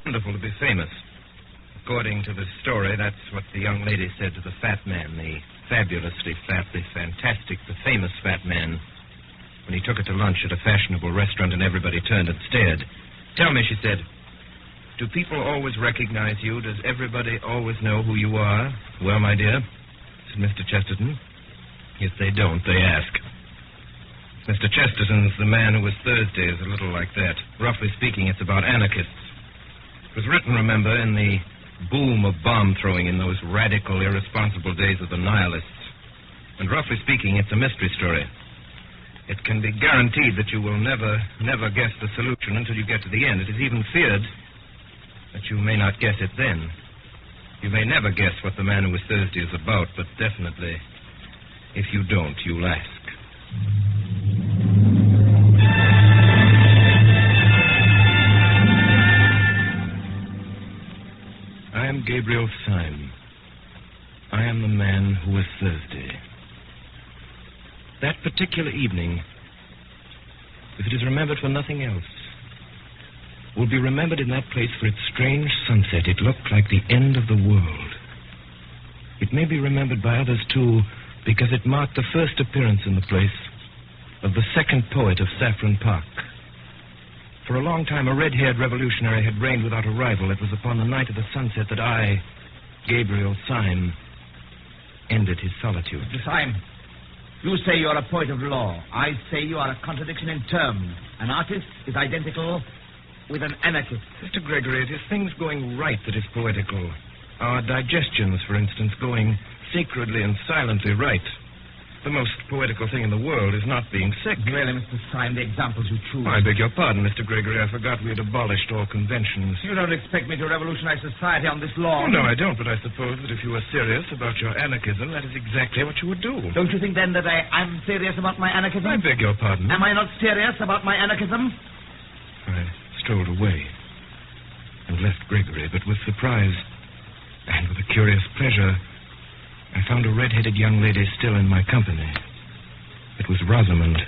wonderful to be famous. According to the story, that's what the young lady said to the fat man, the fabulously fat, the fantastic, the famous fat man, when he took her to lunch at a fashionable restaurant and everybody turned and stared. Tell me, she said, do people always recognize you? Does everybody always know who you are? Well, my dear, said Mr. Chesterton, if they don't, they ask. Mr. Chesterton's The Man Who Was Thursday is a little like that. Roughly speaking, it's about anarchists. It was written, remember, in the boom of bomb-throwing in those radical, irresponsible days of the nihilists. And roughly speaking, it's a mystery story. It can be guaranteed that you will never guess the solution until you get to the end. It is even feared that you may not guess it then. You may never guess what The Man Who Was Thursday is about, but definitely, if you don't, you'll ask. I am Gabriel Syme. I am the man who was Thursday. That particular evening, if it is remembered for nothing else, will be remembered in that place for its strange sunset. It looked like the end of the world. It may be remembered by others, too, because it marked the first appearance in the place of the second poet of Saffron Park. For a long time, a red-haired revolutionary had reigned without a rival. It was upon the night of the sunset that I, Gabriel Syme, ended his solitude. Mr. Syme, you say you're a poet of law. I say you are a contradiction in terms. An artist is identical with an anarchist. Mr. Gregory, it is things going right that is poetical. Our digestions, for instance, going sacredly and silently right. The most poetical thing in the world is not being sick. Really, Mr. Syme, the examples you choose... I beg your pardon, Mr. Gregory. I forgot we had abolished all conventions. You don't expect me to revolutionize society on this law? Oh, no, I don't, but I suppose that if you were serious about your anarchism, that is exactly what you would do. Don't you think, then, that I'm serious about my anarchism? I beg your pardon. Am I not serious about my anarchism? I strolled away and left Gregory, but with surprise and with a curious pleasure, I found a red-headed young lady still in my company. It was Rosamond,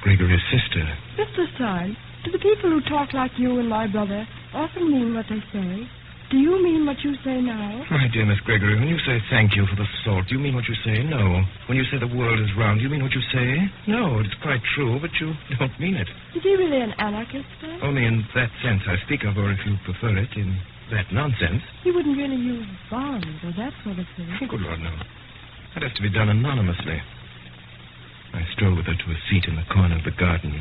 Gregory's sister. Mr. Syme, do the people who talk like you and my brother often mean what they say? Do you mean what you say now? My dear Miss Gregory, when you say thank you for the salt, do you mean what you say? No. When you say the world is round, do you mean what you say? No, it's quite true, but you don't mean it. Is he really an anarchist, then? Only in that sense I speak of, or if you prefer it, in that nonsense. He wouldn't really use bombs or that sort of thing. Oh, good Lord, no. That has to be done anonymously. I strolled with her to a seat in the corner of the garden,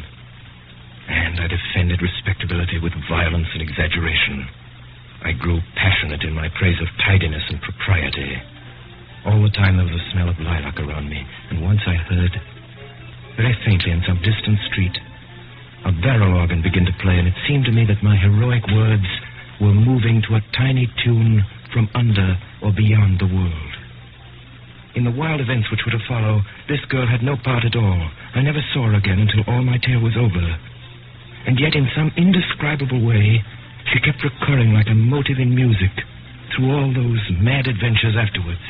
and I defended respectability with violence and exaggeration. I grew passionate in my praise of tidiness and propriety. All the time there was a smell of lilac around me, and once I heard, very faintly in some distant street, a barrel organ begin to play, and it seemed to me that my heroic words were moving to a tiny tune from under or beyond the world. In the wild events which were to follow, this girl had no part at all. I never saw her again until all my tale was over. And yet, in some indescribable way, she kept recurring like a motive in music through all those mad adventures afterwards.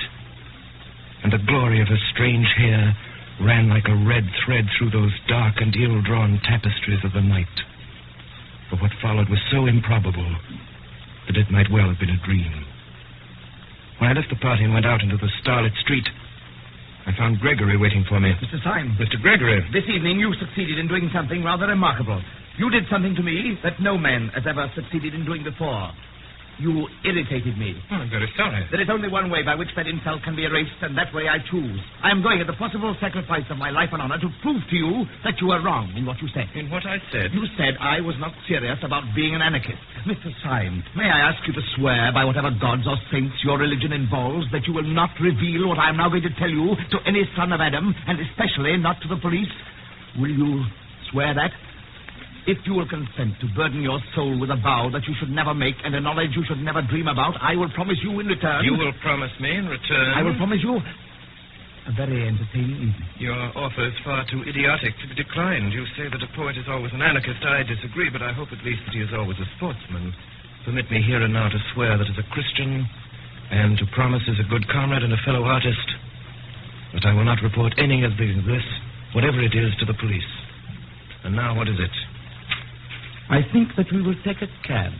And the glory of her strange hair ran like a red thread through those dark and ill-drawn tapestries of the night. For what followed was so improbable that it might well have been a dream. When I left the party and went out into the starlit street, I found Gregory waiting for me. Mr. Syme. Mr. Gregory. This evening you succeeded in doing something rather remarkable. You did something to me that no man has ever succeeded in doing before. You irritated me. Oh, I'm very sorry. There is only one way by which that insult can be erased, and that way I choose. I am going at the possible sacrifice of my life and honor to prove to you that you were wrong in what you said. In what I said? You said I was not serious about being an anarchist. Mr. Syme, may I ask you to swear by whatever gods or saints your religion involves that you will not reveal what I am now going to tell you to any son of Adam, and especially not to the police? Will you swear that? If you will consent to burden your soul with a vow that you should never make and a knowledge you should never dream about, I will promise you in return... You will promise me in return? I will promise you a very entertaining evening. Your offer is far too idiotic to be declined. You say that a poet is always an anarchist. I disagree, but I hope at least that he is always a sportsman. Permit me here and now to swear that as a Christian and to promise as a good comrade and a fellow artist that I will not report any of this, whatever it is, to the police. And now, what is it? I think that we will take a cab.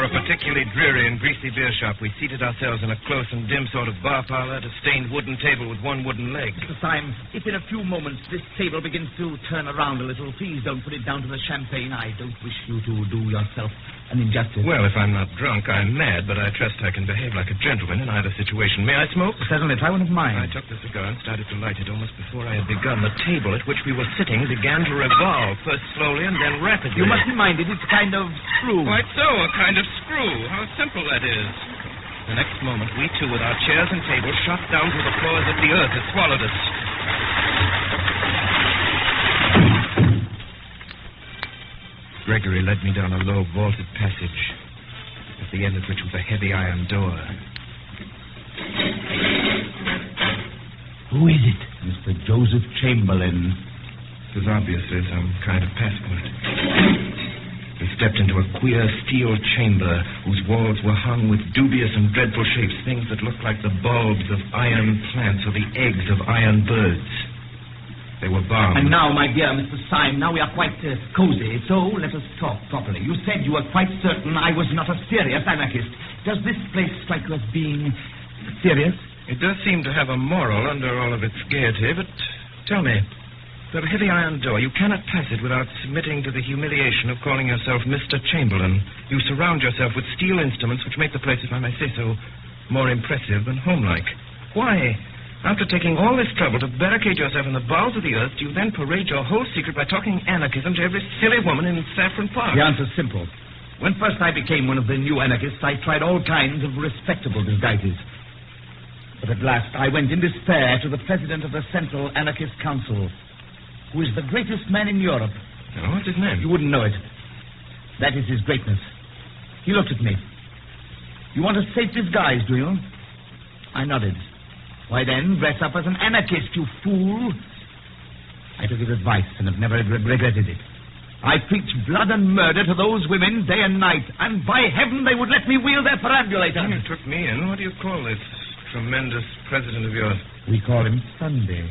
Before a particularly dreary and greasy beer shop, we seated ourselves in a close and dim sort of bar parlor at a stained wooden table with one wooden leg. Mr. Syme, if in a few moments this table begins to turn around a little, please don't put it down to the champagne. I don't wish you to do yourself an injustice. Well, if I'm not drunk, I'm mad, but I trust I can behave like a gentleman in either situation. May I smoke? Certainly, try one of mine. I took the cigar and started to light it almost before I had begun. The table at which we were sitting began to revolve, first slowly and then rapidly. You mustn't mind it. It's kind of screw. Quite so, a kind of screw. How simple that is. The next moment, we two, with our chairs and tables, shot down to the floor as if the earth had swallowed us. Gregory led me down a low, vaulted passage, at the end of which was a heavy iron door. Who is it? Mr. Joseph Chamberlain. It was obviously some kind of passport. We stepped into a queer steel chamber whose walls were hung with dubious and dreadful shapes, things that looked like the bulbs of iron plants or the eggs of iron birds. They were bombs. And now, my dear Mr. Syme, now we are quite cozy, so let us talk properly. You said you were quite certain I was not a serious anarchist. Does this place strike you as being serious? It does seem to have a moral under all of its gaiety, but tell me, the heavy iron door, you cannot pass it without submitting to the humiliation of calling yourself Mr. Chamberlain. You surround yourself with steel instruments which make the place, if I may say so, more impressive and homelike. Why? After taking all this trouble to barricade yourself in the bowels of the earth, do you then parade your whole secret by talking anarchism to every silly woman in Saffron Park? The answer's simple. When first I became one of the new anarchists, I tried all kinds of respectable disguises. But at last I went in despair to the president of the Central Anarchist Council, who is the greatest man in Europe. Oh, what's his name? You wouldn't know it. That is his greatness. He looked at me. You want a safe disguise, do you? I nodded. Why then, dress up as an anarchist, you fool. I took his advice and have never regretted it. I preached blood and murder to those women day and night, and by heaven they would let me wheel their perambulator. You took me in. What do you call this tremendous president of yours? We call him Sunday.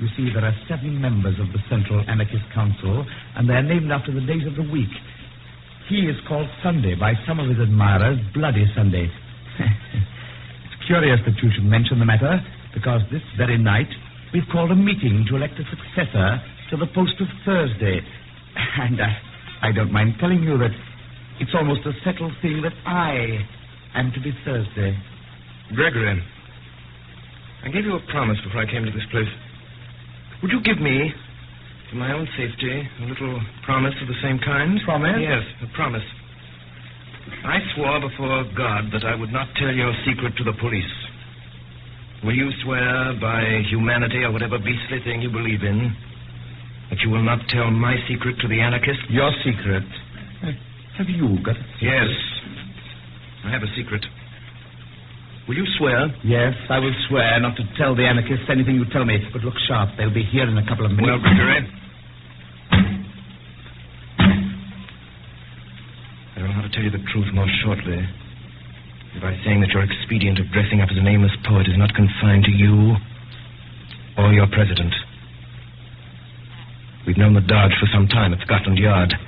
You see, there are 7 members of the Central Anarchist Council, and they are named after the days of the week. He is called Sunday by some of his admirers, Bloody Sunday. It's curious that you should mention the matter, because this very night we've called a meeting to elect a successor to the post of Thursday. And I don't mind telling you that it's almost a settled thing that I am to be Thursday. Gregory, I gave you a promise before I came to this place. Would you give me, for my own safety, a little promise of the same kind? Promise? Yes, a promise. I swore before God that I would not tell your secret to the police. Will you swear by humanity or whatever beastly thing you believe in that you will not tell my secret to the anarchists? Your secret? Have you got a secret? Yes. I have a secret. Will you swear? Yes, I will swear not to tell the anarchists anything you tell me. But look sharp. They'll be here in a couple of minutes. Well, Gregory, I don't know how to tell you the truth more shortly. By saying that your expedient of dressing up as an aimless poet is not confined to you or your president. We've known the Dodge for some time at Scotland Yard.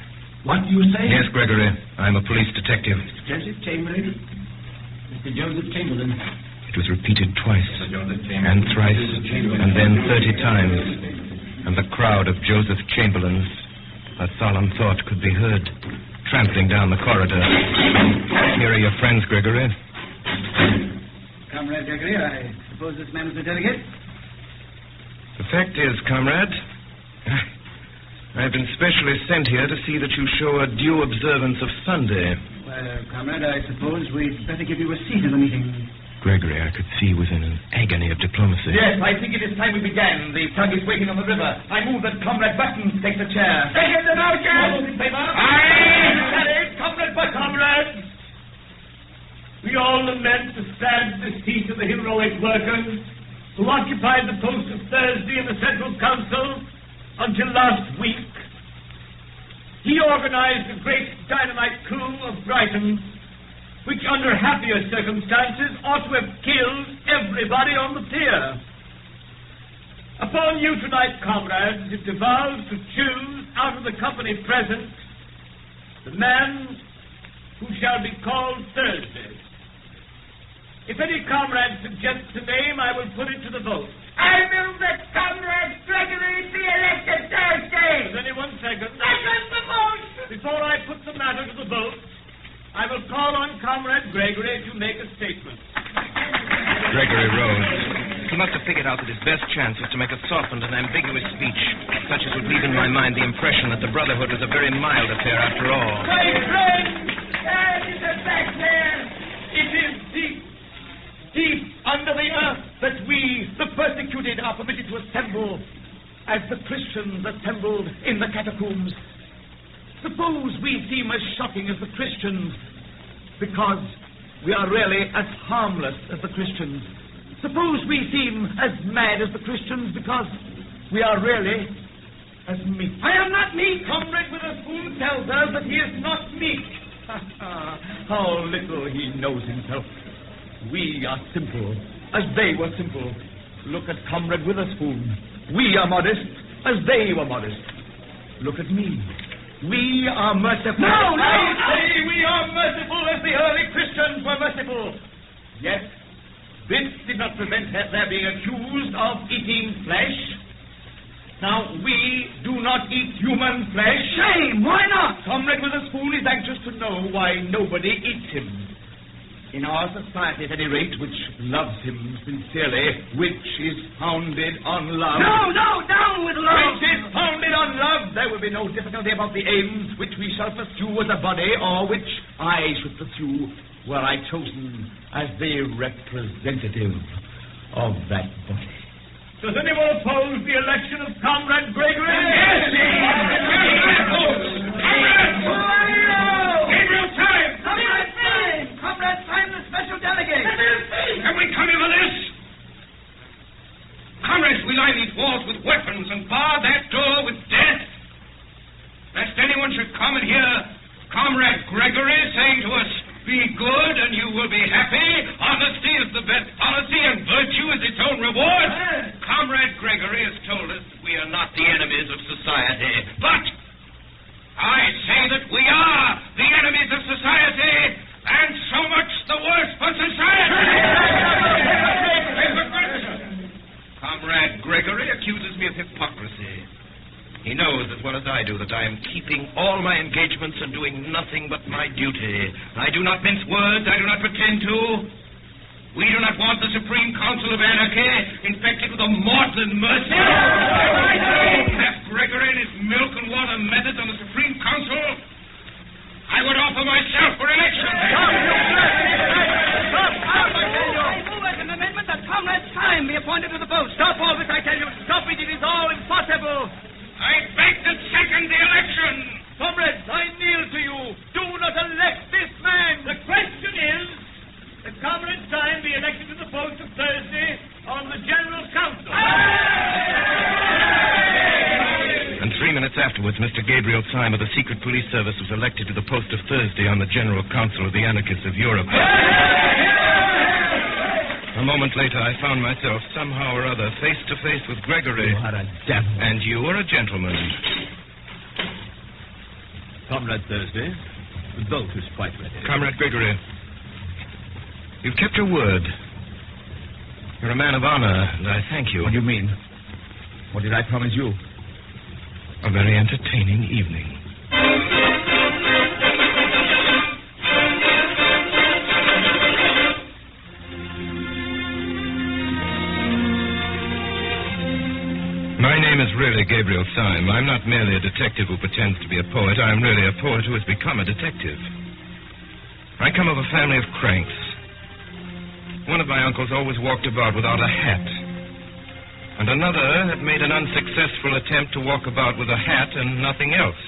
What do you say? Yes, Gregory. I'm a police detective. Mr. Joseph Chamberlain. Mr. Joseph Chamberlain. It was repeated twice, and thrice, and then 30 times. And the crowd of Joseph Chamberlains, a solemn thought could be heard, trampling down the corridor. Here are your friends, Gregory. Comrade Gregory, I suppose this man is the delegate? The fact is, comrade, I've been specially sent here to see that you show a due observance of Sunday. Well, comrade, I suppose we'd better give you a seat in the meeting. Gregory, I could see, was in an agony of diplomacy. Yes, I think it is time we began. The tug is waiting on the river. I move that Comrade Buttons take the chair. Second the motion! All those in favor? Aye! Comrade Buttons! Comrades! We all lament the sad decease of the heroic worker who occupied the post of Thursday in the Central Council until last week. He organized a great dynamite coup of Brighton, which under happier circumstances ought to have killed everybody on the pier. Upon you tonight, comrades, it devolves to choose out of the company present the man who shall be called Thursday. If any comrade suggests a name, I will put it to the vote. I move that Comrade Gregory be elected Thursday. Does anyone second? Second the motion. Before I put the matter to the vote, I will call on Comrade Gregory to make a statement. Gregory rose. He must have figured out that his best chance was to make a softened and ambiguous speech, such as would leave in my mind the impression that the Brotherhood was a very mild affair after all. My friend! There is a back there. It is deep under the earth that we, the persecuted, are permitted to assemble as the Christians assembled in the catacombs. Suppose we seem as shocking as the Christians because we are really as harmless as the Christians. Suppose we seem as mad as the Christians because we are really as meek. I am not meek. Comrade Witherspoon tells us that he is not meek. How little he knows himself. We are simple, as they were simple. Look at Comrade Witherspoon. We are modest, as they were modest. Look at me. We are merciful. No! I say we are merciful as the early Christians were merciful. Yet, this did not prevent their being accused of eating flesh. Now, we do not eat human flesh. Shame! Why not? Comrade Witherspoon is anxious to know why nobody eats him. In our society, at any rate, which loves him sincerely, which is founded on love. No, down with love! Which is founded on love. There will be no difficulty about the aims which we shall pursue as a body, or which I should pursue were I chosen as the representative of that body. Does anyone oppose the election of Comrade Gregory? Yes! Gabriel Time! Comrade Time, the special delegate. Have we come here for this? Comrades, we line these walls with weapons and bar that door with death. Lest anyone should come and hear Comrade Gregory saying to us, be good and you will be happy. Honesty is the best policy and virtue is its own reward. Comrade Gregory has told us that we are not the enemies of society. But I say that we are the enemies of society, and so much the worse for society. Comrade Gregory accuses me of hypocrisy. He knows as well as I do that I am keeping all my engagements and doing nothing but my duty. I do not mince words. I do not pretend to. We do not want the Supreme Council of Anarchy infected with a maudlin mercy. Have Gregory and his milk and water methods on the Supreme Council. I would offer myself for election. I move as an amendment that Comrade Time be appointed to the post. Stop all this, I tell you. Stop it. It is all impossible. I beg to second the election. Comrades, I kneel to you. Do not elect this man. The question is that Comrade Time be elected to the post of Thursday on the General Council. And 3 minutes afterwards, Mr. Gabriel Syme of the Secret Police Service was elected to the post of Thursday on the General Council of the Anarchists of Europe. A moment later, I found myself, somehow or other, face to face with Gregory. You are a devil. And you are a gentleman. Comrade Thursday, the boat is quite ready. Comrade Gregory, you've kept your word. You're a man of honor, and I thank you. What do you mean? What did I promise you? A very entertaining evening. My name is really Gabriel Syme. I'm not merely a detective who pretends to be a poet. I am really a poet who has become a detective. I come of a family of cranks. One of my uncles always walked about without a hat. And another had made an unsuccessful attempt to walk about with a hat and nothing else.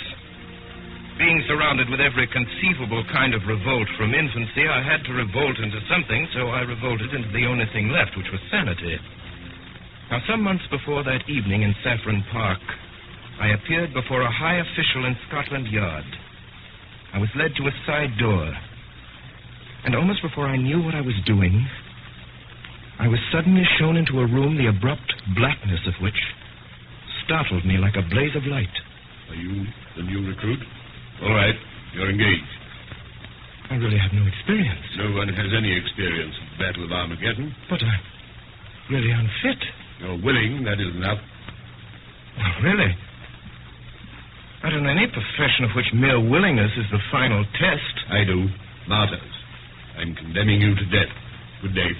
Being surrounded with every conceivable kind of revolt from infancy, I had to revolt into something, so I revolted into the only thing left, which was sanity. Now, some months before that evening in Saffron Park, I appeared before a high official in Scotland Yard. I was led to a side door, and almost before I knew what I was doing, I was suddenly shown into a room the abrupt blackness of which startled me like a blaze of light. Are you the new recruit? All right, you're engaged. I really have no experience. No one has any experience of the Battle of Armageddon. But I'm really unfit. You're willing, that is enough. Oh, really? I don't know any profession of which mere willingness is the final test. I do. Martyrs. I'm condemning you to death. Good day.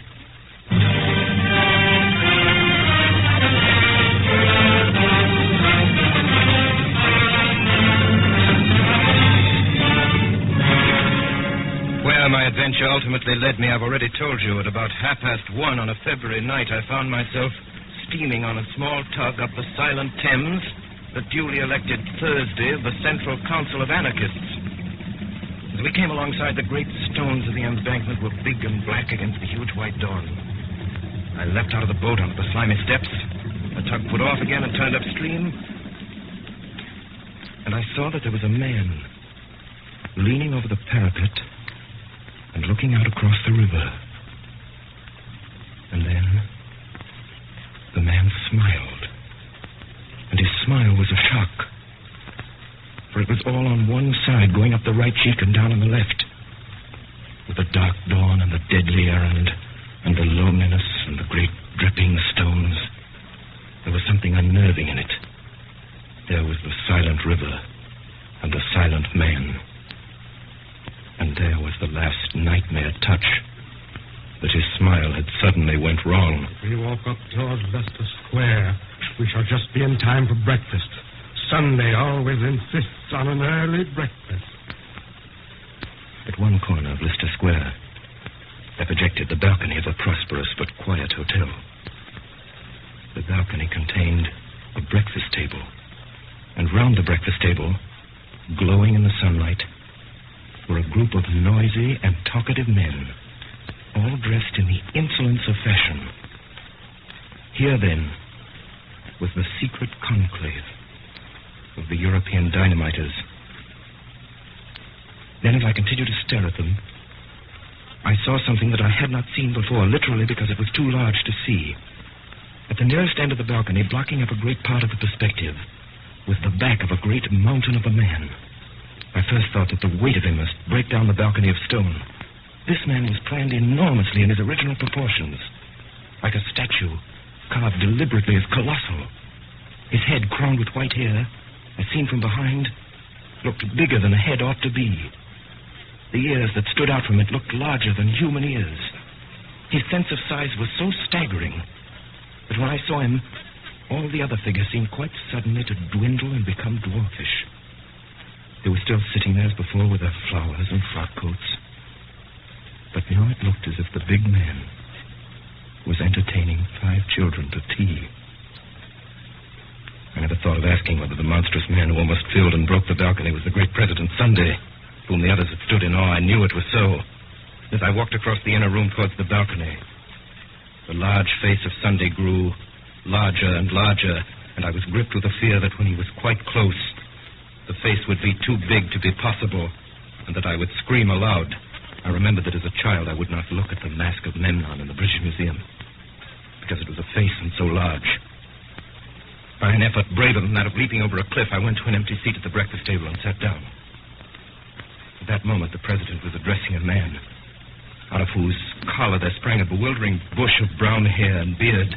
Where my adventure ultimately led me, I've already told you. At about 1:30 on a February night, I found myself steaming on a small tug up the silent Thames, the duly elected Thursday of the Central Council of Anarchists. As we came alongside, the great stones of the embankment were big and black against the huge white dawn. I leapt out of the boat onto the slimy steps. The tug put off again and turned upstream. And I saw that there was a man leaning over the parapet and looking out across the river. And then the man smiled. And his smile was a shock. For it was all on one side, going up the right cheek and down on the left. With the dark dawn and the deadly air and the loneliness and the great dripping stones, there was something unnerving in it. There was the silent river and the silent man. And there was the last nightmare touch, that his smile had suddenly went wrong. If we walk up towards Leicester Square, we shall just be in time for breakfast. Sunday always insists on an early breakfast. At one corner of Leicester Square, there projected the balcony of a prosperous but quiet hotel. The balcony contained a breakfast table, and round the breakfast table, glowing in the sunlight, were a group of noisy and talkative men, all dressed in the insolence of fashion. Here, then, was the secret conclave of the European dynamiters. Then, as I continued to stare at them, I saw something that I had not seen before, literally because it was too large to see. At the nearest end of the balcony, blocking up a great part of the perspective, was the back of a great mountain of a man. I first thought that the weight of him must break down the balcony of stone. This man was planned enormously in his original proportions, like a statue, carved deliberately as colossal. His head, crowned with white hair, as seen from behind, looked bigger than a head ought to be. The ears that stood out from it looked larger than human ears. His sense of size was so staggering that when I saw him, all the other figures seemed quite suddenly to dwindle and become dwarfish. They were still sitting there as before with their flowers and frock coats. But now it looked as if the big man was entertaining 5 children to tea. I never thought of asking whether the monstrous man who almost filled and broke the balcony was the great President Sunday, whom the others had stood in awe. I knew it was so. As I walked across the inner room towards the balcony, the large face of Sunday grew larger and larger, and I was gripped with a fear that when he was quite close, the face would be too big to be possible, and that I would scream aloud. I remembered that as a child I would not look at the mask of Memnon in the British Museum, because it was a face and so large. By an effort braver than that of leaping over a cliff, I went to an empty seat at the breakfast table and sat down. At that moment, the president was addressing a man, out of whose collar there sprang a bewildering bush of brown hair and beard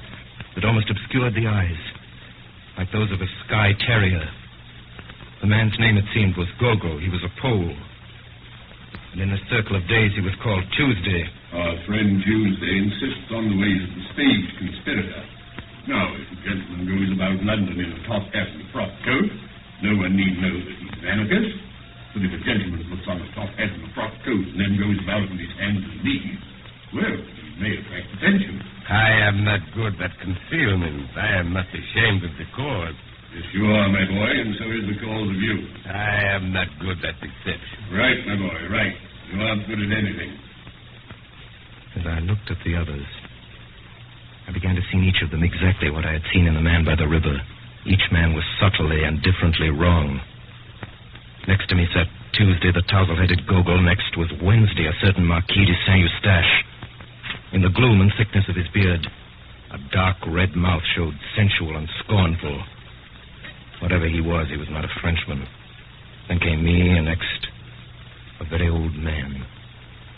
that almost obscured the eyes, like those of a Skye terrier. The man's name, it seemed, was Gogo. He was a Pole. And in the circle of days, he was called Tuesday. Our friend Tuesday insists on the ways of the stage conspirator. Now, if a gentleman goes about London in a top hat and a frock coat, no one need know that he's an anarchist. But if a gentleman puts on a top hat and a frock coat and then goes about with his hands and knees, well, he may attract attention. I am not good at concealment. I am not ashamed of the cause. Yes, you are, my boy, and so is the cause of you. I am not good at deception. Right, my boy, right. You aren't good at anything. As I looked at the others, I began to see in each of them exactly what I had seen in the man by the river. Each man was subtly and differently wrong. Next to me sat Tuesday, the tousle-headed Gogol. Next was Wednesday, a certain Marquis de Saint-Eustache. In the gloom and thickness of his beard, a dark red mouth showed sensual and scornful. Whatever he was not a Frenchman. Then came me, and next, a very old man.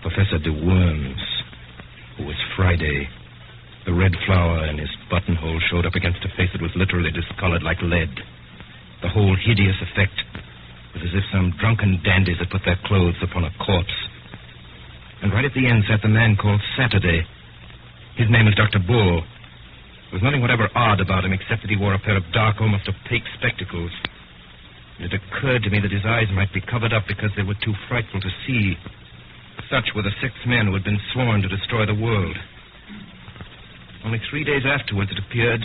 Professor de Worms, who was Friday. The red flower in his buttonhole showed up against a face that was literally discolored like lead. The whole hideous effect was as if some drunken dandies had put their clothes upon a corpse. And right at the end sat the man called Saturday. His name is Dr. Bull. There was nothing whatever odd about him except that he wore a pair of dark, almost opaque spectacles. It occurred to me that his eyes might be covered up because they were too frightful to see. Such were the 6 men who had been sworn to destroy the world. Only 3 days afterwards, it appeared,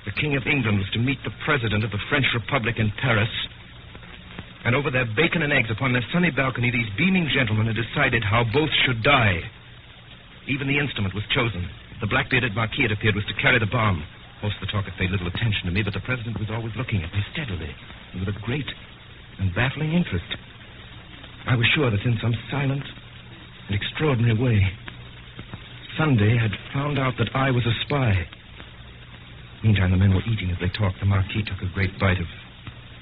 the King of England was to meet the President of the French Republic in Paris. And over their bacon and eggs upon their sunny balcony, these beaming gentlemen had decided how both should die. Even the instrument was chosen. The black-bearded Marquis, it appeared, was to carry the bomb. Most of the talk had paid little attention to me, but the President was always looking at me steadily and with a great and baffling interest. I was sure that in some silent and extraordinary way, Sunday had found out that I was a spy. Meantime, the men were eating as they talked. The Marquis took a great bite of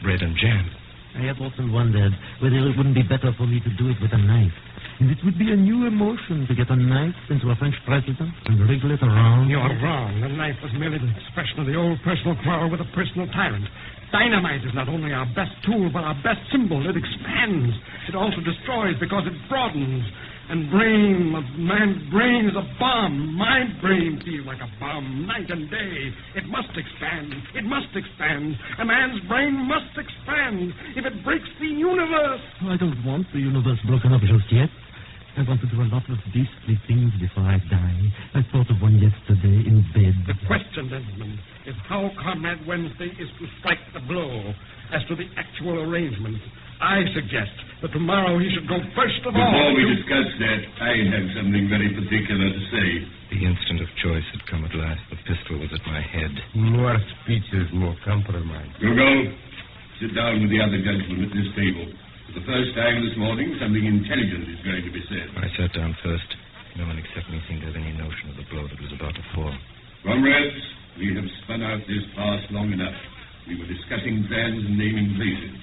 bread and jam. I have often wondered whether it wouldn't be better for me to do it with a knife. And it would be a new emotion to get a knife into a French president and wriggle it around. You're wrong. The knife was merely the expression of the old personal quarrel with a personal tyrant. Dynamite is not only our best tool, but our best symbol. It expands. It also destroys because it broadens. And man's brain is a bomb. My brain feels like a bomb night and day. It must expand. It must expand. A man's brain must expand. If it breaks the universe. I don't want the universe broken up just yet. I want to do a lot of beastly things before I die. I thought of one yesterday in bed. The question, gentlemen, is how Comrade Wednesday is to strike the blow. As to the actual arrangement, I suggest that tomorrow he should go first of all. Before we discuss that, I have something very particular to say. The instant of choice had come at last. The pistol was at my head. More speeches, more compromise. Go. Sit down with the other gentlemen at this table. For the first time this morning, something intelligent is going to be said. I sat down first. No one except me seemed to have any notion of the blow that was about to fall. Comrades, we have spun out this farce long enough. We were discussing plans and naming places.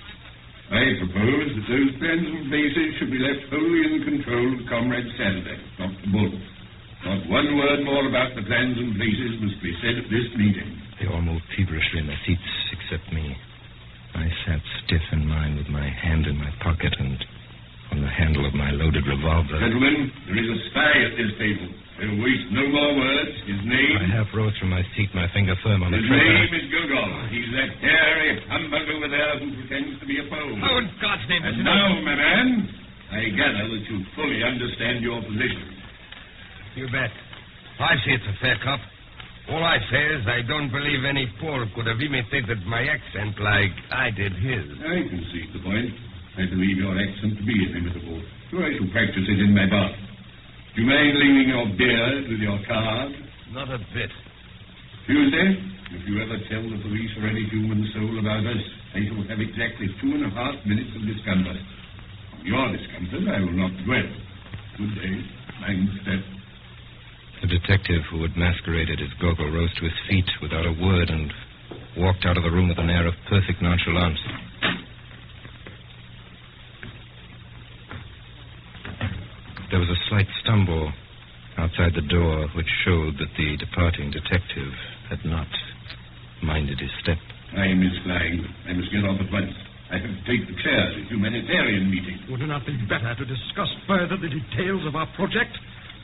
I propose that those plans and places should be left wholly in the control of Comrade Saturday, Dr. Bull. Not one word more about the plans and places must be said at this meeting. They all moved feverishly in their seats, except me. I sat stiff in mine with my hand in my pocket and on the handle of my loaded revolver. Gentlemen, there is a spy at this table. We'll waste no more words. His name... I half rose from my seat, my finger firm on the trigger. His name is Gogol. He's that hairy humbug over there who pretends to be a Pole. How in God's name does And now, my man, I gather that you fully understand your position. You bet. I see it's a fair cop. All I say is I don't believe any Pole could have imitated my accent like I did his. I concede the point. I believe your accent to be inimitable, so I shall practice it in my bath. Do you mind leaving your beard with your card? Not a bit. Tuesday, if you ever tell the police or any human soul about us, I shall have exactly 2.5 minutes of discomfort. On your discomfort, I will not dwell. Good day. Mind step. The detective who had masqueraded as Gogol rose to his feet without a word and walked out of the room with an air of perfect nonchalance. There was a slight stumble outside the door which showed that the departing detective had not minded his step. Time is flying. I must get off at once. I have to take the chair at a humanitarian meeting. Would it not be better to discuss further the details of our project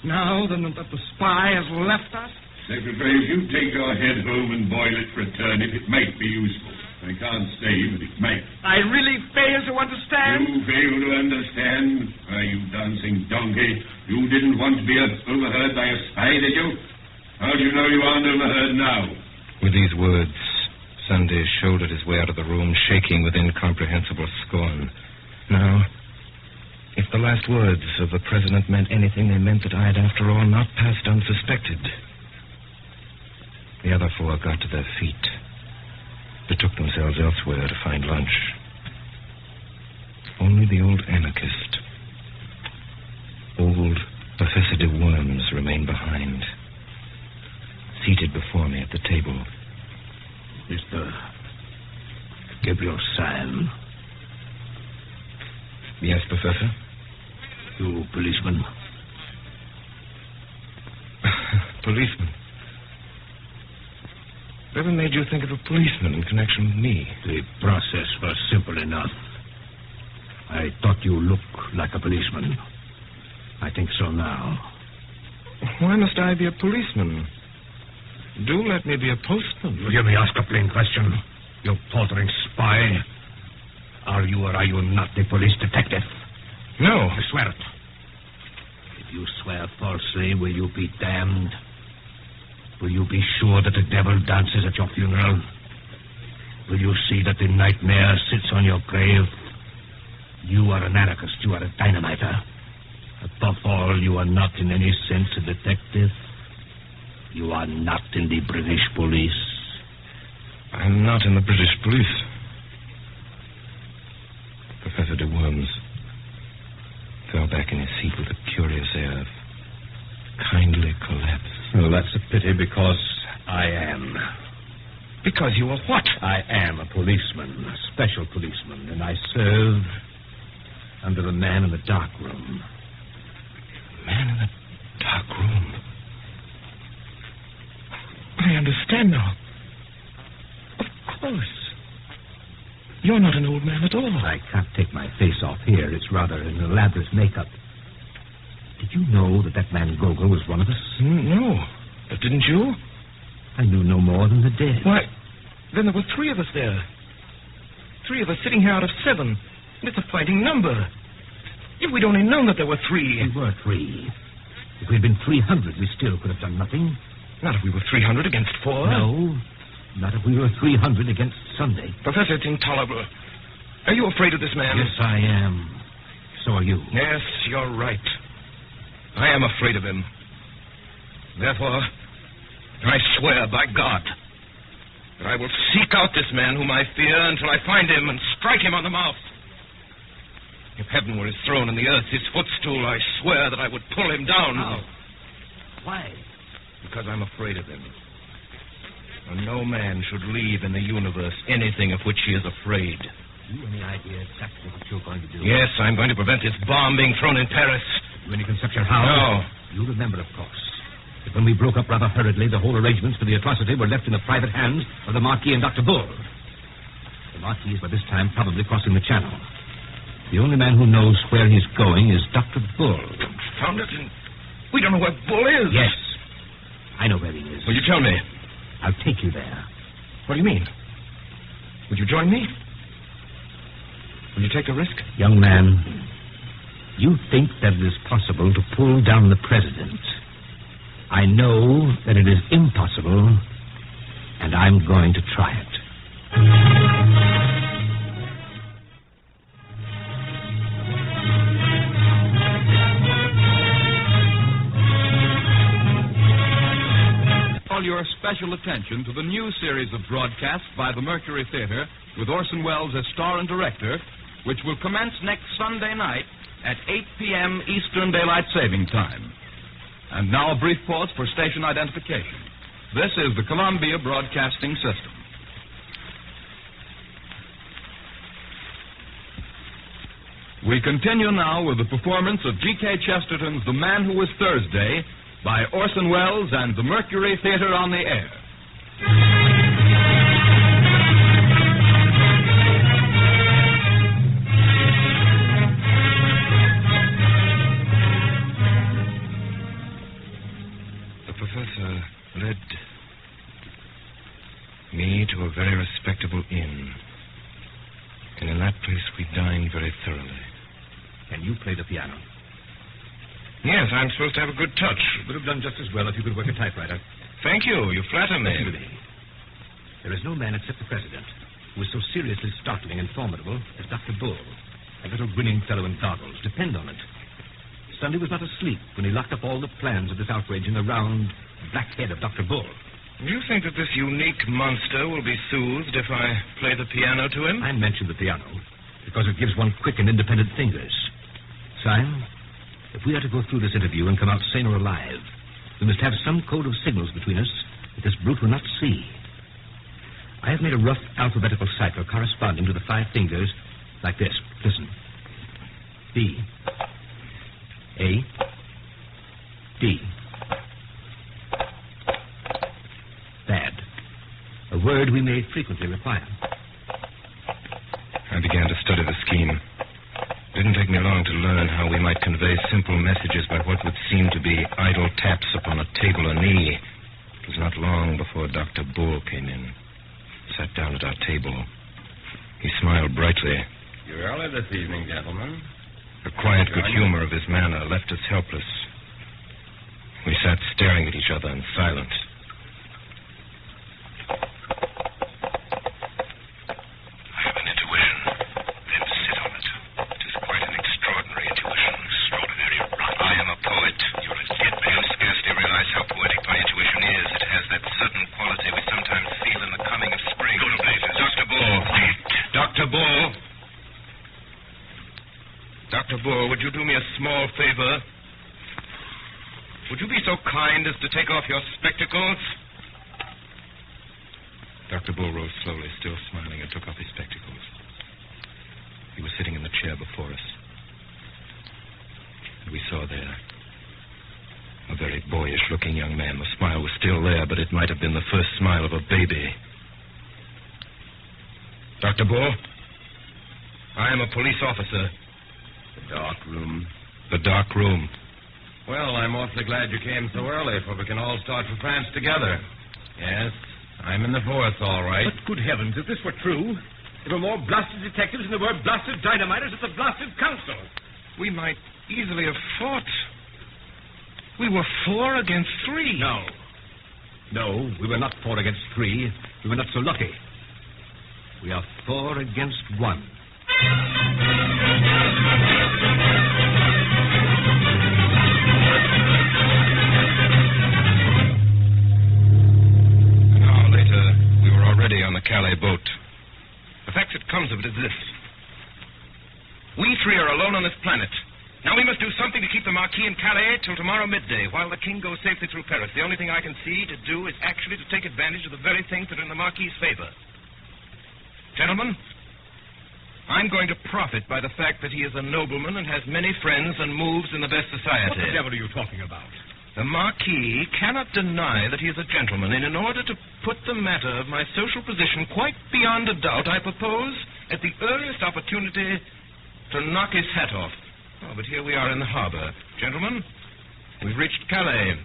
now than that the spy has left us? Secretary, if you take your head home and boil it for a turnip, it might be useful. I can't say, but it might. I really fail to understand. You fail to understand? Why, you dancing donkey. You didn't want to be overheard by a spy, did you? How do you know you aren't overheard now? With these words, Sunday shouldered his way out of the room, shaking with incomprehensible scorn. Now, if the last words of the president meant anything, they meant that I had, after all, not passed unsuspected. The other four got to their feet, betook themselves elsewhere to find lunch. Only the old anarchist, old Professor de Worms, remained behind, seated before me at the table. Mr. Gabriel Sam. Yes, Professor? You policeman. Policeman? Whatever made you think of a policeman in connection with me? The process was simple enough. I thought you looked like a policeman. I think so now. Why must I be a policeman? Do let me be a postman. You hear me ask a plain question? You paltering spy. Are you or are you not the police detective? No. I swear it. If you swear falsely, will you be damned? Will you be sure that the devil dances at your funeral? Will you see that the nightmare sits on your grave? You are an anarchist. You are a dynamiter. Above all, you are not in any sense a detective. You are not in the British police. I'm not in the British police. Professor de Worms fell back in his seat with a curious air of kindly collapse. Well, that's a pity because I am. Because you are what? I am a policeman, a special policeman, and I serve under the man in the dark room. Man in the dark room. I understand now. Of course. You're not an old man at all. I can't take my face off here. It's rather an elaborate makeup. Did you know that man Gogol was one of us? No. But didn't you? I knew no more than the dead. Why, then there were 3 of us there. 3 of us sitting here out of 7. And it's a fighting number. If we'd only known that there were 3. We were 3. If we'd been 300, we still could have done nothing. Not if we were 300 against 4. No. Not if we were 300 against Sunday. Professor, it's intolerable. Are you afraid of this man? Yes, I am. So are you. Yes, you're right. I am afraid of him. Therefore, I swear by God that I will seek out this man whom I fear until I find him and strike him on the mouth. If heaven were his throne and the earth his footstool, I swear that I would pull him down. How? Why? Because I'm afraid of him. And no man should leave in the universe anything of which he is afraid. You any idea exactly what you're going to do? Yes, I'm going to prevent this bomb being thrown in Paris. You any conception how? No. You remember, of course, that when we broke up rather hurriedly, the whole arrangements for the atrocity were left in the private hands of the Marquis and Dr. Bull. The Marquis is by this time probably crossing the Channel. The only man who knows where he's going is Dr. Bull. Confound it. We don't know where Bull is. Yes. I know where he is. Will you tell me? I'll take you there. What do you mean? Would you join me? Will you take the risk? Young man, you think that it is possible to pull down the president. I know that it is impossible, and I'm going to try it. Call your special attention to the new series of broadcasts by the Mercury Theater with Orson Welles as star and director, which will commence next Sunday night at 8 p.m. Eastern Daylight Saving Time. And now a brief pause for station identification. This is the Columbia Broadcasting System. We continue now with the performance of G.K. Chesterton's The Man Who Was Thursday by Orson Welles and the Mercury Theater on the Air. The professor led me to a very respectable inn. And in that place we dined very thoroughly. Can you play the piano? Yes, I'm supposed to have a good touch. You would have done just as well if you could work a typewriter. Thank you. You flatter me. Listen to me. There is no man except the president who is so seriously startling and formidable as Dr. Bull, a little grinning fellow in goggles. Depend on it. Sunday was not asleep when he locked up all the plans of this outrage in the round, black head of Dr. Bull. Do you think that this unique monster will be soothed if I play the piano to him? I mentioned the piano because it gives one quick and independent fingers. Simon, if we are to go through this interview and come out sane or alive, we must have some code of signals between us that this brute will not see. I have made a rough alphabetical cipher corresponding to the 5 fingers like this. Listen. B. A. D. Bad. A word we may frequently require. I began to study the scheme. It didn't take me long to learn how we might convey simple messages by what would seem to be idle taps upon a table or knee. It was not long before Dr. Bull came in, sat down at our table. He smiled brightly. You're early this evening, gentlemen. The quiet good humor of his manner left us helpless. We sat staring at each other in silence. I have an intuition. Then sit on it. It is quite an extraordinary intuition. Extraordinary rot. I am a poet. You're a dead man. You scarcely realize how poetic my intuition is. It has that sudden quality we sometimes feel in the coming of spring. Go to blazes. Dr. Bull. Dr. Bull. Dr. Bull, would you do me a small favor? Would you be so kind as to take off your spectacles? Dr. Bull rose slowly, still smiling, and took off his spectacles. He was sitting in the chair before us. And we saw there a very boyish-looking young man. The smile was still there, but it might have been the first smile of a baby. Dr. Bull, I am a police officer. The dark room. The dark room. Well, I'm awfully glad you came so early, for we can all start for France together. Yes, I'm in the force, all right. But good heavens, if this were true, there were more blasted detectives than there were blasted dynamiters at the blasted council. We might easily have fought. We were 4 against 3. No, we were not 4 against 3. We were not so lucky. We are 4 against 1. On the Calais boat. The fact that comes of it is this. We 3 are alone on this planet. Now we must do something to keep the Marquis in Calais till tomorrow midday, while the King goes safely through Paris. The only thing I can see to do is actually to take advantage of the very things that are in the Marquis's favor. Gentlemen, I'm going to profit by the fact that he is a nobleman and has many friends and moves in the best society. What the devil are you talking about? The Marquis cannot deny that he is a gentleman, and in order to put the matter of my social position quite beyond a doubt, I propose, at the earliest opportunity, to knock his hat off. Oh, but here we are in the harbor. Gentlemen, we've reached Calais.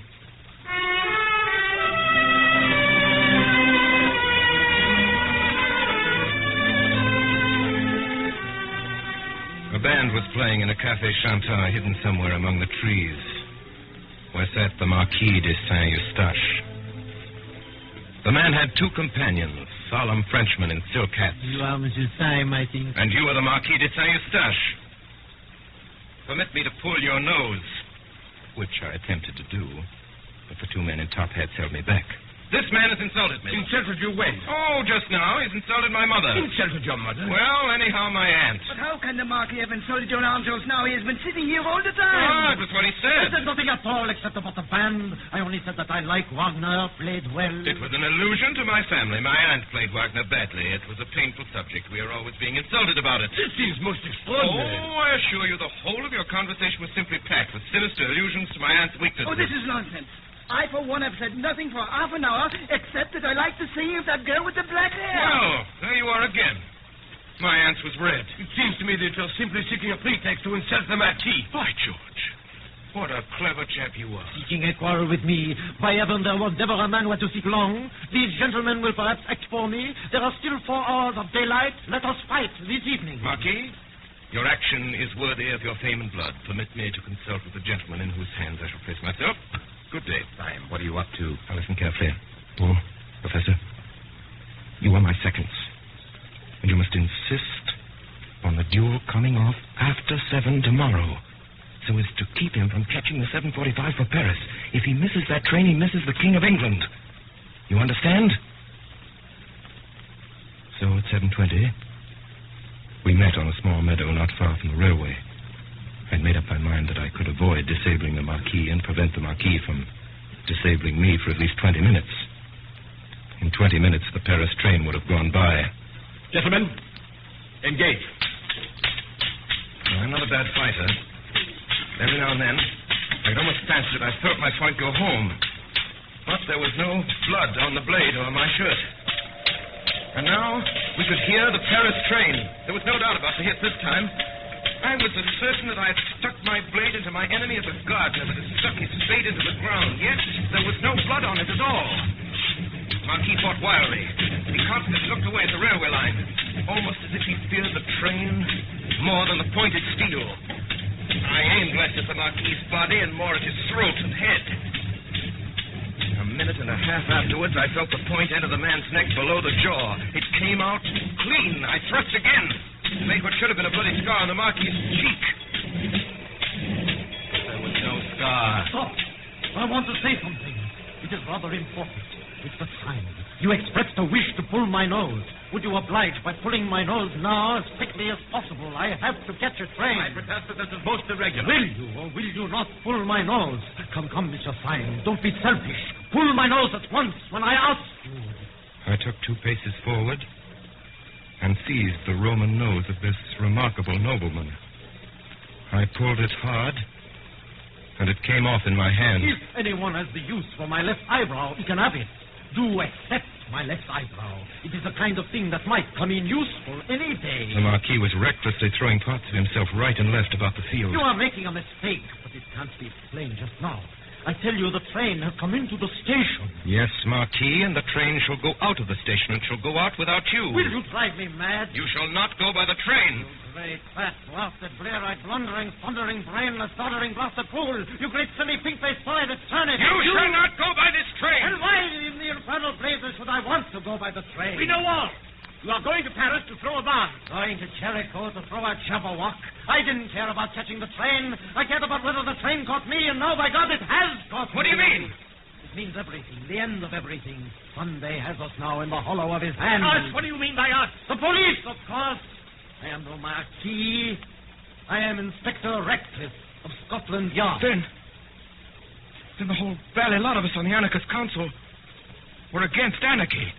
A band was playing in a Café Chantant hidden somewhere among the trees, where sat the Marquis de Saint-Eustache. The man had 2 companions, solemn Frenchmen in silk hats. You are Monsieur Syme, I think. And you are the Marquis de Saint-Eustache. Permit me to pull your nose, which I attempted to do, but the 2 men in top hats held me back. This man has insulted me. Insulted you when? Oh, just now. He's insulted my mother. Insulted your mother? Well, anyhow, my aunt. But how can the Marquis have insulted your aunt just now? He has been sitting here all the time. Ah, it was what he said. I said nothing at all except about the band. I only said that I like Wagner, played well. It was an allusion to my family. My aunt played Wagner badly. It was a painful subject. We are always being insulted about it. This seems most extraordinary. Oh, I assure you, the whole of your conversation was simply packed with sinister allusions to my aunt's weaknesses. Oh, this is nonsense. I, for one, have said nothing for half an hour, except that I like the singing of that girl with the black hair. Well, there you are again. My aunt's was red. It seems to me that you're simply seeking a pretext to insult the Marquis. By George, what a clever chap you are. Seeking a quarrel with me. By heaven, there was never a man who had to seek long. These gentlemen will perhaps act for me. There are still 4 hours of daylight. Let us fight this evening. Marquis, your action is worthy of your fame and blood. Permit me to consult with the gentleman in whose hands I shall place myself. Good day. Syme, what are you up to? Now listen carefully. Bull, Professor, you are my seconds. And you must insist on the duel coming off after 7 tomorrow, so as to keep him from catching the 7:45 for Paris. If he misses that train, he misses the King of England. You understand? So at 7:20, we met on a small meadow not far from the railway. I'd made up my mind that I could avoid disabling the Marquis and prevent the Marquis from disabling me for at least 20 minutes. In 20 minutes, the Paris train would have gone by. Gentlemen, engage. I'm not a bad fighter. Every now and then, I'd almost fancied I felt my point go home. But there was no blood on the blade or my shirt. And now we could hear the Paris train. There was no doubt about the hit this time. I was as certain that I had stuck my blade into my enemy as a gardener that had stuck his spade into the ground. Yet there was no blood on it at all. Marquis fought wildly. He constantly looked away at the railway line, almost as if he feared the train more than the pointed steel. I aimed less at the Marquis's body and more at his throat and head. A minute and a half afterwards, I felt the point enter the man's neck below the jaw. It came out clean. I thrust again. It made what should have been a bloody scar on the Marquis's cheek. There was no scar. Stop. I want to say something. It is rather important. It's the time. You expressed a wish to pull my nose. Would you oblige by pulling my nose now as quickly as possible? I have to catch a train. I protest that this is most irregular. Will you or will you not pull my nose? Come, Mr. Syme. Don't be selfish. Pull my nose at once when I ask you. I took 2 paces forward and seized the Roman nose of this remarkable nobleman. I pulled it hard, and it came off in my hand. If anyone has the use for my left eyebrow, he can have it. Do accept my left eyebrow. It is the kind of thing that might come in useful any day. The Marquis was recklessly throwing parts of himself right and left about the field. You are making a mistake, but it can't be explained just now. I tell you, the train has come into the station. Yes, Marquis, and the train shall go out of the station and shall go out without you. Will you drive me mad? You shall not go by the train. You great, fat, blasted, blear-eyed, blundering, thundering, brainless, doddering, blasted fool. You great, silly, pink-faced solid turnip. You shall not go by this train. And why in the infernal blazes should I want to go by the train? We know all. You are going to Paris to throw a bomb. Going to Jericho to throw a Jabberwock. I didn't care about catching the train. I cared about whether the train caught me, and now, by God, it has caught me. What do you mean? It means everything, the end of everything. Sunday has us now in the hollow of his hand. Us? What do you mean by us? The police, of course. I am no Marquis. I am Inspector Ratcliffe of Scotland Yard. Then the whole bally lot of us on the anarchist council were against anarchy.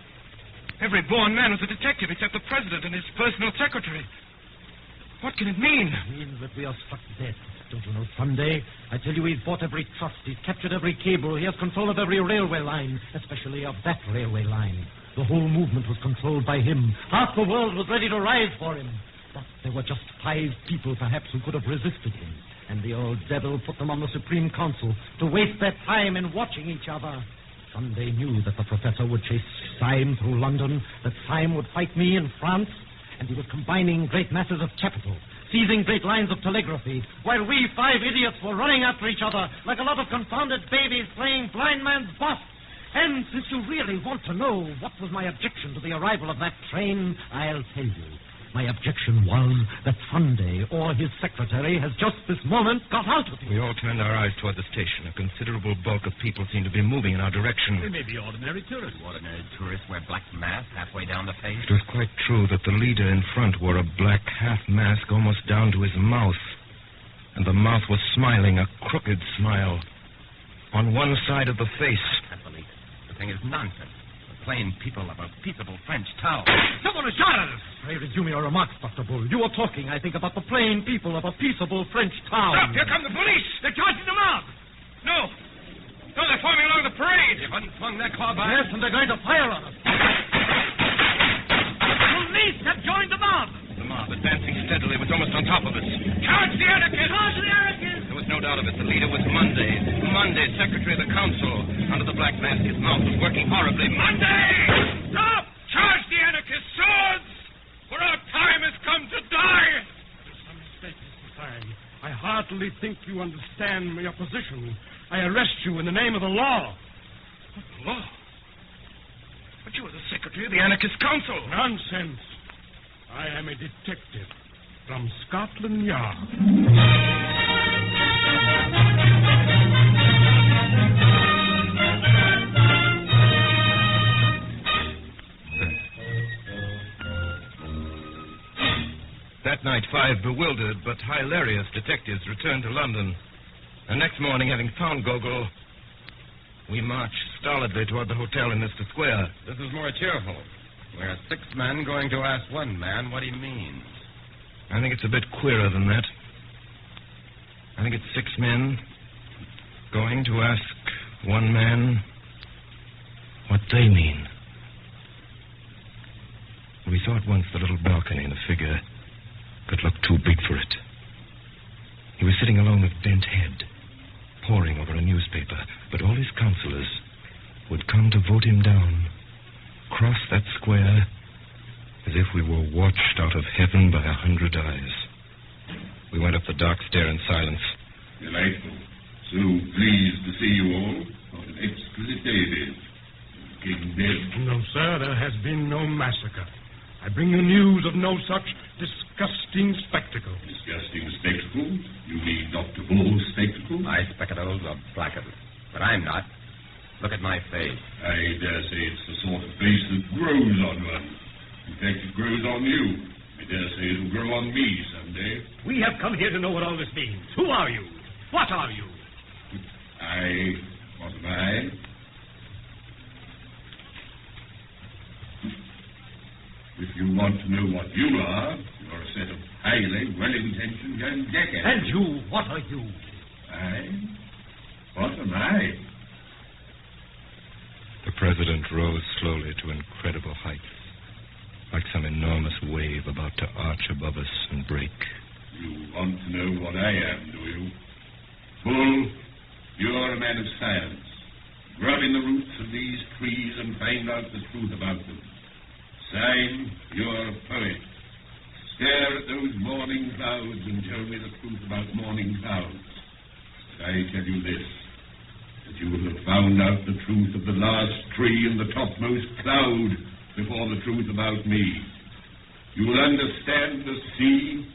Every born man was a detective except the president and his personal secretary. What can it mean? It means that we are struck dead. Don't you know, Sunday? I tell you, he's bought every trust. He's captured every cable. He has control of every railway line, especially of that railway line. The whole movement was controlled by him. Half the world was ready to rise for him. But there were just 5 people, perhaps, who could have resisted him. And the old devil put them on the Supreme Council to waste their time in watching each other. Sunday knew that the professor would chase Syme through London, that Syme would fight me in France, and he was combining great masses of capital, seizing great lines of telegraphy, while we 5 idiots were running after each other like a lot of confounded babies playing blind man's buff. And since you really want to know what was my objection to the arrival of that train, I'll tell you. My objection was that Sunday or his secretary has just this moment got out of it. We all turned our eyes toward the station. A considerable bulk of people seemed to be moving in our direction. They may be ordinary tourists. Ordinary tourists wear black masks halfway down the face. It was quite true that the leader in front wore a black half mask almost down to his mouth. And the mouth was smiling, a crooked smile, on one side of the face. I believe it. The thing is nonsense. Plain people of a peaceable French town. Someone has shot at us. Pray resume your remarks, Dr. Bull. You were talking, I think, about the plain people of a peaceable French town. Stop! Here come the police! They're charging the mob. No, they're forming along the parade. They've unslung their carbines. Yes, and they're going to fire on us. Police have joined the mob. The mob, advancing steadily, was almost on top of us. Charge the anarchists! Charge the anarchists! There was no doubt of it. The leader was Monday, Secretary of the Council. Under the black mask, his mouth was working horribly. Monday! Stop! Charge the anarchists! Swords! For our time has come to die! There's some mistake, Mr. Syme. I hardly think you understand your position. I arrest you in the name of the law. What law? But you are the Secretary of the Anarchist Council. Nonsense. I am a detective from Scotland Yard. That night, 5 bewildered but hilarious detectives returned to London. And next morning, having found Gogol, we marched stolidly toward the hotel in Mr. Square. This is more cheerful. We're 6 men going to ask 1 man what he means. I think it's a bit queerer than that. I think it's 6 men going to ask one man what they mean. We thought once the little balcony and the figure could look too big for it. He was sitting alone with bent head, poring over a newspaper, but all his counselors would come to vote him down, cross that square as if we were watched out of heaven by 100 eyes. We went up the dark stair in silence. Delightful. So pleased to see you all. What an exquisite day it is. King dead? No, sir, there has been no massacre. I bring you news of no such disgusting spectacle. Disgusting spectacle? You mean Dr. Bull's spectacle? My spectacles are blackened, but I'm not. Look at my face. I dare say it's the sort of face that grows on one. In fact, it grows on you. I dare say it'll grow on me someday. We have come here to know what all this means. Who are you? What are you? What am I? If you want to know what you are, you're a set of highly well-intentioned young jackasses. And you, what are you? What am I? The president rose slowly to incredible heights, like some enormous wave about to arch above us and break. You want to know what I am, do you? Bull, you're a man of science. Grub in the roots of these trees and find out the truth about them. Syme, you're a poet. Stare at those morning clouds and tell me the truth about morning clouds. But I tell you this, that you will have found out the truth of the last tree and the topmost cloud before the truth about me. You will understand the sea,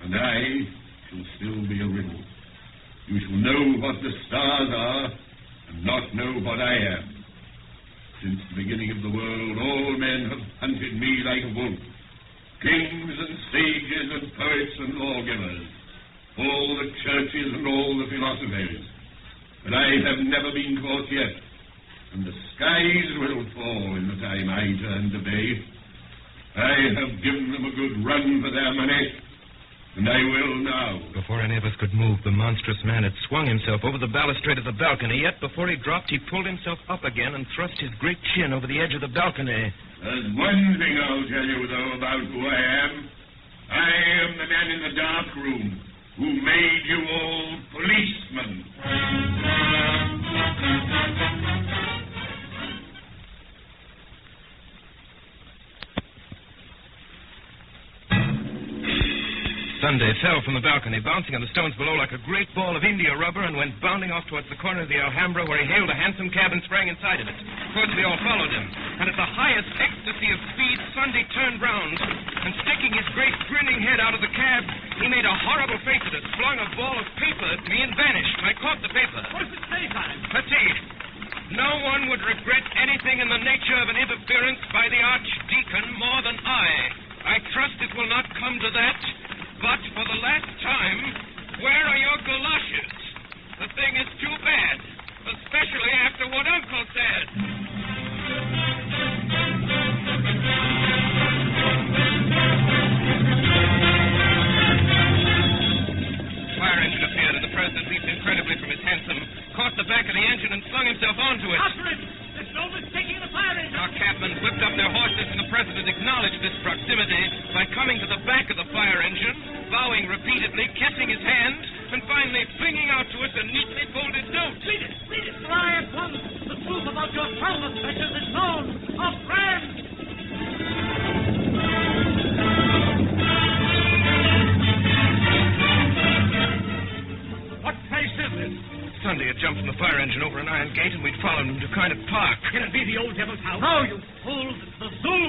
and I shall still be a riddle. You shall know what the stars are and not know what I am. Since the beginning of the world, all men have hunted me like a wolf. Kings and sages and poets and lawgivers, all the churches and all the philosophers. But I have never been caught yet, and the skies will fall in the time I turn to bay. I have given them a good run for their money, and I will now. Before any of us could move, the monstrous man had swung himself over the balustrade of the balcony, yet before he dropped, he pulled himself up again and thrust his great chin over the edge of the balcony. There's one thing I'll tell you, though, about who I am. I am the man in the dark room who made you all policemen. Sunday fell from the balcony, bouncing on the stones below like a great ball of India rubber, and went bounding off towards the corner of the Alhambra, where he hailed a hansom cab and sprang inside of it. Of course, we all followed him, and at the highest ecstasy of speed, Sunday turned round, and sticking his great grinning head out of the cab, he made a horrible face at us, flung a ball of paper at me, and vanished. I caught the paper. What does it say, Simon? Let's see. No one would regret anything in the nature of an interference by the Archdeacon more than I. I trust it will not come to that. But for the last time, where are your galoshes? The thing is too bad, especially after what Uncle said. Fire engine appeared, and the president leaped incredibly from his hansom, caught the back of the engine, and flung himself onto it. After it! There's no mistaking the fire engine! Our cabmen whipped up their horses, and the president acknowledged this proximity by coming to the back of the fire engine, bowing repeatedly, kissing his hand, and finally flinging out to us a neatly folded note. Read it! Read it! Try at once! The truth about your travel specials is known! A friend! What place is this? Sunday had jumped from the fire engine over an iron gate, and we'd followed him to kind of park. Can it be the old devil's house? Oh, No, you fools! It's the zoo!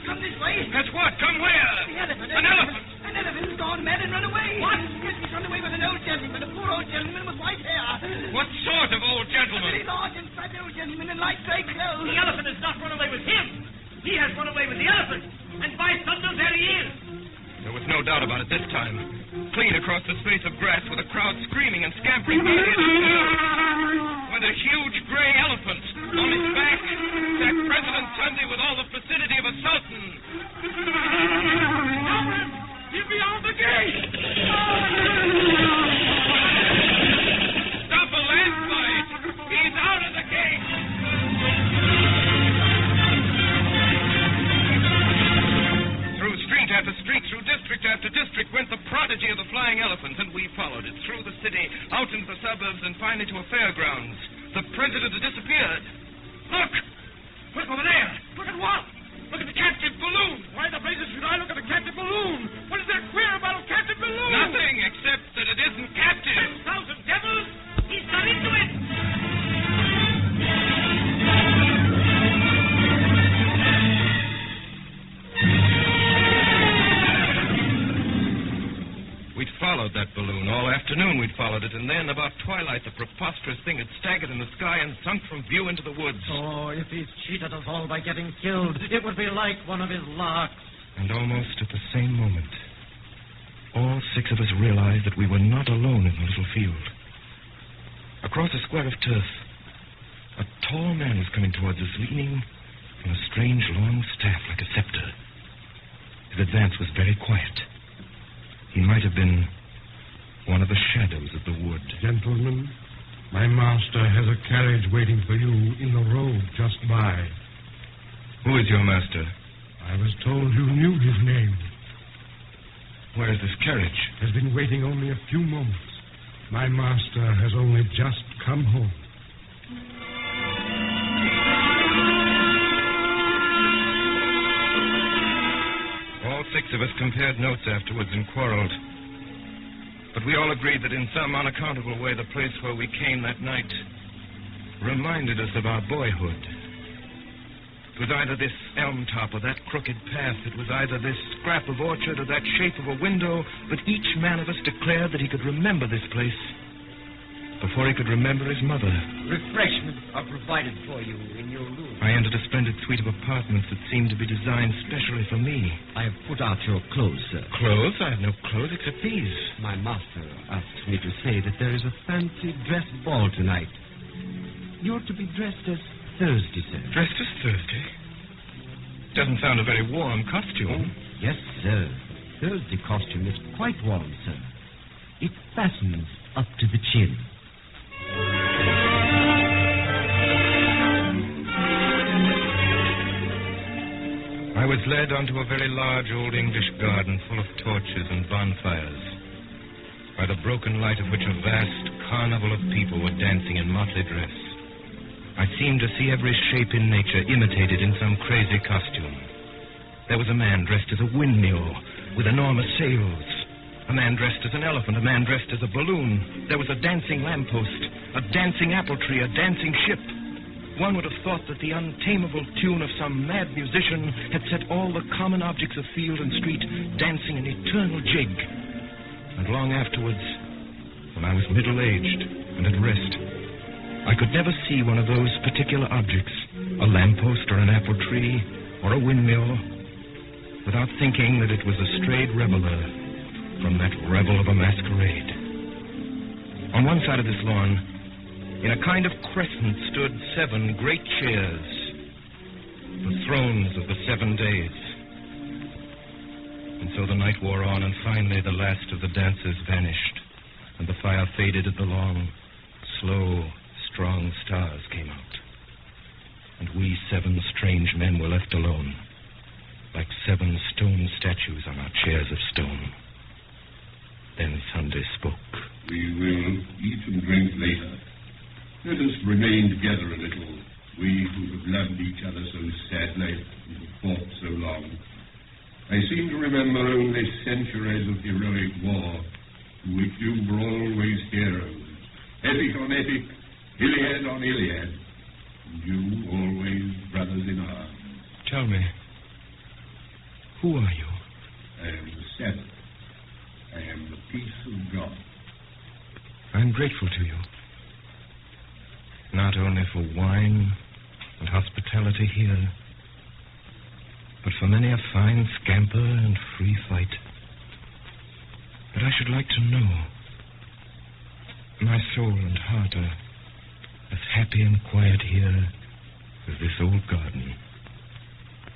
Come this way. That's what? Come where? The elephant. An elephant! An elephant's gone mad and run away. What? Yes, he's run away with an old gentleman, a poor old gentleman with white hair. What sort of old A gentleman? very large and fat old gentleman in light gray clothes. The elephant has not run away with him! He has run away with the elephant! And by thunder, there he is! There was no doubt about it this time. Clean across the space of grass with a crowd screaming and scampering gaily at the with a huge gray elephant. On his back sat President Sunday with all the placidity of a sultan. He's beyond the gate! prodigy of the flying elephant, and we followed it through the city, out into the suburbs, and finally to a fairgrounds. The president had disappeared. Look! Look over there! Look at what? Look at the captive balloon! Why the blazes should I look at the captive balloon? What is there queer about a captive balloon? Nothing, except that it isn't captive. 10,000 devils! He's got into it! We'd followed that balloon. All afternoon we'd followed it, and then, about twilight, the preposterous thing had staggered in the sky and sunk from view into the woods. Oh, if he's cheated us all by getting killed, it would be like one of his larks. And almost at the same moment, all six of us realized that we were not alone in the little field. Across a square of turf, a tall man was coming towards us, leaning on a strange long staff like a scepter. His advance was very quiet. He might have been one of the shadows of the wood. Gentlemen, my master has a carriage waiting for you in the road just by. Who is your master? I was told you knew his name. Where is this carriage? Has been waiting only a few moments. My master has only just come home. All six of us compared notes afterwards and quarreled. But we all agreed that in some unaccountable way the place where we came that night reminded us of our boyhood. It was either this elm top or that crooked path. It was either this scrap of orchard or that shape of a window. But each man of us declared that he could remember this place before he could remember his mother. Refreshments are provided for you in your room. I entered a splendid suite of apartments that seemed to be designed specially for me. I have put out your clothes, sir. Clothes? I have no clothes except these. My master asked me to say that there is a fancy dress ball tonight. You're to be dressed as Thursday, sir. Dressed as Thursday? Doesn't sound a very warm costume. Yes, sir. Thursday costume is quite warm, sir. It fastens up to the chin. I was led onto a very large old English garden full of torches and bonfires, by the broken light of which a vast carnival of people were dancing in motley dress. I seemed to see every shape in nature imitated in some crazy costume. There was a man dressed as a windmill with enormous sails, a man dressed as an elephant, a man dressed as a balloon. There was a dancing lamppost, a dancing apple tree, a dancing ship. One would have thought that the untamable tune of some mad musician had set all the common objects of field and street dancing an eternal jig. And long afterwards, when I was middle-aged and at rest, I could never see one of those particular objects, a lamppost or an apple tree or a windmill, without thinking that it was a strayed reveler from that revel of a masquerade. On one side of this lawn, in a kind of crescent, stood 7 great chairs, the thrones of the 7 days. And so the night wore on, and finally the last of the dancers vanished, and the fire faded at the long, slow, strong stars came out. And we 7 strange men were left alone, like 7 stone statues on our chairs of stone. Then Sunday spoke. We will eat and drink later. Let us remain together a little, we who have loved each other so sadly and have fought so long. I seem to remember only centuries of heroic war, in which you were always heroes, epic on epic, Iliad on Iliad, and you always brothers in arms. Tell me, who are you? I am the Sabbath. I am the peace of God. I'm grateful to you. Not only for wine and hospitality here, but for many a fine scamper and free fight. But I should like to know. My soul and heart are as happy and quiet here as this old garden.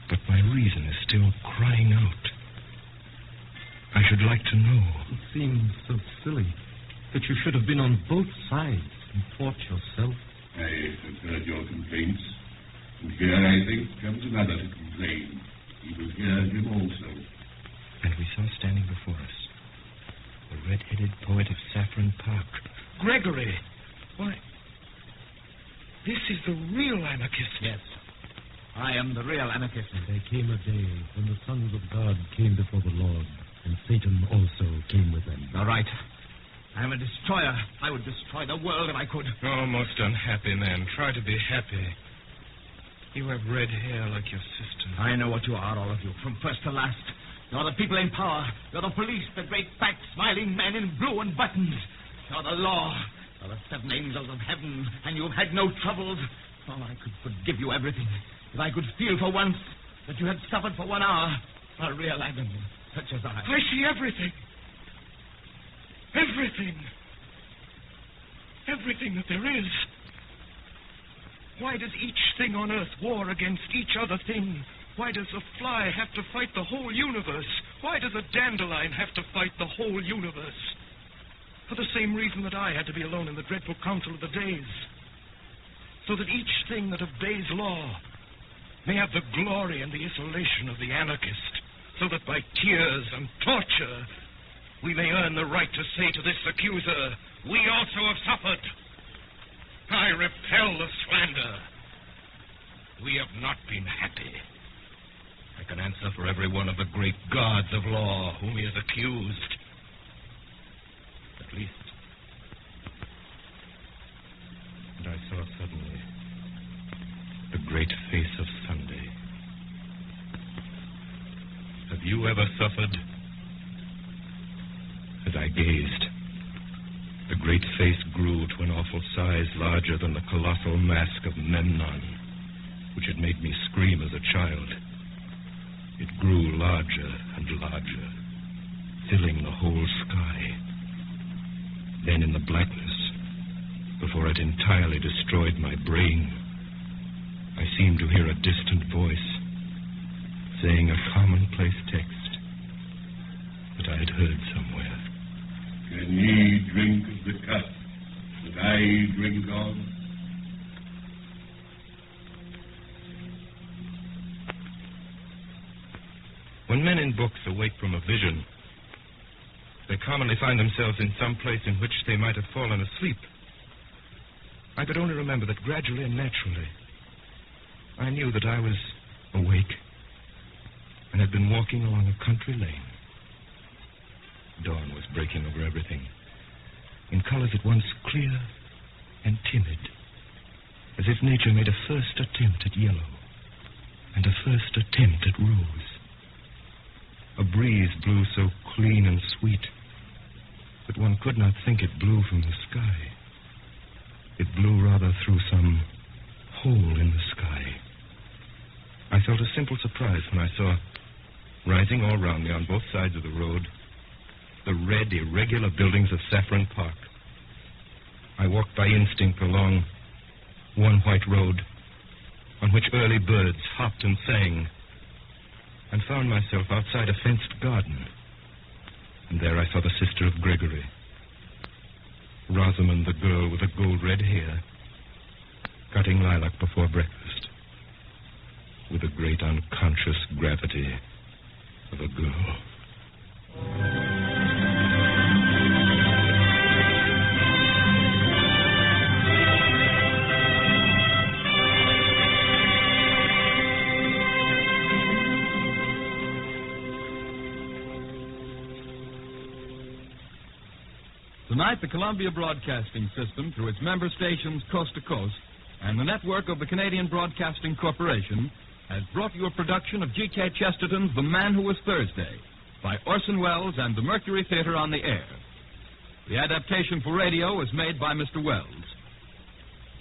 But my reason is still crying out. I should like to know. It seems so silly that you should have been on both sides and fought yourself. I have heard your complaints, and here, I think, comes another to complain. He will hear him also. And we saw standing before us The red-headed poet of Saffron Park. Gregory! Why, this is the real anarchist. Yes. I am the real anarchist. And there came a day when the sons of God came before the Lord, and Satan also came with them. All right. I am a destroyer. I would destroy the world if I could. Oh, most unhappy man. Try to be happy. You have red hair like your sister. I know what you are, all of you, from first to last. You're the people in power. You're the police, the great fat smiling men in blue and buttons. You're the law. You're the seven angels of heaven, and you've had no troubles. Oh, I could forgive you everything. If I could feel for once that you had suffered for 1 hour a real agony, such as I. I see everything. Everything. Everything that there is. Why does each thing on earth war against each other thing? Why does a fly have to fight the whole universe? Why does a dandelion have to fight the whole universe? For the same reason that I had to be alone in the dreadful council of the days. So that each thing that obeys law may have the glory and the isolation of the anarchist. So that by tears and torture we may earn the right to say to this accuser, we also have suffered. I repel the slander. We have not been happy. I can answer for every one of the great gods of law whom he has accused. At least. And I saw suddenly the great face of Sunday. Have you ever suffered? As I gazed, the great face grew to an awful size larger than the colossal mask of Memnon, which had made me scream as a child. It grew larger and larger, filling the whole sky. Then in the blackness, before it entirely destroyed my brain, I seemed to hear a distant voice saying a commonplace text that I had heard somewhere. Can ye drink of the cup that I drink of? When men in books awake from a vision, they commonly find themselves in some place in which they might have fallen asleep. I could only remember that gradually and naturally, I knew that I was awake and had been walking along a country lane. Dawn was breaking over everything, in colors at once clear and timid, as if nature made a first attempt at yellow and a first attempt at rose. A breeze blew so clean and sweet that one could not think it blew from the sky. It blew rather through some hole in the sky. I felt a simple surprise when I saw, rising all round me on both sides of the road, the red, irregular buildings of Saffron Park. I walked by instinct along one white road on which early birds hopped and sang, and found myself outside a fenced garden. And there I saw the sister of Gregory, Rosamond, the girl with the gold-red hair, cutting lilac before breakfast with the great unconscious gravity of a girl. Tonight, the Columbia Broadcasting System, through its member stations coast to coast, and the network of the Canadian Broadcasting Corporation, has brought you a production of G.K. Chesterton's The Man Who Was Thursday, by Orson Welles and the Mercury Theater on the air. The adaptation for radio was made by Mr. Welles.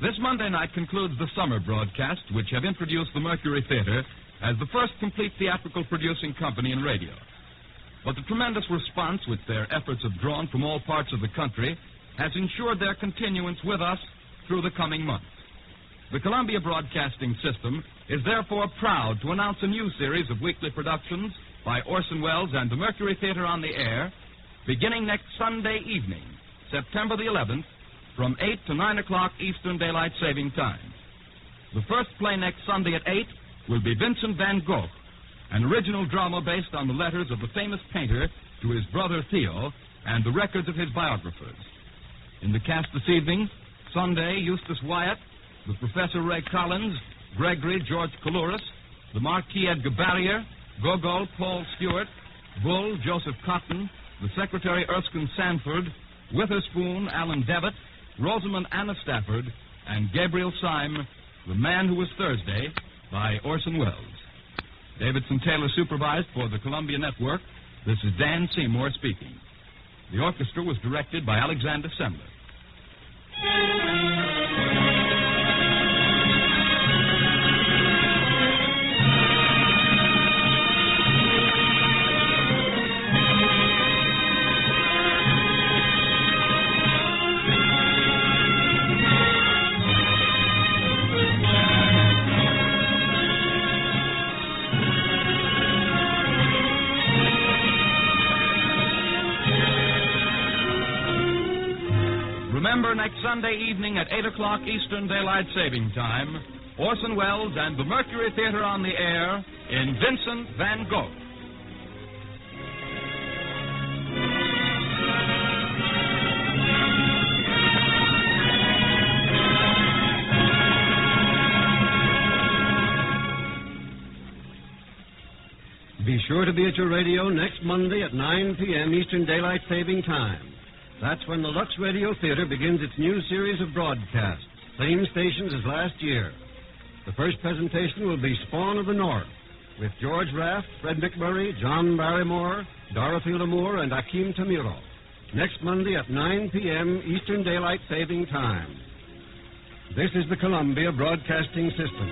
This Monday night concludes the summer broadcasts, which have introduced the Mercury Theater as the first complete theatrical producing company in radio. But the tremendous response which their efforts have drawn from all parts of the country has ensured their continuance with us through the coming months. The Columbia Broadcasting System is therefore proud to announce a new series of weekly productions by Orson Welles and the Mercury Theater on the air, beginning next Sunday evening, September the 11th, from 8 to 9 o'clock Eastern Daylight Saving Time. The first play next Sunday at 8 will be Vincent van Gogh, an original drama based on the letters of the famous painter to his brother Theo, and the records of his biographers. In the cast this evening, Sunday, Eustace Wyatt, with Professor Ray Collins, Gregory, George Coulouris, the Marquis Edgar Barrier, Gogol, Paul Stewart, Bull, Joseph Cotton, the Secretary Erskine Sanford, Witherspoon, Alan Devitt, Rosamond Anna Stafford, and Gabriel Syme, The Man Who Was Thursday, by Orson Welles. Davidson Taylor supervised for the Columbia Network. This is Dan Seymour speaking. The orchestra was directed by Alexander Semler. Remember, next Sunday evening at 8 o'clock Eastern Daylight Saving Time, Orson Welles and the Mercury Theater on the air in Vincent van Gogh. Be sure to be at your radio next Monday at 9 p.m. Eastern Daylight Saving Time. That's when the Lux Radio Theater begins its new series of broadcasts, same stations as last year. The first presentation will be Spawn of the North, with George Raft, Fred McMurray, John Barrymore, Dorothy Lamour, and Akeem Tamuro. Next Monday at 9 p.m. Eastern Daylight Saving Time. This is the Columbia Broadcasting System.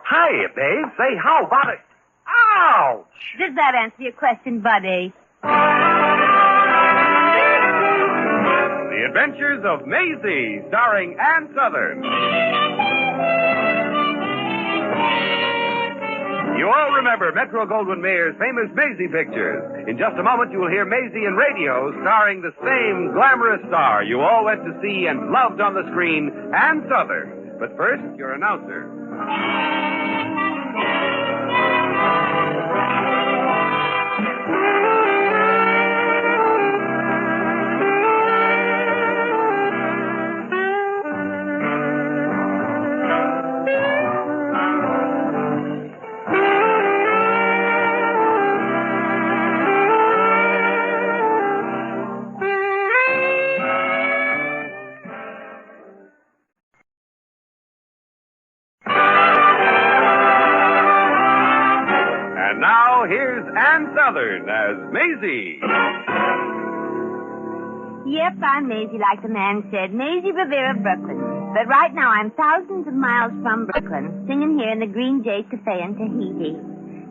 Hiya, babe. Say, how about it? Ouch! Does that answer your question, buddy? The Adventures of Maisie, starring Ann Sothern. You all remember Metro-Goldwyn-Mayer's famous Maisie pictures. In just a moment, you will hear Maisie in radio, starring the same glamorous star you all went to see and loved on the screen, Ann Sothern. But first, your announcer. Here's Ann Sothern as Maisie. Yep, I'm Maisie, like the man said. Maisie Ravier of Brooklyn. But right now I'm thousands of miles from Brooklyn, singing here in the Green Jay Cafe in Tahiti.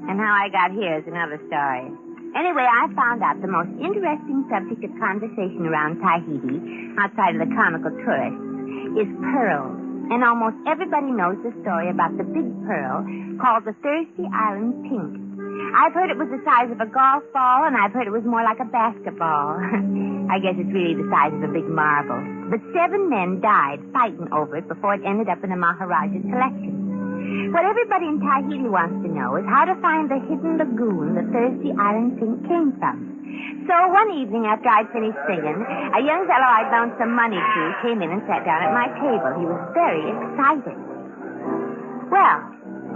And how I got here is another story. Anyway, I found out the most interesting subject of conversation around Tahiti, outside of the comical tourists, is pearls. And almost everybody knows the story about the big pearl called the Thirsty Island Pink. I've heard it was the size of a golf ball, and I've heard it was more like a basketball. I guess it's really the size of a big marble. But 7 men died fighting over it before it ended up in the Maharaja's collection. What everybody in Tahiti wants to know is how to find the hidden lagoon the Thirsty Island Pink came from. So one evening after I'd finished singing, a young fellow I'd loaned some money to came in and sat down at my table. He was very excited. Well,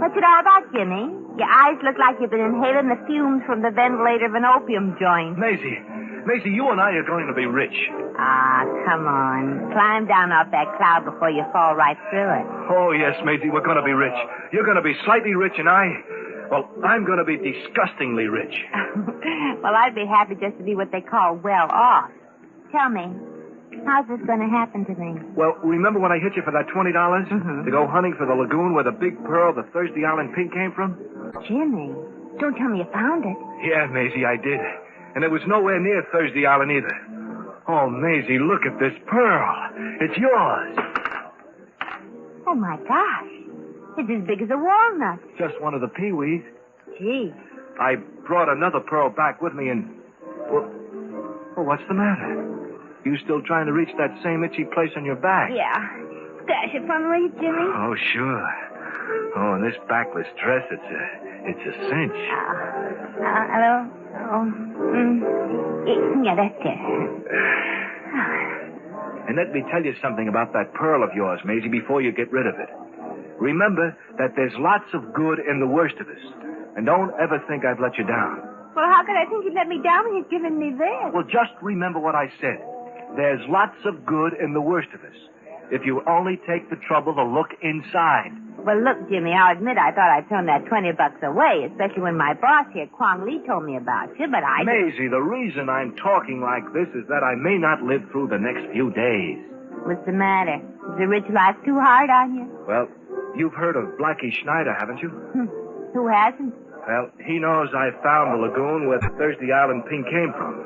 what's it all about, Jimmy? Your eyes look like you've been inhaling the fumes from the ventilator of an opium joint. Maisie, you and I are going to be rich. Ah, come on. Climb down off that cloud before you fall right through it. Oh, yes, Maisie, we're going to be rich. You're going to be slightly rich, and I'm going to be disgustingly rich. Well, I'd be happy just to be what they call well off. Tell me, how's this going to happen to me? Well, remember when I hit you for that $20 to go hunting for the lagoon where the big pearl, the Thirsty Island Pink, came from? Jimmy, don't tell me you found it. Yeah, Maisie, I did. And it was nowhere near Thursday Island either. Oh, Maisie, look at this pearl. It's yours. Oh, my gosh. It's as big as a walnut. Just one of the peewees. Gee. I brought another pearl back with me and... Well, what's the matter? You still trying to reach that same itchy place on your back? Yeah. Stash it for me, will you, Jimmy? Oh, sure. Oh, and this backless dress, it's a cinch. Hello? Oh, yeah, that's it. And let me tell you something about that pearl of yours, Maisie, before you get rid of it. Remember that there's lots of good in the worst of us. And don't ever think I've let you down. Well, how could I think you'd let me down when you've given me this? Well, just remember what I said. There's lots of good in the worst of us. If you only take the trouble to look inside. Well, look, Jimmy, I'll admit I thought I'd thrown that $20 away, especially when my boss here, Kwong Lee, told me about you, but I... Maisie, the reason I'm talking like this is that I may not live through the next few days. What's the matter? Is the rich life too hard on you? Well, you've heard of Blackie Schneider, haven't you? Who hasn't? Well, he knows I found the lagoon where the Thursday Island pink came from.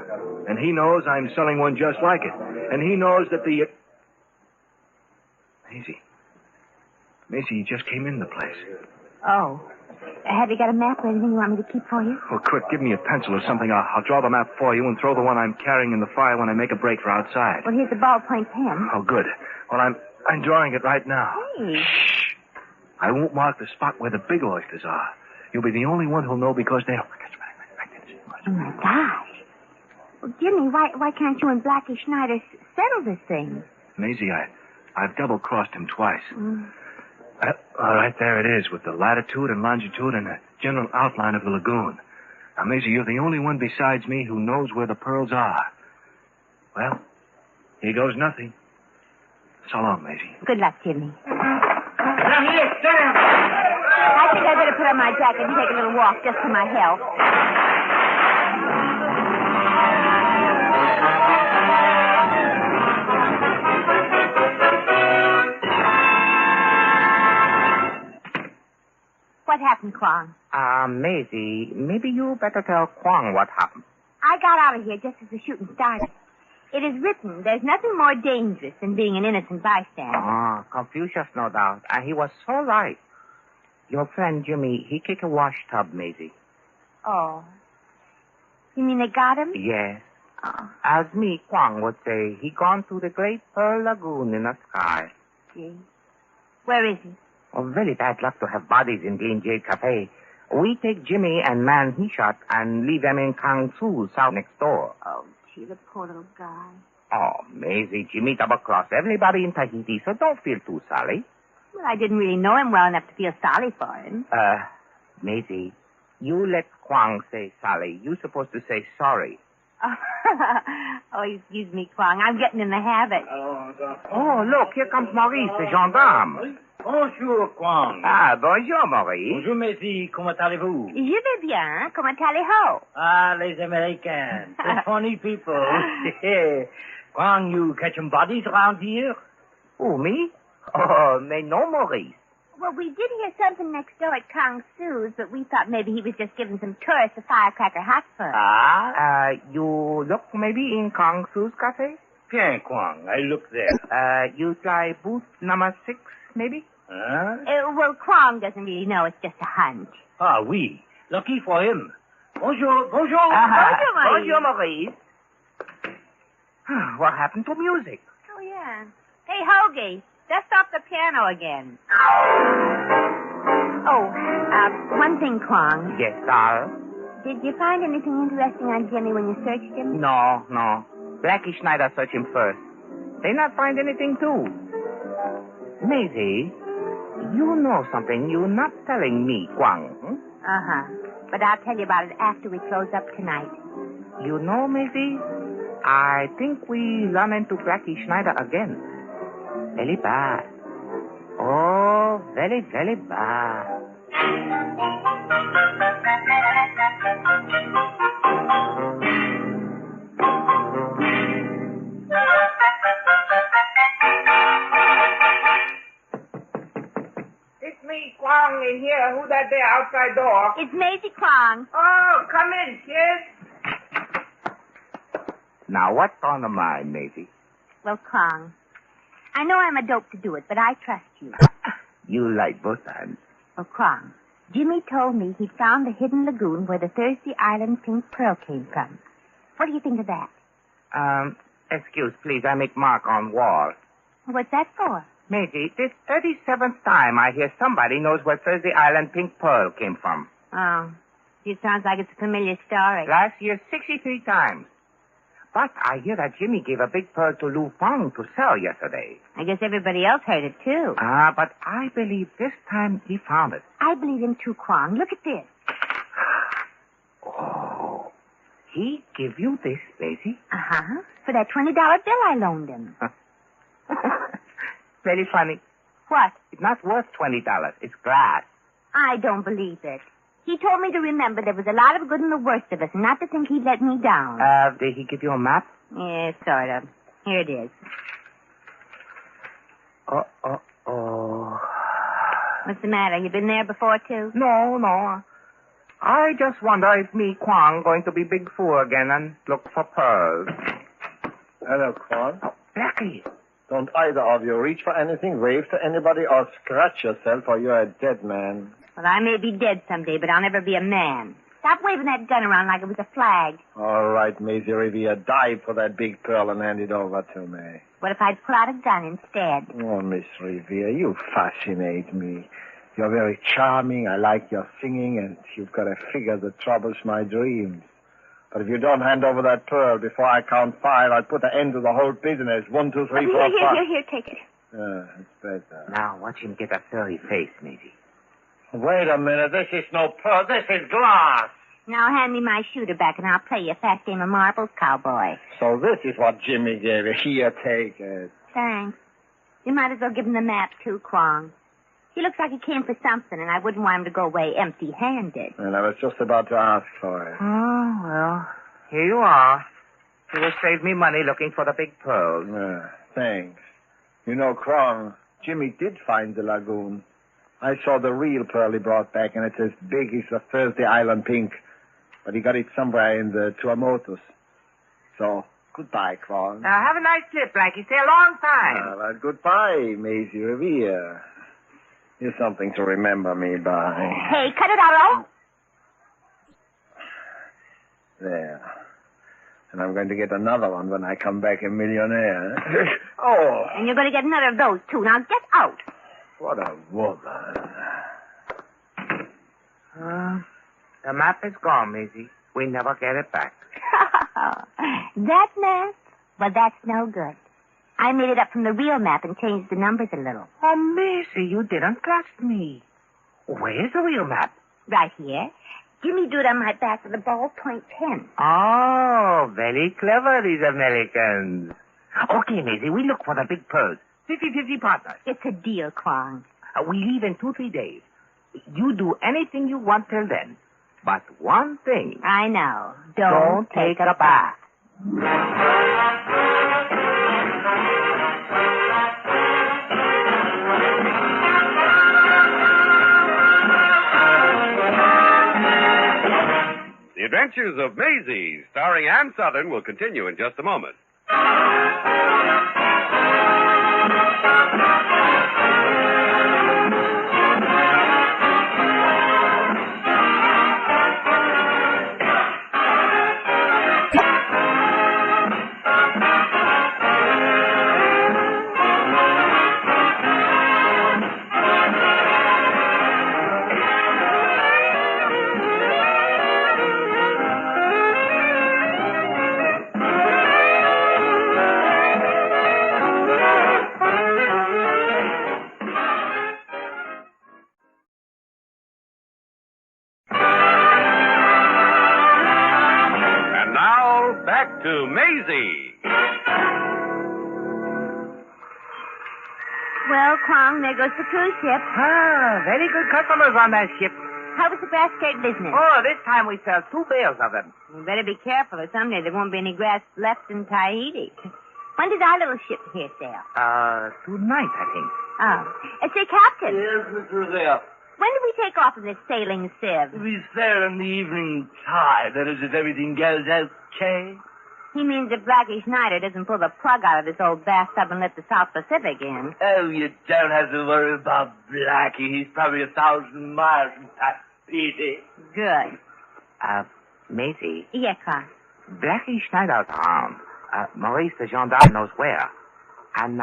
And he knows I'm selling one just like it. And he knows that the... Maisie, you just came in the place. Oh. Have you got a map or anything you want me to keep for you? Well, quick, give me a pencil or something. I'll draw the map for you and throw the one I'm carrying in the fire when I make a break for outside. Well, here's the ballpoint pen. Oh, good. Well, I'm drawing it right now. Hey. Shh. I won't mark the spot where the big oysters are. You'll be the only one who'll know because they'll... Oh, my gosh. Well, Jimmy, why can't you and Blackie Schneider settle this thing? Maisie, I've double-crossed him twice. All right, there it is, with the latitude and longitude and the general outline of the lagoon. Now, Maisie, you're the only one besides me who knows where the pearls are. Well, here goes nothing. So long, Maisie. Good luck, Jimmy. Now, here, stand up. I think I'd better put on my jacket and take a little walk just for my health. What happened, Kwong? Maisie, maybe you better tell Kwong what happened. I got out of here just as the shooting started. It is written, there's nothing more dangerous than being an innocent bystander. Oh, Confucius, no doubt. And he was so right. Your friend Jimmy, he kicked a wash tub, Maisie. Oh. You mean they got him? Yes. Oh. As me, Kwong would say, he gone to the great Pearl Lagoon in the sky. Gee. Where is he? Oh, very bad luck to have bodies in D&J Cafe. We take Jimmy and man he shot and leave them in Kang Su's south next door. Oh, gee, the poor little guy. Oh, Maisie, Jimmy double-crossed everybody in Tahiti, so don't feel too sorry. Well, I didn't really know him well enough to feel sorry for him. Maisie, you let Kwong say sorry. You're supposed to say sorry. Oh, excuse me, Kwong. I'm getting in the habit. Oh, look, here comes Maurice, the gendarme. Bonjour, Kwong. Bonjour, Maurice. Bonjour, Maisie. Comment allez-vous? Je vais bien. Comment allez-vous? Les Americans. The funny people. Kwong, you catching bodies around here? Who, me? Oh, mais no, Maurice. Well, we did hear something next door at Kang Su's, but we thought maybe he was just giving some tourists a firecracker hot fun. You look maybe in Kang Su's cafe? Bien, Kwong. I look there. You try booth number 6, maybe? Well, Kwong doesn't really know. It's just a hunch. Ah, oui. Lucky for him. Bonjour, bonjour. Bonjour, Maurice. Bonjour, Maurice. What happened to music? Oh, yeah. Hey, Hoagie, dust off the piano again. Oh, one thing, Kwong. Yes, Sal? Did you find anything interesting on Jimmy when you searched him? No. Blackie Schneider searched him first. They not find anything, too. Maisie, you know something you're not telling me, Kwong. Uh-huh. But I'll tell you about it after we close up tonight. You know, Maisie, I think we run into Blackie Schneider again. Very bad. Oh, very, very bad. It's me, Kwong, in here. Who that there outside door? It's Maisie Kwong. Oh, come in, kid. Now, what's on the mind, Maisie? Well, Kwong, I know I'm a dope to do it, but I trust you. You like both hands. Oh, Kwong, Jimmy told me he'd found the hidden lagoon where the Thursday Island pink pearl came from. What do you think of that? Excuse, please. I make mark on wall. What's that for? Maisie, this 37th time I hear somebody knows where Thursday Island pink pearl came from. Oh, it sounds like it's a familiar story. Last year, 63 times. But I hear that Jimmy gave a big pearl to Lu Fong to sell yesterday. I guess everybody else heard it, too. But I believe this time he found it. I believe him, too, Kwong. Look at this. Oh. He give you this, Maisie? Uh-huh. For that $20 bill I loaned him. Very funny. What? It's not worth $20. It's glass. I don't believe it. He told me to remember there was a lot of good and the worst of us, and not to think he'd let me down. Did he give you a map? Yeah, sort of. Here it is. Oh. What's the matter? You been there before, too? No. I just wonder if me, Kwong, going to be big fool again and look for pearls. Hello, Kwong. Oh, Blackie. Don't either of you reach for anything, wave to anybody, or scratch yourself, or you're a dead man. Well, I may be dead someday, but I'll never be a man. Stop waving that gun around like it was a flag. All right, Maisie Ravier, dive for that big pearl and hand it over to me. What if I'd pull out a gun instead? Oh, Miss Ravier, you fascinate me. You're very charming. I like your singing, and you've got a figure that troubles my dreams. But if you don't hand over that pearl before I count 5, I'll put an end to the whole business. 1, 2, 3, 4, 5. Here, take it. It's better. Now, watch him get a furry face, Maisie. Wait a minute. This is no pearl. This is glass. Now hand me my shooter back, and I'll play you a fast game of marbles, cowboy. So this is what Jimmy gave you. Here, take it. Thanks. You might as well give him the map, too, Kwong. He looks like he came for something, and I wouldn't want him to go away empty-handed. And I was just about to ask for it. Oh, well, here you are. You will save me money looking for the big pearls. Thanks. You know, Kwong, Jimmy did find the lagoon. I saw the real pearl he brought back, and it's as big as the Thursday Island pink. But he got it somewhere in the Tuamotus. So, goodbye, Kwong. Have a nice trip, Blackie. Stay a long time. Well, goodbye, Maisie Ravier. Here's something to remember me by. Hey, cut it out, There. And I'm going to get another one when I come back a millionaire. Oh! And you're going to get another of those, too. Now, get out. What a woman. The map is gone, Maisie. We never get it back. That map? Well, that's no good. I made it up from the real map and changed the numbers a little. Oh, Maisie, you didn't trust me. Where's the real map? Right here. Jimmy drew it on my back with a ballpoint pen. Oh, very clever, these Americans. Okay, Maisie, we look for the big pearls. 50-50 partners. It's a deal, Kwong. We leave in 2-3 days. You do anything you want till then. But one thing. I know. Don't take a bath. The Adventures of Maisie, starring Ann Sothern, will continue in just a moment. To Maisie. Well, Kwong, there goes the cruise ship. Very good customers on that ship. How was the grass skirt business? Oh, this time we sell 2 bales of them. You better be careful, or someday there won't be any grass left in Tahiti. When did our little ship here sail? Tonight, I think. Oh. Say, Captain. Yes, Mr. Ravier. When do we take off in this sailing sieve? We sail in the evening tide. That is, if everything goes okay. He means if Blackie Schneider doesn't pull the plug out of this old bathtub and let the South Pacific in. Oh, you don't have to worry about Blackie. He's probably 1,000 miles from Papeete. Good. Maisie. Yes, Clark. Blackie Schneider's around. Maurice the gendarme knows where. And,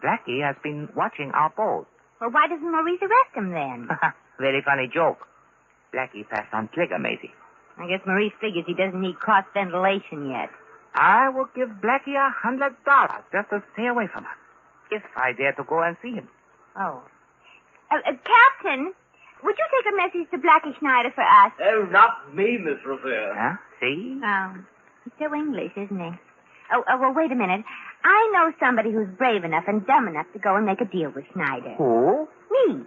Blackie has been watching our boat. Well, why doesn't Maurice arrest him then? Very funny joke. Blackie passed on trigger, Maisie. I guess Maurice figures he doesn't need cross ventilation yet. I will give Blackie $100 just to stay away from us, if I dare to go and see him. Oh. Captain, would you take a message to Blackie Schneider for us? Oh, not me, Miss Ravier. Huh? See? Oh, he's so English, isn't he? Oh, well, wait a minute. I know somebody who's brave enough and dumb enough to go and make a deal with Schneider. Who? Me.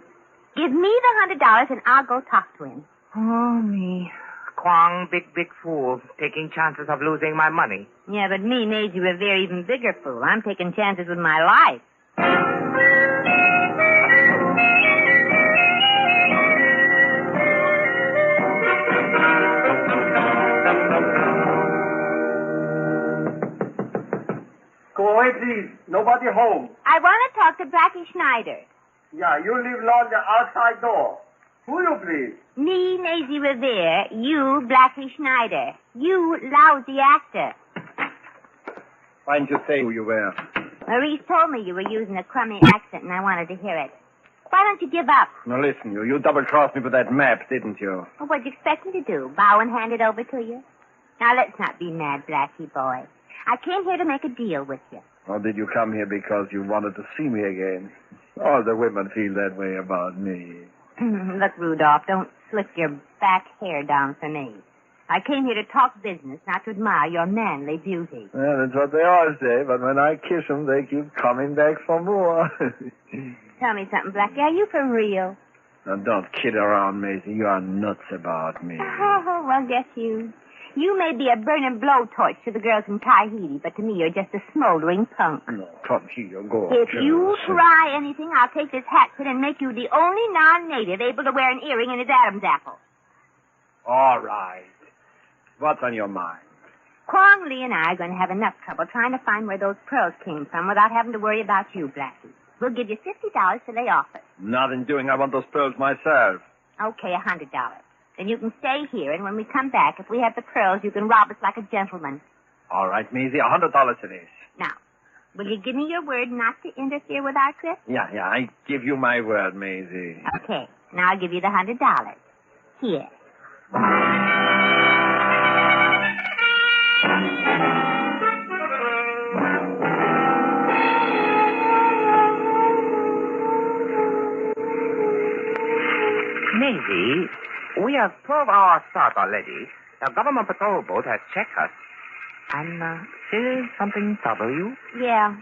Give me the $100 and I'll go talk to him. Oh, me. Kwong, big fool, taking chances of losing my money. Yeah, but me, Maisie Ravier, even bigger fool. I'm taking chances with my life. Go away, please. Nobody home. I want to talk to Blackie Schneider. Yeah, you leave along the outside door. Who you, please? Me, Maisie Ravier. You, Blackie Schneider. You, lousy actor. Why didn't you say who you were? Maurice told me you were using a crummy accent, and I wanted to hear it. Why don't you give up? Now listen, you double-crossed me with that map, didn't you? Well, what'd you expect me to do? Bow and hand it over to you? Now, let's not be mad, Blackie boy. I came here to make a deal with you. Or did you come here because you wanted to see me again? All the women feel that way about me. Look, Rudolph, don't slick your back hair down for me. I came here to talk business, not to admire your manly beauty. Well, that's what they all say, but when I kiss them, they keep coming back for more. Tell me something, Blackie. Are you for real? Now, don't kid around, Maisie. You are nuts about me. Oh, well, guess you. You may be a burning blowtorch to the girls in Tahiti, but to me you're just a smoldering punk. No, come here, go. If you try anything, I'll take this hat pin and make you the only non-native able to wear an earring in his Adam's apple. All right. What's on your mind? Kwong Lee and I are going to have enough trouble trying to find where those pearls came from without having to worry about you, Blackie. We'll give you $50 to lay off it. Nothing doing. I want those pearls myself. Okay, $100. Then you can stay here, and when we come back, if we have the pearls, you can rob us like a gentleman. All right, Maisie, $100 it is. Now, will you give me your word not to interfere with our trip? Yeah, I give you my word, Maisie. Okay, now I'll give you the $100. Here. Maisie, we have 12-hour start already. The government patrol boat has checked us. And, still something trouble you? Yeah.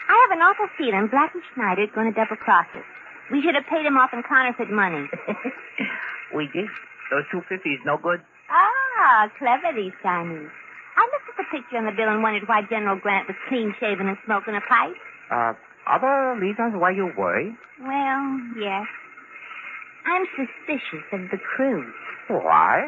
I have an awful feeling Blackie Schneider is going to double-cross us. We should have paid him off in counterfeit money. We did. Those 250s no good? Ah, clever, these Chinese. I looked at the picture on the bill and wondered why General Grant was clean-shaven and smoking a pipe. Other reasons why you worry? Well, yes. I'm suspicious of the crew. Why?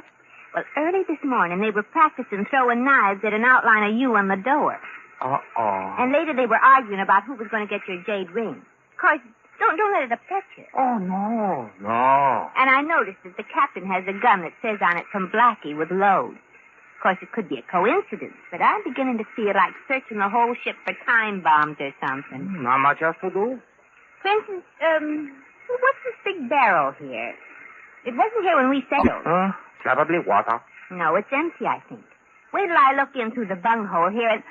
Well, early this morning, they were practicing throwing knives at an outline of you on the door. Uh-oh. And later they were arguing about who was going to get your jade ring. Of course, don't let it upset you. Oh, no. No. And I noticed that the captain has a gun that says on it from Blackie with load. Of course, it could be a coincidence, but I'm beginning to feel like searching the whole ship for time bombs or something. Not much else to do? For instance, what's this big barrel here? It wasn't here when we settled. Probably water. No, it's empty, I think. Wait till I look in through the bunghole here and...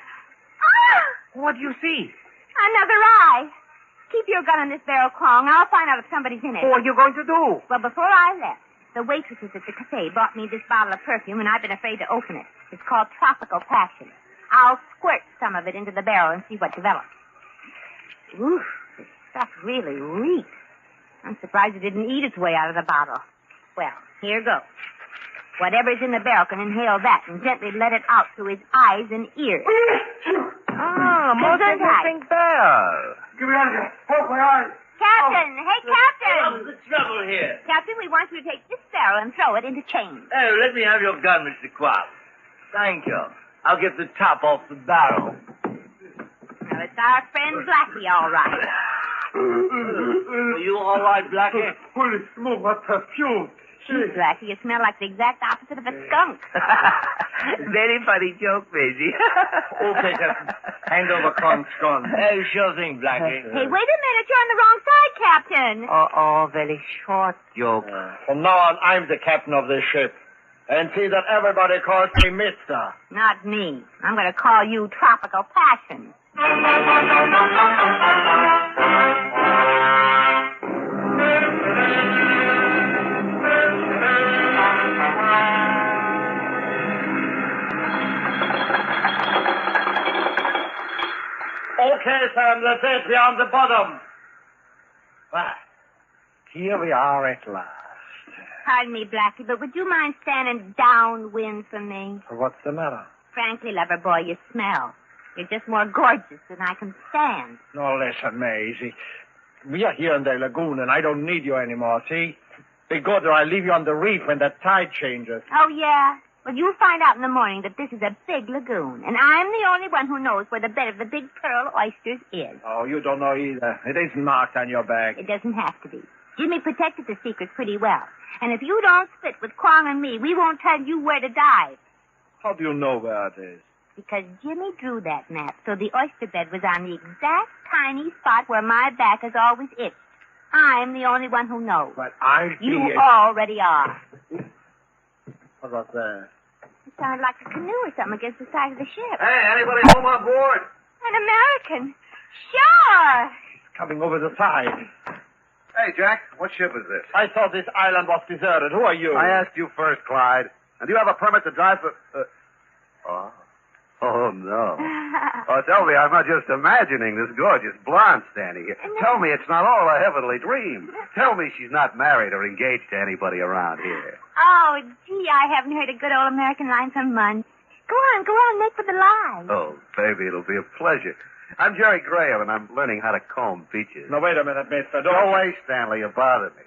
Ah! What do you see? Another eye. Keep your gun on this barrel, Kwong. I'll find out if somebody's in it. What are you going to do? Well, before I left, the waitresses at the cafe brought me this bottle of perfume, and I've been afraid to open it. It's called Tropical Passion. I'll squirt some of it into the barrel and see what develops. Oof, this stuff really reeks. I'm surprised it didn't eat its way out of the bottle. Well, here goes. Whatever's in the barrel can inhale that and gently let it out through his eyes and ears. Most interesting barrel. Give me out of here. Poke my eyes. Captain! Hey, Captain! What's the trouble here? Captain, we want you to take this barrel and throw it into chains. Oh, let me have your gun, Mr. Quab. Thank you. I'll get the top off the barrel. Well, it's our friend Blackie, all right. Are you all right, Blackie? Holy smoke, what perfume. Gee, Blackie, you smell like the exact opposite of a skunk. Very funny joke, Maisie. Okay, Captain. Hand over corn scone. Hey, sure thing, Blackie. Hey, wait a minute. You're on the wrong side, Captain. Oh, very short joke. From now on, I'm the captain of this ship. And see that everybody calls me Mister. Not me. I'm going to call you Tropical Passion. Okay, Sam, let's say we're on the bottom. Well, here we are at last. Pardon me, Blackie, but would you mind standing downwind from me? What's the matter? Frankly, lover boy, you smell. You're just more gorgeous than I can stand. No, listen, Maisie. We are here in the lagoon, and I don't need you anymore, see? Be good, or I'll leave you on the reef when the tide changes. Oh, yeah? Well, you'll find out in the morning that this is a big lagoon, and I'm the only one who knows where the bed of the big pearl oysters is. Oh, you don't know either. It isn't marked on your bag. It doesn't have to be. Jimmy protected the secret pretty well. And if you don't split with Kwong and me, we won't tell you where to dive. How do you know where it is? Because Jimmy drew that map, so the oyster bed was on the exact tiny spot where my back has always itched. I'm the only one who knows. But I You already are. What was that? It sounded like a canoe or something against the side of the ship. Hey, anybody home on board? An American. Sure. Coming over the side. Hey, Jack, what ship is this? I thought this island was deserted. Who are you? I asked you first, Clyde. And do you have a permit to drive for... Oh, no. Oh, tell me I'm not just imagining this gorgeous blonde standing here. Tell me it's not all a heavenly dream. Tell me she's not married or engaged to anybody around here. Oh, gee, I haven't heard a good old American line for months. Go on, make for the line. Oh, baby, it'll be a pleasure. I'm Jerry Graham, and I'm learning how to comb beaches. Now, wait a minute, mister. Go away, Stanley. You bother me.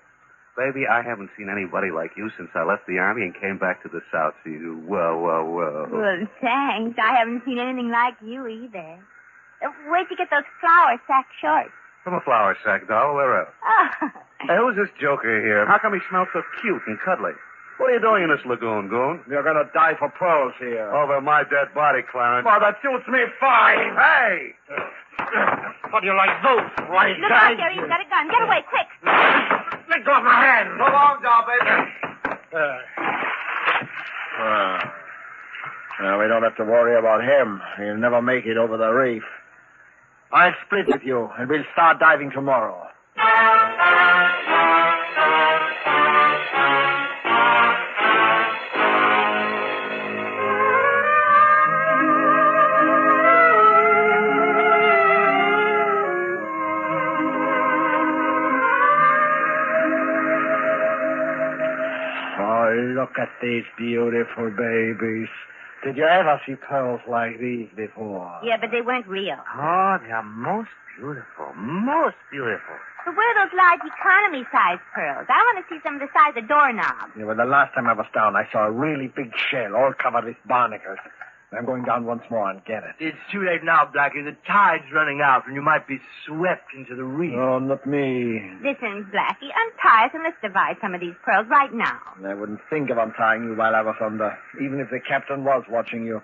Baby, I haven't seen anybody like you since I left the Army and came back to the South Seas. Well. Well, thanks. I haven't seen anything like you either. Where'd you get those flower sack shorts? From a flower sack, doll. Where else? Oh. Hey, who's this joker here? How come he smells so cute and cuddly? What are you doing in this lagoon, Goon? We're going to die for pearls here. Over my dead body, Clarence. Oh, that suits me fine. Hey! How do you like those, right Look out, Jerry. You've got a gun. Get away, quick. Let go of my hand. So long, doll, baby. Well, we don't have to worry about him. He'll never make it over the reef. I'll split with you, and we'll start diving tomorrow. Look at these beautiful babies. Did you ever see pearls like these before? Yeah, but they weren't real. Oh, they are most beautiful. Most beautiful. But where are those large economy-sized pearls? I want to see some of the size of doorknobs. Yeah, well, the last time I was down, I saw a really big shell all covered with barnacles. I'm going down once more and get it. It's too late now, Blackie. The tide's running out, and you might be swept into the reef. Oh, not me. Listen, Blackie, untie us and let's divide some of these pearls right now. I wouldn't think of untying you while I was under, even if the captain was watching you.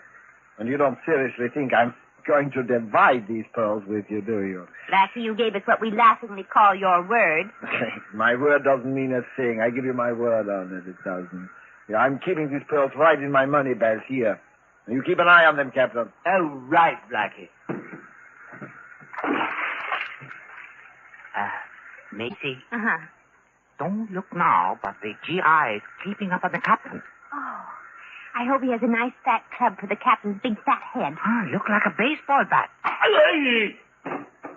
And you don't seriously think I'm going to divide these pearls with you, do you? Blackie, you gave us what we laughingly call your word. My word doesn't mean a thing. I give you my word on it. It doesn't. Yeah, I'm keeping these pearls right in my money belt here. You keep an eye on them, Captain. Oh, right, Blackie. Maisie. Uh-huh. Don't look now, but the GI is creeping up on the captain. Oh, I hope he has a nice fat club for the captain's big fat head. Look like a baseball bat.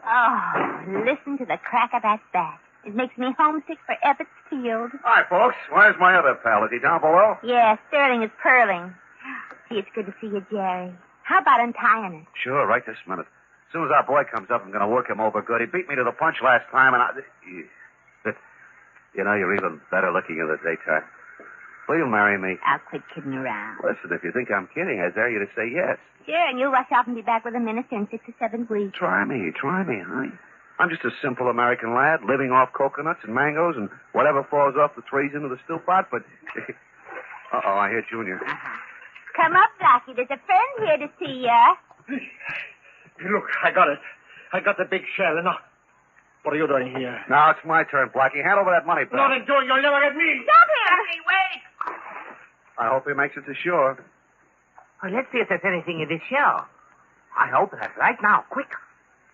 Oh, listen to the crack of that bat. It makes me homesick for Ebbets Field. Hi, folks. Where's my other pal? Is he down below? Yeah, Sterling is purling. Gee, it's good to see you, Jerry. How about untying it? Sure, right this minute. As soon as our boy comes up, I'm going to work him over good. He beat me to the punch last time, and I... You know, you're even better looking in the daytime. Will you marry me? I'll quit kidding around. Listen, if you think I'm kidding, I dare you to say yes. Sure, and you'll rush off and be back with the minister in 6 or 7 weeks. Try me, honey. I'm just a simple American lad living off coconuts and mangoes and whatever falls off the trees into the still pot, but... Uh-oh, I hear Junior. Come up, Blackie. There's a friend here to see you. Look, I got it. I got the big shell. Now, what are you doing here? Now it's my turn, Blackie. Hand over that money, pal. Not doing, you'll never get me. Stop him! Blackie, wait. I hope he makes it to shore. Well, let's see if there's anything in this shell. I'll open it right now, quick.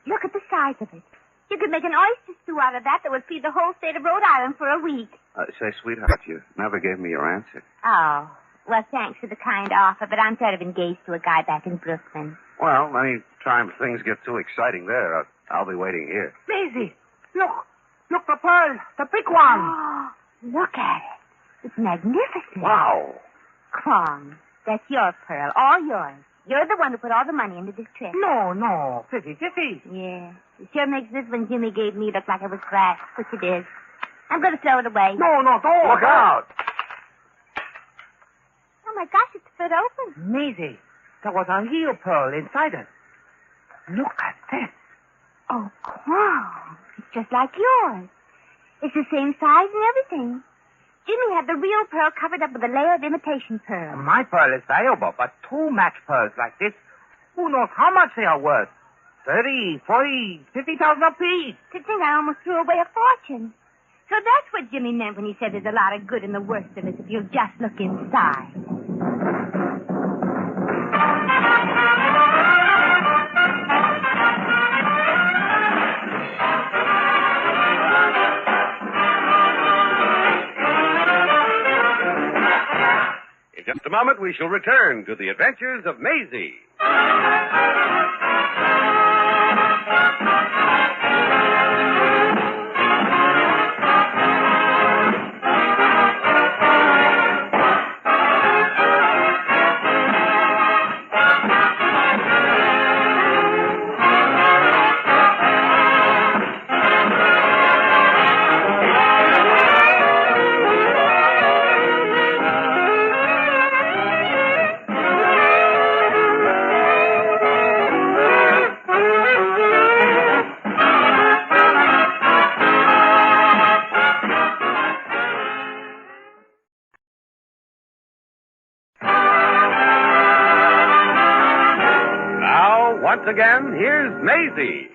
Look at the size of it. You could make an oyster stew out of that would feed the whole state of Rhode Island for a week. Say, sweetheart, you never gave me your answer. Oh, well, thanks for the kind offer, but I'm sort of engaged to a guy back in Brooklyn. Well, any time things get too exciting there, I'll be waiting here. Maisie, look. Look, the pearl. The big one. Oh, look at it. It's magnificent. Wow. Kwong, that's your pearl, all yours. You're the one who put all the money into this trip. No. 50-50. Yeah. It sure makes this one Jimmy gave me look like it was glass, which it is. I'm going to throw it away. No, don't. Look out. Oh, my gosh, it's split open. Maisie, there was a real pearl inside it. Look at this. Oh, Kwong. It's just like yours. It's the same size and everything. Jimmy had the real pearl covered up with a layer of imitation pearl. My pearl is valuable, but 2 match pearls like this, who knows how much they are worth? 30, 40, 50,000 apiece. To think I almost threw away a fortune. So that's what Jimmy meant when he said there's a lot of good in the worst of us if you'll just look inside. In just a moment, we shall return to the Adventures of Maisie. Once again, here's Maisie.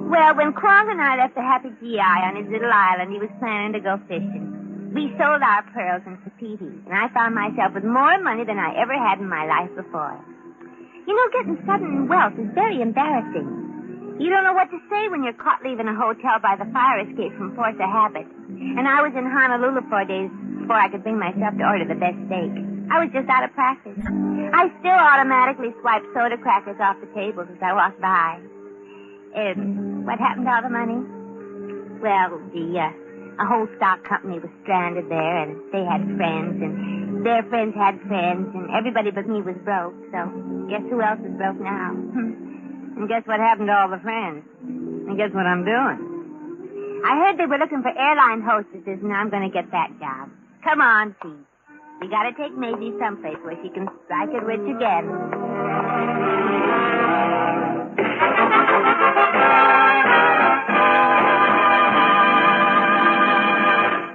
Well, when Kwong and I left the happy GI on his little island, he was planning to go fishing. We sold our pearls and tapitis, and I found myself with more money than I ever had in my life before. You know, getting sudden wealth is very embarrassing. You don't know what to say when you're caught leaving a hotel by the fire escape from force of habit. And I was in Honolulu 4 days before I could bring myself to order the best steak. I was just out of practice. I still automatically swipe soda crackers off the tables as I walked by. What happened to all the money? Well, a whole stock company was stranded there, and they had friends, and their friends had friends, and everybody but me was broke. So, guess who else is broke now? And guess what happened to all the friends? And guess what I'm doing? I heard they were looking for airline hostesses, and I'm going to get that job. Come on, Pete. We gotta take Maisie someplace where she can strike it rich again.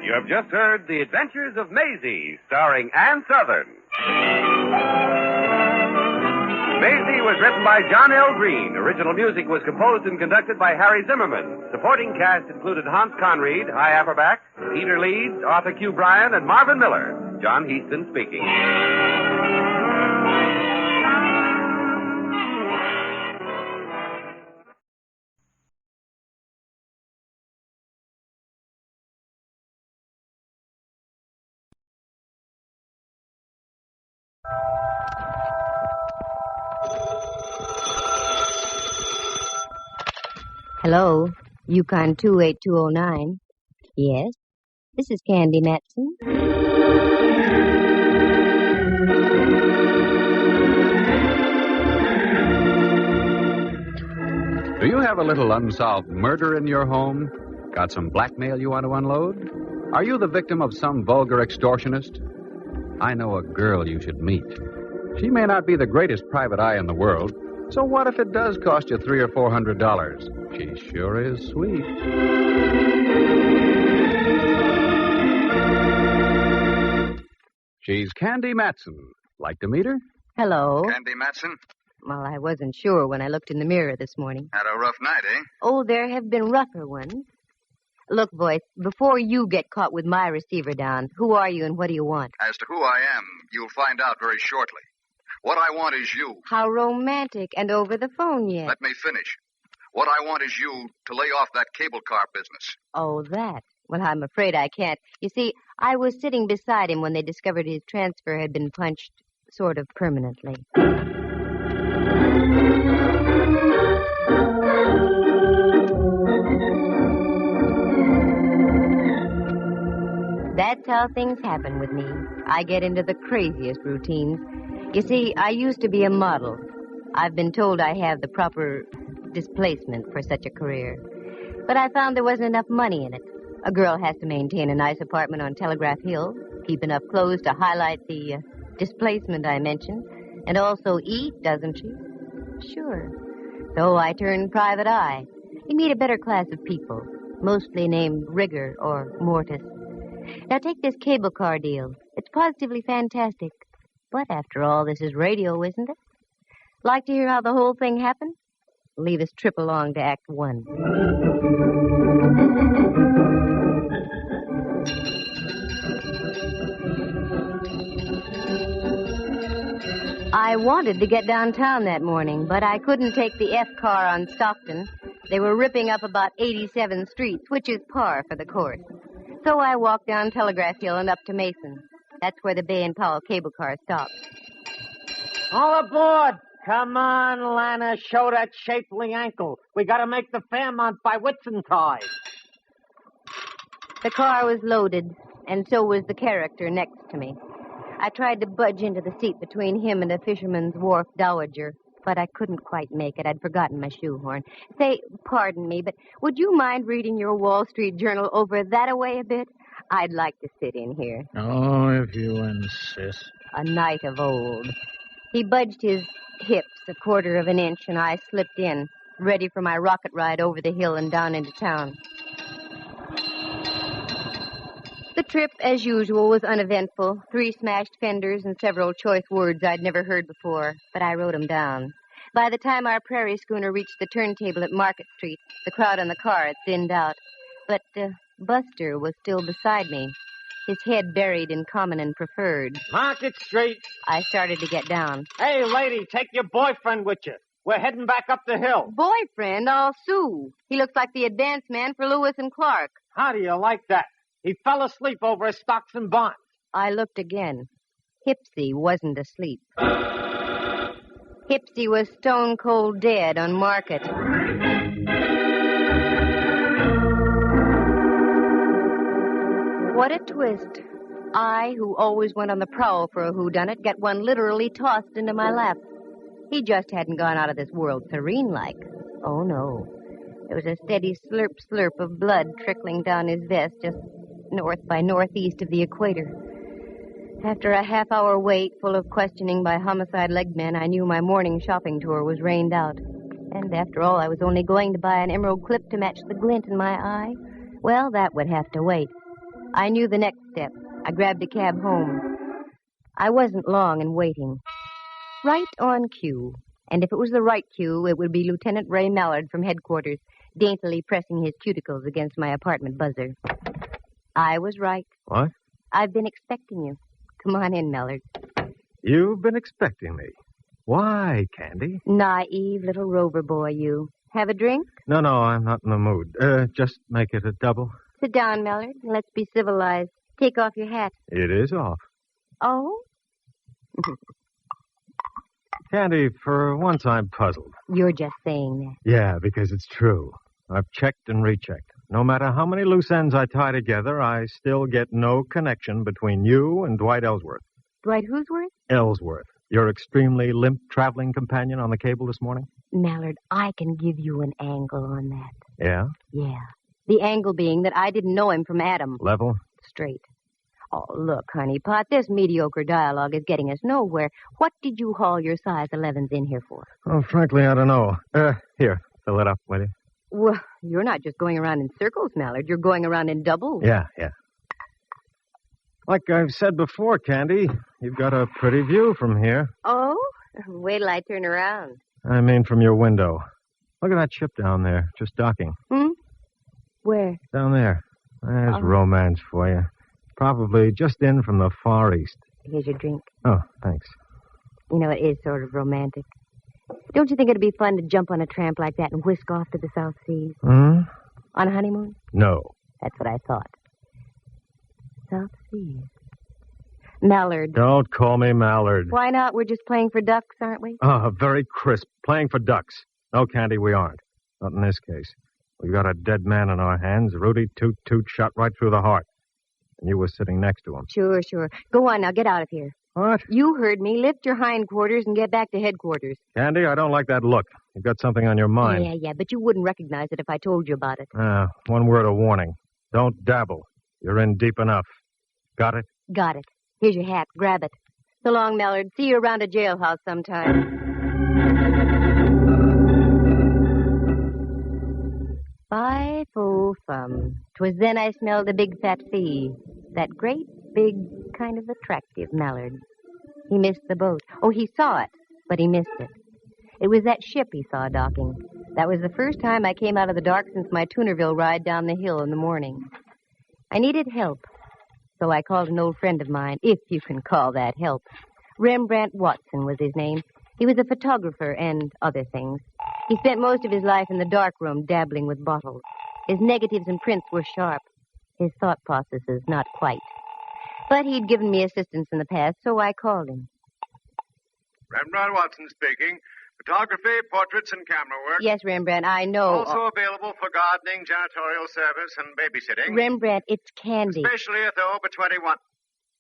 You have just heard The Adventures of Maisie, starring Ann Sothern. Maisie was written by John L. Green. Original music was composed and conducted by Harry Zimmerman. Supporting cast included Hans Conried, Hy Apperback, Peter Leeds, Arthur Q. Bryan, and Marvin Miller. John Heaston speaking. Hello, Yukon 28209. Yes, this is Candy Matson. Do you have a little unsolved murder in your home? Got some blackmail you want to unload? Are you the victim of some vulgar extortionist? I know a girl you should meet. She may not be the greatest private eye in the world, so what if it does cost you $300 or $400? She sure is sweet. She's Candy Matson. Like to meet her? Hello. Candy Matson? Well, I wasn't sure when I looked in the mirror this morning. Had a rough night, eh? Oh, there have been rougher ones. Look, voice, before you get caught with my receiver down, who are you and what do you want? As to who I am, you'll find out very shortly. What I want is you. How romantic, and over the phone yet. Let me finish. What I want is you to lay off that cable car business. Oh, that. Well, I'm afraid I can't. You see, I was sitting beside him when they discovered his transfer had been punched sort of permanently. That's how things happen with me. I get into the craziest routines. You see, I used to be a model. I've been told I have the proper displacement for such a career. But I found there wasn't enough money in it. A girl has to maintain a nice apartment on Telegraph Hill, keep enough clothes to highlight the displacement I mentioned, and also eat, doesn't she? Sure. So I turned private eye. You meet a better class of people, mostly named Rigger or Mortis. Now take this cable car deal. It's positively fantastic. But after all, this is radio, isn't it? Like to hear how the whole thing happened? Leave us trip along to Act 1. I wanted to get downtown that morning, but I couldn't take the F car on Stockton. They were ripping up about 87th Street, which is par for the course. So I walked down Telegraph Hill and up to Mason. That's where the Bay and Powell cable car stopped. All aboard! Come on, Lana, show that shapely ankle. We gotta make the Fairmont by Whitsuntide. The car was loaded, and so was the character next to me. I tried to budge into the seat between him and a fisherman's wharf dowager, but I couldn't quite make it. I'd forgotten my shoehorn. Say, pardon me, but would you mind reading your Wall Street Journal over that-a-way a bit? I'd like to sit in here. Oh, if you insist. A knight of old. He budged his hips a quarter of an inch, and I slipped in, ready for my rocket ride over the hill and down into town. The trip, as usual, was uneventful. 3 smashed fenders and several choice words I'd never heard before, but I wrote them down. By the time our prairie schooner reached the turntable at Market Street, the crowd on the car had thinned out. But Buster was still beside me, his head buried in common and preferred. Market Street. I started to get down. Hey, lady, take your boyfriend with you. We're heading back up the hill. Boyfriend? I'll sue. He looks like the advance man for Lewis and Clark. How do you like that? He fell asleep over his stocks and bonds. I looked again. Hipsy wasn't asleep. Hipsy was stone cold dead on Market. What a twist. I, who always went on the prowl for a whodunit, get one literally tossed into my lap. He just hadn't gone out of this world serene-like. Oh, no. There was a steady slurp of blood trickling down his vest just north by northeast of the equator. After a half-hour wait full of questioning by homicide legmen, I knew my morning shopping tour was rained out. And after all, I was only going to buy an emerald clip to match the glint in my eye. Well, that would have to wait. I knew the next step. I grabbed a cab home. I wasn't long in waiting. Right on cue. And if it was the right cue, it would be Lieutenant Ray Mallard from headquarters, daintily pressing his cuticles against my apartment buzzer. I was right. What? I've been expecting you. Come on in, Mallard. You've been expecting me. Why, Candy? Naive little rover boy, you. Have a drink? No, I'm not in the mood. Just make it a double. Sit down, Mallard, and let's be civilized. Take off your hat. It is off. Oh? Candy, for once I'm puzzled. You're just saying that. Yeah, because it's true. I've checked and rechecked. No matter how many loose ends I tie together, I still get no connection between you and Dwight Ellsworth. Dwight who'sworth? Ellsworth, your extremely limp traveling companion on the cable this morning? Mallard, I can give you an angle on that. Yeah? Yeah. The angle being that I didn't know him from Adam. Level? straight. Oh, look, honeypot, this mediocre dialogue is getting us nowhere. What did you haul your size 11s in here for? Oh, frankly, I don't know. Here, fill it up, will you? Well, you're not just going around in circles, Mallard. You're going around in doubles. Yeah. Like I've said before, Candy, you've got a pretty view from here. Oh? Wait till I turn around. I mean from your window. Look at that ship down there, just docking. Where? Down there. There's romance for you. Probably just in from the Far East. Here's your drink. Oh, thanks. You know, it is sort of romantic. Don't you think it'd be fun to jump on a tramp like that and whisk off to the South Seas? On a honeymoon? No. That's what I thought. South Seas. Mallard. Don't call me Mallard. Why not? We're just playing for ducks, aren't we? Oh, very crisp. Playing for ducks. No, Candy, we aren't. Not in this case. We've got a dead man in our hands. Rudy Toot shot right through the heart. And you were sitting next to him. Sure. Go on now. Get out of here. What? You heard me. Lift your hindquarters and get back to headquarters. Candy, I don't like that look. You've got something on your mind. Yeah, but you wouldn't recognize it if I told you about it. One word of warning. Don't dabble. You're in deep enough. Got it? Got it. Here's your hat. Grab it. So long, Mallard. See you around a jailhouse sometime. Fie-fo-fum. 'Twas then I smelled a big fat fee. That great, big, kind of attractive Mallard. He missed the boat. Oh, he saw it, but he missed it. It was that ship he saw docking. That was the first time I came out of the dark since my Tunerville ride down the hill in the morning. I needed help, so I called an old friend of mine, if you can call that help. Rembrandt Watson was his name. He was a photographer and other things. He spent most of his life in the darkroom dabbling with bottles. His negatives and prints were sharp. His thought processes not quite. But he'd given me assistance in the past, so I called him. Rembrandt Watson speaking. Photography, portraits, and camera work. Yes, Rembrandt, I know. Also available for gardening, janitorial service, and babysitting. Rembrandt, it's Candy. Especially if they're over 21.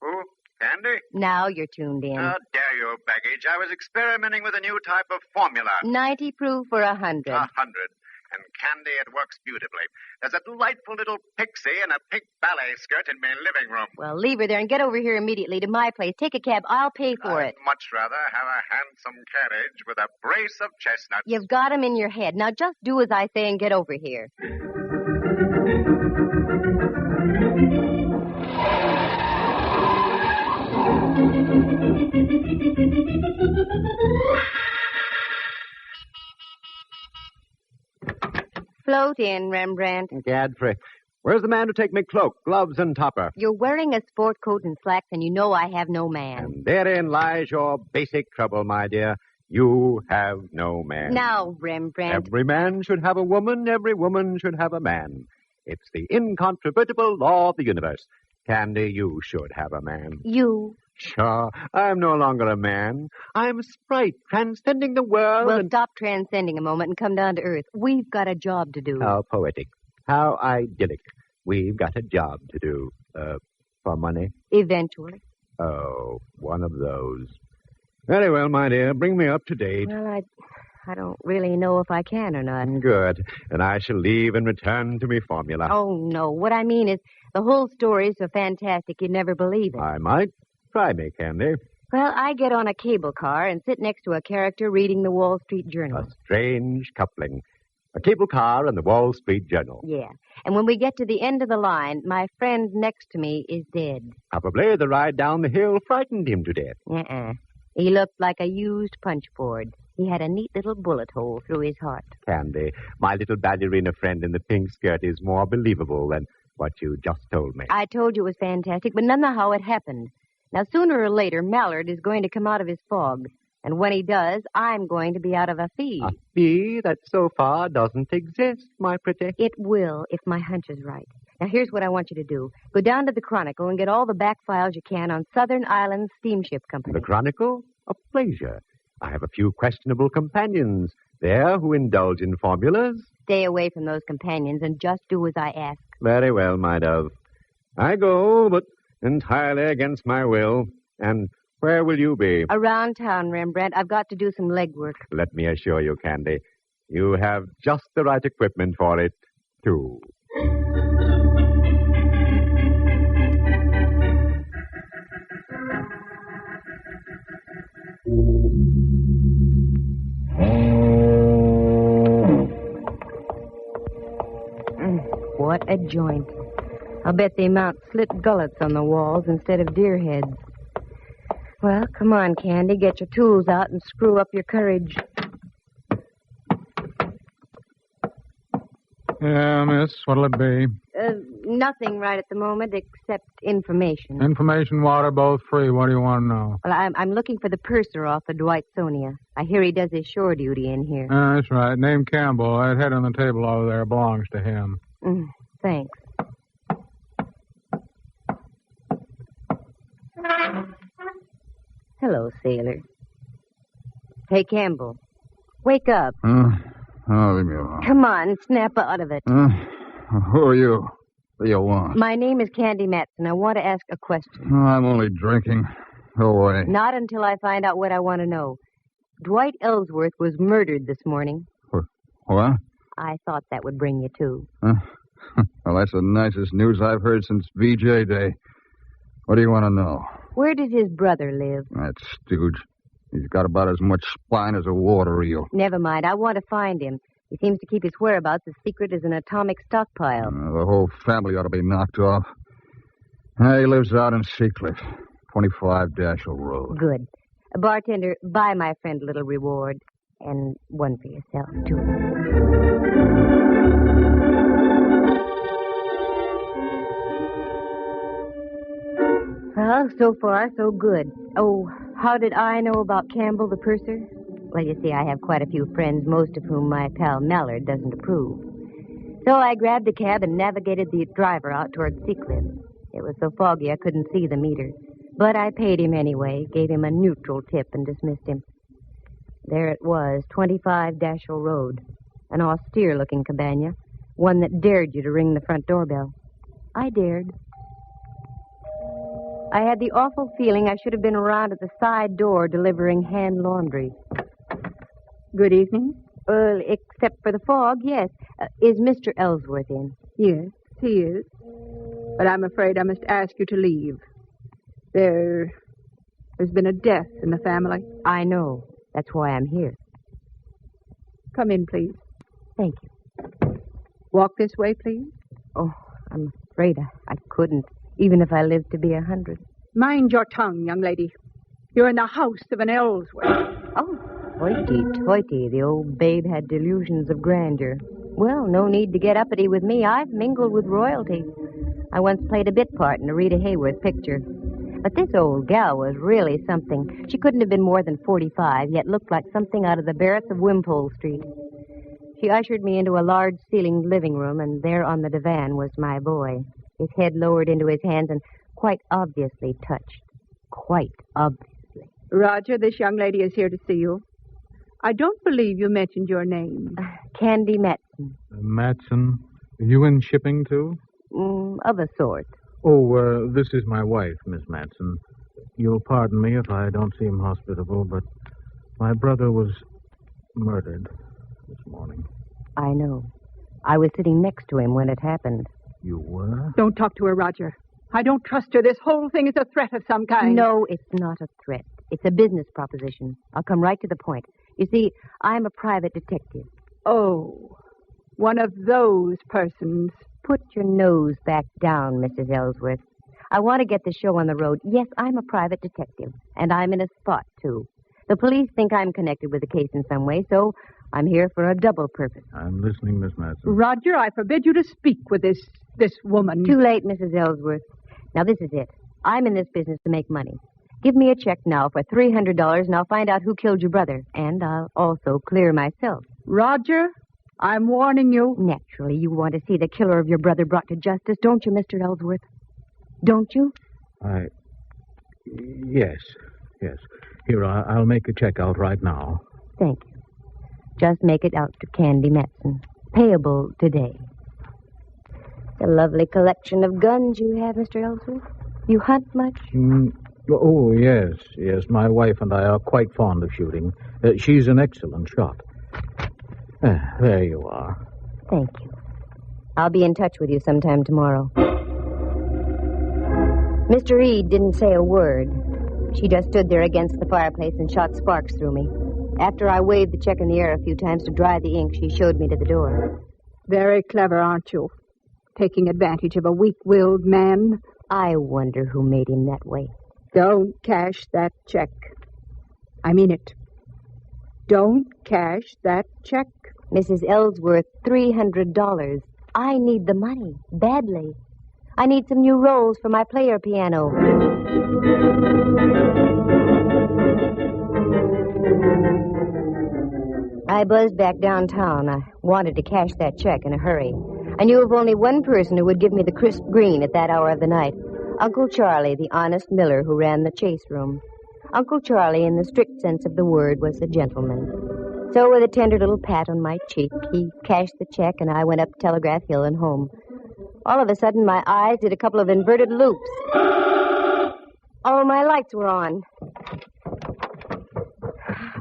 Who? Candy? Now you're tuned in. How dare you, baggage. I was experimenting with a new type of formula. 90 proof or 100? 100. And Candy, it works beautifully. There's a delightful little pixie in a pink ballet skirt in my living room. Well, leave her there and get over here immediately to my place. Take a cab. I'll pay for it. I'd much rather have a handsome carriage with a brace of chestnuts. You've got 'em in your head. Now just do as I say and get over here. Float in, Rembrandt. Gadfrey. Where's the man to take me cloak, gloves, and topper? You're wearing a sport coat and slacks, and you know I have no man. And therein lies your basic trouble, my dear. You have no man. Now, Rembrandt. Every man should have a woman. Every woman should have a man. It's the incontrovertible law of the universe. Candy, you should have a man. You? Sure. I'm no longer a man. I'm a sprite transcending the world. Well, stop transcending a moment and come down to earth. We've got a job to do. How poetic. How idyllic. We've got a job to do. For money? Eventually. Oh, one of those. Very well, my dear. Bring me up to date. Well, I don't really know if I can or not. Good. And I shall leave and return to me formula. Oh, no. What I mean is, the whole story is so fantastic you'd never believe it. I might. Try me, Candy. Well, I get on a cable car and sit next to a character reading the Wall Street Journal. A strange coupling. A cable car and the Wall Street Journal. Yeah. And when we get to the end of the line, my friend next to me is dead. Probably the ride down the hill frightened him to death. He looked like a used punch board. He had a neat little bullet hole through his heart. Candy, my little ballerina friend in the pink skirt is more believable than what you just told me. I told you it was fantastic, but none of how it happened. Now, sooner or later, Mallard is going to come out of his fog. And when he does, I'm going to be out of a fee. A fee that so far doesn't exist, my pretty. It will, if my hunch is right. Now, here's what I want you to do. Go down to the Chronicle and get all the back files you can on Southern Islands Steamship Company. The Chronicle? A pleasure. I have a few questionable companions there who indulge in formulas. Stay away from those companions and just do as I ask. Very well, my dove. I go, but entirely against my will. And where will you be? Around town, Rembrandt. I've got to do some legwork. Let me assure you, Candy, you have just the right equipment for it, too. What a joint. I'll bet they mount slit gullets on the walls instead of deer heads. Well, come on, Candy. Get your tools out and screw up your courage. Yeah, miss, what'll it be? Nothing right at the moment except information. Information, water, both free. What do you want to know? Well, I'm looking for the purser off the Dwight-Sonia. I hear he does his shore duty in here. That's right. Name Campbell. That head on the table over there belongs to him. Thanks. Hello, sailor. Hey, Campbell. Wake up. Leave me alone. Come on, snap out of it. Who are you? What do you want? My name is Candy Matson. I want to ask a question. I'm only drinking. Go away. Not until I find out what I want to know. Dwight Ellsworth was murdered this morning. What? I thought that would bring you to. Well, that's the nicest news I've heard since VJ Day. What do you want to know? Where does his brother live? That stooge. He's got about as much spine as a water eel. Never mind. I want to find him. He seems to keep his whereabouts as secret as an atomic stockpile. The whole family ought to be knocked off. He lives out in Seacliff, 25 Dashel Road. Good. Bartender, buy my friend a little reward. And one for yourself, too. Well, so far, so good. Oh, how did I know about Campbell, the purser? Well, you see, I have quite a few friends, most of whom my pal Mallard doesn't approve. So I grabbed a cab and navigated the driver out toward Seacliff. It was so foggy I couldn't see the meter. But I paid him anyway, gave him a neutral tip, and dismissed him. There it was, 25 Dashel Road. An austere-looking cabana, one that dared you to ring the front doorbell. I dared. I had the awful feeling I should have been around at the side door delivering hand laundry. Good evening. Well, except for the fog, yes. Is Mr. Ellsworth in? Yes, he is. But I'm afraid I must ask you to leave. There's been a death in the family. I know. That's why I'm here. Come in, please. Thank you. Walk this way, please. Oh, I'm afraid I couldn't, even if I lived to be 100. Mind your tongue, young lady. You're in the house of an Ellsworth. Oh, hoity-toity. The old babe had delusions of grandeur. Well, no need to get uppity with me. I've mingled with royalty. I once played a bit part in a Rita Hayworth picture. But this old gal was really something. She couldn't have been more than 45, yet looked like something out of the barracks of Wimpole Street. She ushered me into a large-ceilinged living room, and there on the divan was my boy, his head lowered into his hands and quite obviously touched. Quite obviously. Roger, this young lady is here to see you. I don't believe you mentioned your name. Candy Matson. Matson? Are you in shipping, too? Of a sort. Oh, this is my wife, Miss Matson. You'll pardon me if I don't seem hospitable, but my brother was murdered this morning. I know. I was sitting next to him when it happened. You were? Don't talk to her, Roger. I don't trust her. This whole thing is a threat of some kind. No, it's not a threat. It's a business proposition. I'll come right to the point. You see, I'm a private detective. Oh, one of those persons. Put your nose back down, Mrs. Ellsworth. I want to get the show on the road. Yes, I'm a private detective, and I'm in a spot, too. The police think I'm connected with the case in some way, so I'm here for a double purpose. I'm listening, Miss Matson. Roger, I forbid you to speak with this woman. Too late, Mrs. Ellsworth. Now, this is it. I'm in this business to make money. Give me a check now for $300, and I'll find out who killed your brother. And I'll also clear myself. Roger, I'm warning you. Naturally, you want to see the killer of your brother brought to justice, don't you, Mr. Ellsworth? Don't you? Yes. Here, I'll make a check out right now. Thank you. Just make it out to Candy Matson. Payable today. A lovely collection of guns you have, Mr. Ellsworth. You hunt much? Oh, yes. My wife and I are quite fond of shooting. She's an excellent shot. There you are. Thank you. I'll be in touch with you sometime tomorrow. Mr. Reed didn't say a word. She just stood there against the fireplace and shot sparks through me. After I waved the check in the air a few times to dry the ink, she showed me to the door. Very clever, aren't you? taking advantage of a weak-willed man. I wonder who made him that way. Don't cash that check. I mean it. Don't cash that check. Mrs. Ellsworth, $300. I need the money, badly. I need some new rolls for my player piano. I buzzed back downtown. I wanted to cash that check in a hurry. I knew of only one person who would give me the crisp green at that hour of the night. Uncle Charlie, the honest miller who ran the chase room. Uncle Charlie, in the strict sense of the word, was a gentleman. So with a tender little pat on my cheek, he cashed the check, and I went up Telegraph Hill and home. All of a sudden, my eyes did a couple of inverted loops. Oh, my lights were on.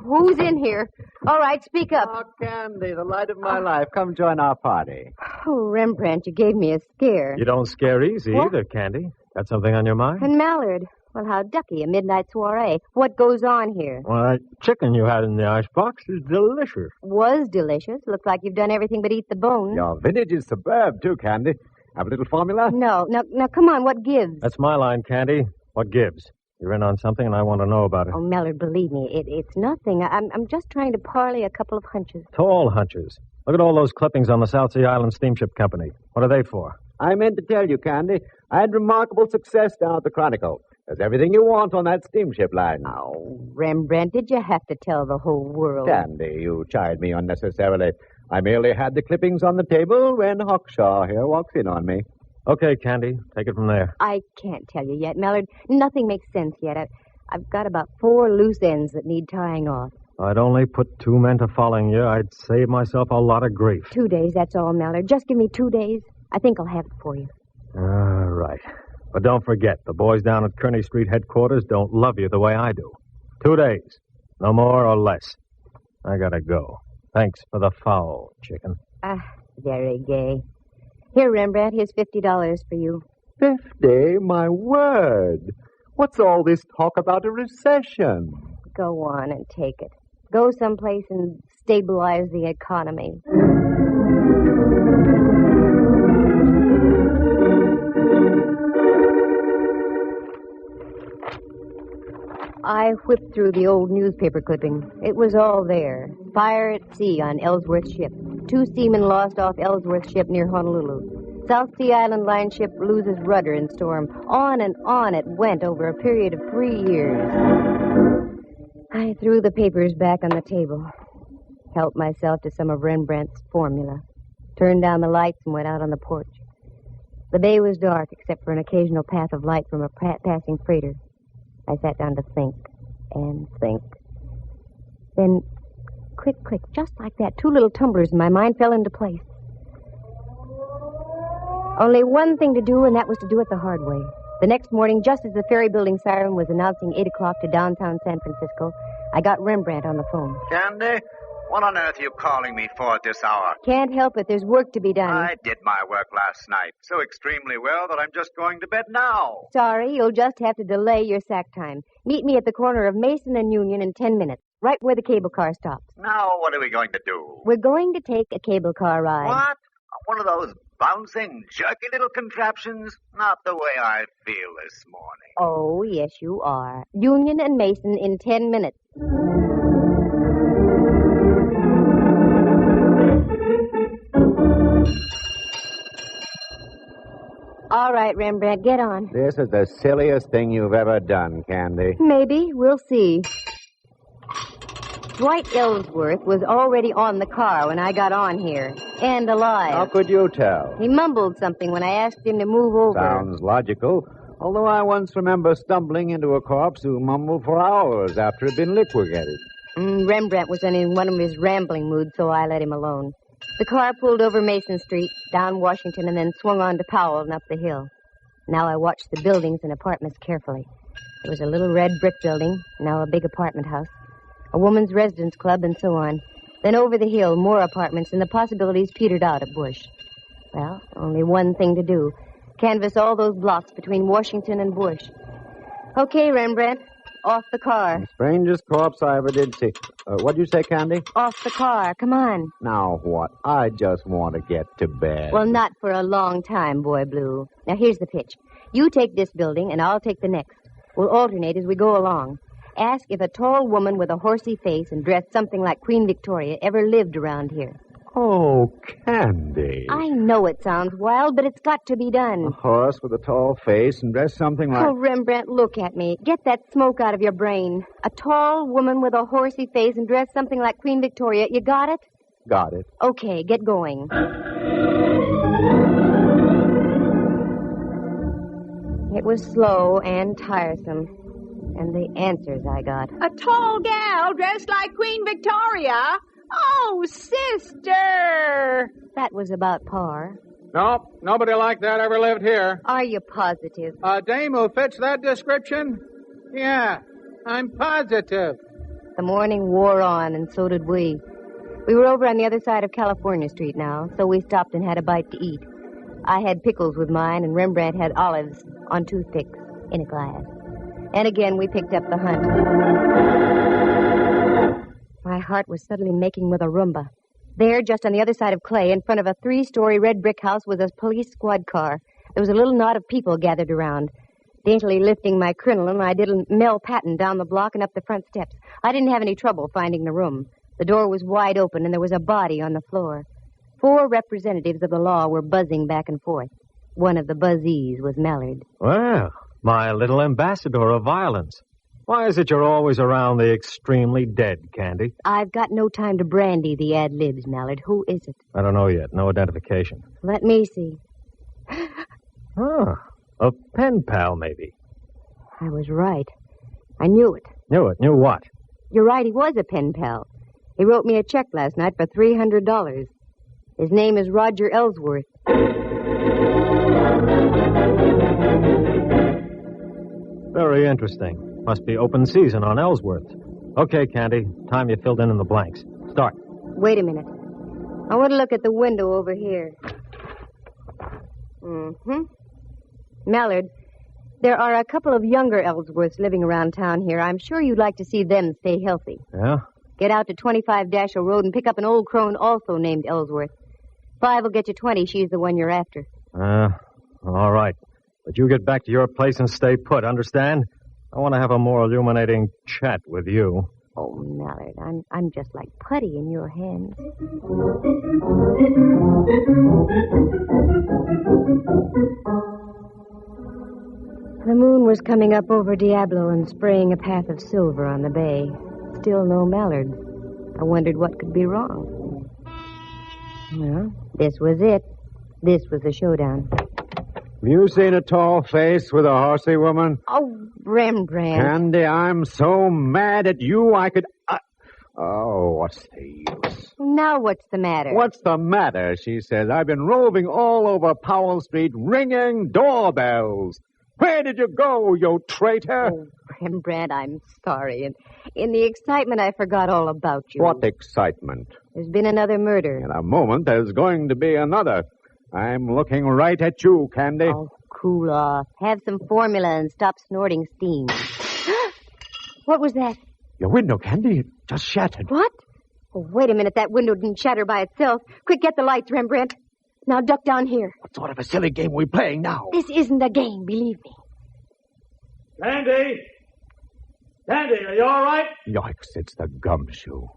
Who's in here? All right, speak up. Oh, Candy, the light of my life. Come join our party. Oh, Rembrandt, you gave me a scare. You don't scare easy either, Candy. Got something on your mind? And Mallard. Well, how ducky, a midnight soiree. What goes on here? Well, that chicken you had in the icebox is delicious. Was delicious. Looks like you've done everything but eat the bone. Your vintage is superb, too, Candy. Have a little formula? No. Now, come on, what gives? That's my line, Candy. What gives? You're in on something, and I want to know about it. Oh, Mallard, believe me, it's nothing. I'm just trying to parlay a couple of hunches. Tall hunches. Look at all those clippings on the South Sea Island Steamship Company. What are they for? I meant to tell you, Candy, I had remarkable success down at the Chronicle. There's everything you want on that steamship line. Oh, Rembrandt, did you have to tell the whole world? Candy, you chide me unnecessarily. I merely had the clippings on the table when Hawkshaw here walks in on me. Okay, Candy, take it from there. I can't tell you yet, Mallard. Nothing makes sense yet. I've got about 4 loose ends that need tying off. If I'd only put 2 men to following you, I'd save myself a lot of grief. 2 days, that's all, Mallard. Just give me 2 days. I think I'll have it for you. All right. But don't forget, the boys down at Kearney Street headquarters don't love you the way I do. 2 days. No more or less. I gotta go. Thanks for the fowl, chicken. Very gay. Here, Rembrandt, here's $50 for you. 50? My word. What's all this talk about a recession? Go on and take it. Go someplace and stabilize the economy. I whipped through the old newspaper clipping. It was all there. Fire at sea on Ellsworth's ship. 2 seamen lost off Ellsworth's ship near Honolulu. South Sea Island line ship loses rudder in storm. On and on it went over a period of 3 years. I threw the papers back on the table. Helped myself to some of Rembrandt's formula. Turned down the lights and went out on the porch. The bay was dark except for an occasional path of light from a passing freighter. I sat down to think and think. Then, click, just like that, 2 little tumblers in my mind fell into place. Only one thing to do, and that was to do it the hard way. The next morning, just as the ferry building siren was announcing 8 o'clock to downtown San Francisco, I got Rembrandt on the phone. Candy, what on earth are you calling me for at this hour? Can't help it. There's work to be done. I did my work last night so extremely well that I'm just going to bed now. Sorry, you'll just have to delay your sack time. Meet me at the corner of Mason and Union in 10 minutes, right where the cable car stops. Now, what are we going to do? We're going to take a cable car ride. What? One of those bouncing, jerky little contraptions? Not the way I feel this morning. Oh, yes, you are. Union and Mason in 10 minutes. All right, Rembrandt, get on. This is the silliest thing you've ever done, Candy. Maybe. We'll see. Dwight Ellsworth was already on the car when I got on here, and alive. How could you tell? He mumbled something when I asked him to move over. Sounds logical. Although I once remember stumbling into a corpse who mumbled for hours after it had been liquidated. Rembrandt was in one of his rambling moods, so I let him alone. The car pulled over Mason Street, down Washington, and then swung on to Powell and up the hill. Now I watched the buildings and apartments carefully. There was a little red brick building, now a big apartment house, a woman's residence club, and so on. Then over the hill, more apartments, and the possibilities petered out at Bush. Well, only one thing to do. Canvass all those blocks between Washington and Bush. Okay, Rembrandt, off the car. The strangest corpse I ever did see. What'd you say, Candy? Off the car. Come on. Now what? I just want to get to bed. Well, not for a long time, Boy Blue. Now, here's the pitch. You take this building, and I'll take the next. We'll alternate as we go along. Ask if a tall woman with a horsey face and dressed something like Queen Victoria ever lived around here. Oh, Candy. I know it sounds wild, but it's got to be done. A horse with a tall face and dressed something like... Oh, Rembrandt, look at me. Get that smoke out of your brain. A tall woman with a horsey face and dressed something like Queen Victoria. You got it? Got it. Okay, get going. It was slow and tiresome. And the answers I got. A tall gal dressed like Queen Victoria? Oh, sister! That was about par. Nope, nobody like that ever lived here. Are you positive? A dame who fits that description? Yeah, I'm positive. The morning wore on, and so did we. We were over on the other side of California Street now, so we stopped and had a bite to eat. I had pickles with mine, and Rembrandt had olives on toothpicks in a glass. And again, we picked up the hunt. My heart was suddenly making with a rumba. There, just on the other side of Clay, in front of a 3-story red brick house, was a police squad car. There was a little knot of people gathered around. Daintily lifting my crinoline, I did a Mel Patton down the block and up the front steps. I didn't have any trouble finding the room. The door was wide open, and there was a body on the floor. 4 representatives of the law were buzzing back and forth. One of the buzzees was Mallard. Well, my little ambassador of violence. Why is it you're always around the extremely dead, Candy? I've got no time to brandy the ad-libs, Mallard. Who is it? I don't know yet. No identification. Let me see. A pen pal, maybe. I was right. I knew it. Knew it? Knew what? You're right, he was a pen pal. He wrote me a check last night for $300. His name is Roger Ellsworth. Very interesting. Must be open season on Ellsworth. Okay, Candy. Time you filled in the blanks. Start. Wait a minute. I want to look at the window over here. Mallard, there are a couple of younger Ellsworths living around town here. I'm sure you'd like to see them stay healthy. Yeah? Get out to 25 Dashiell Road and pick up an old crone also named Ellsworth. 5 will get you 20. She's the one you're after. All right. But you get back to your place and stay put, understand? I want to have a more illuminating chat with you. Oh, Mallard, I'm just like putty in your hands. The moon was coming up over Diablo and spraying a path of silver on the bay. Still no Mallard. I wondered what could be wrong. Well, this was it. This was the showdown. Have you seen a tall face with a horsey woman? Oh, Rembrandt. Candy, I'm so mad at you I could... Oh, what's the use? Now what's the matter? What's the matter, she says. I've been roving all over Powell Street ringing doorbells. Where did you go, you traitor? Oh, Rembrandt, I'm sorry. And in the excitement, I forgot all about you. What excitement? There's been another murder. In a moment, there's going to be another. I'm looking right at you, Candy. Oh, cool off. Have some formula and stop snorting steam. What was that? Your window, Candy. It just shattered. What? Oh, wait a minute. That window didn't shatter by itself. Quick, get the lights, Rembrandt. Now duck down here. What sort of a silly game are we playing now? This isn't a game, believe me. Candy! Candy, are you all right? Yikes, it's the gumshoe.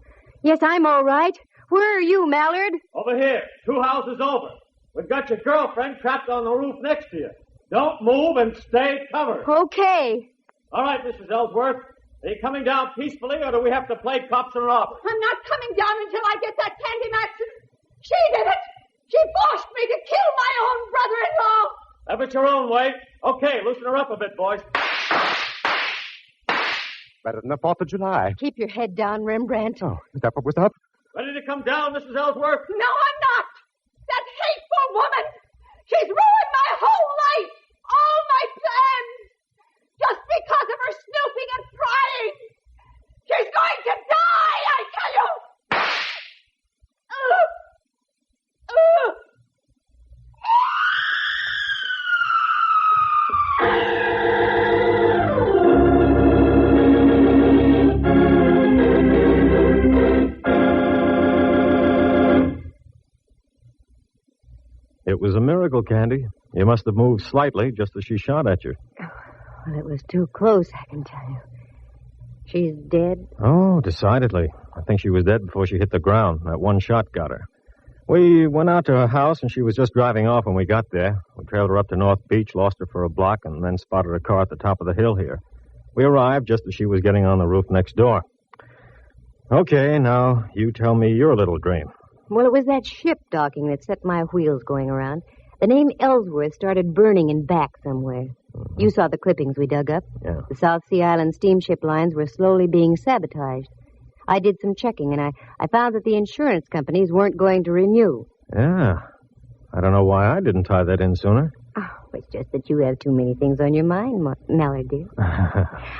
Yes, I'm all right. Where are you, Mallard? Over here, 2 houses over. We've got your girlfriend trapped on the roof next to you. Don't move and stay covered. Okay. All right, Mrs. Ellsworth. Are you coming down peacefully, or do we have to play cops and robbers? I'm not coming down until I get that Candy Matson. She did it. She forced me to kill my own brother-in-law. Have it your own way. Okay, loosen her up a bit, boys. Better than the 4th of July. Keep your head down, Rembrandt. Oh, is that what was up? Ready to come down, Mrs. Ellsworth? No, I'm not. That hateful woman. She's ruined my whole life. All my plans. Just because of her snooping and prying. She's going to die, I tell you. It was a miracle, Candy. You must have moved slightly just as she shot at you. Well, it was too close, I can tell you. She's dead? Oh, decidedly. I think she was dead before she hit the ground. That one shot got her. We went out to her house, and she was just driving off when we got there. We trailed her up to North Beach, lost her for a block, and then spotted a car at the top of the hill here. We arrived just as she was getting on the roof next door. Okay, now you tell me your little dream. Well, it was that ship docking that set my wheels going around. The name Ellsworth started burning in back somewhere. Mm-hmm. You saw the clippings we dug up. Yeah. The South Sea Island steamship lines were slowly being sabotaged. I did some checking, and I found that the insurance companies weren't going to renew. Yeah. I don't know why I didn't tie that in sooner. Oh, it's just that you have too many things on your mind, Mallard, dear.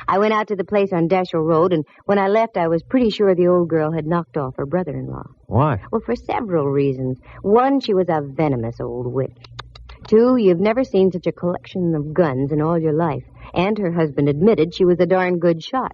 I went out to the place on Dashiell Road, and when I left, I was pretty sure the old girl had knocked off her brother-in-law. Why? Well, for several reasons. One, she was a venomous old witch. Two, you've never seen such a collection of guns in all your life. And her husband admitted she was a darn good shot.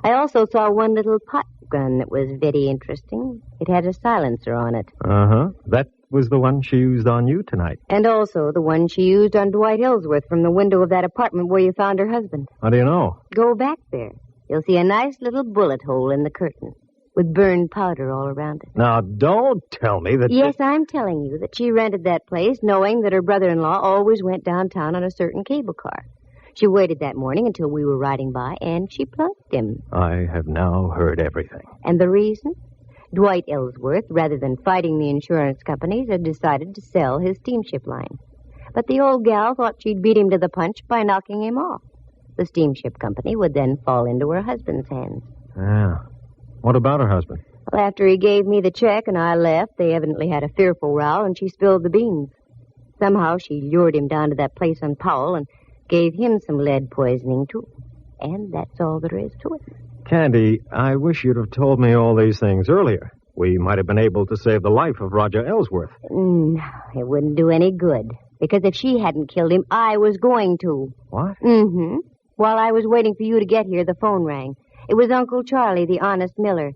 I also saw one little pot gun that was very interesting. It had a silencer on it. Uh-huh. That was the one she used on you tonight. And also the one she used on Dwight Ellsworth from the window of that apartment where you found her husband. How do you know? Go back there. You'll see a nice little bullet hole in the curtain with burned powder all around it. Now, don't tell me that... Yes, I'm telling you that she rented that place knowing that her brother-in-law always went downtown on a certain cable car. She waited that morning until we were riding by, and she plunked him. I have now heard everything. And the reason? Dwight Ellsworth, rather than fighting the insurance companies, had decided to sell his steamship line. But the old gal thought she'd beat him to the punch by knocking him off. The steamship company would then fall into her husband's hands. Yeah. What about her husband? Well, after he gave me the check and I left, they evidently had a fearful row, and she spilled the beans. Somehow she lured him down to that place on Powell and gave him some lead poisoning, too. And that's all there is to it. Candy, I wish you'd have told me all these things earlier. We might have been able to save the life of Roger Ellsworth. No, it wouldn't do any good. Because if she hadn't killed him, I was going to. What? Mm-hmm. While I was waiting for you to get here, the phone rang. It was Uncle Charlie, the honest miller.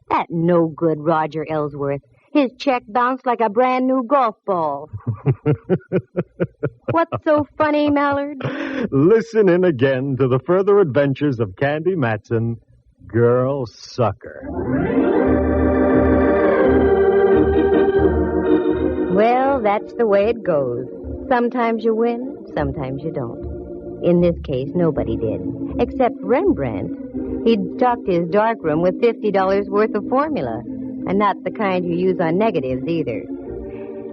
That no-good Roger Ellsworth. His check bounced like a brand-new golf ball. What's so funny, Mallard? Listen in again to the further adventures of Candy Matson, Girl Sucker. Well, that's the way it goes. Sometimes you win, sometimes you don't. In this case, nobody did, except Rembrandt. He'd stocked his darkroom with $50 worth of formula, and not the kind you use on negatives either.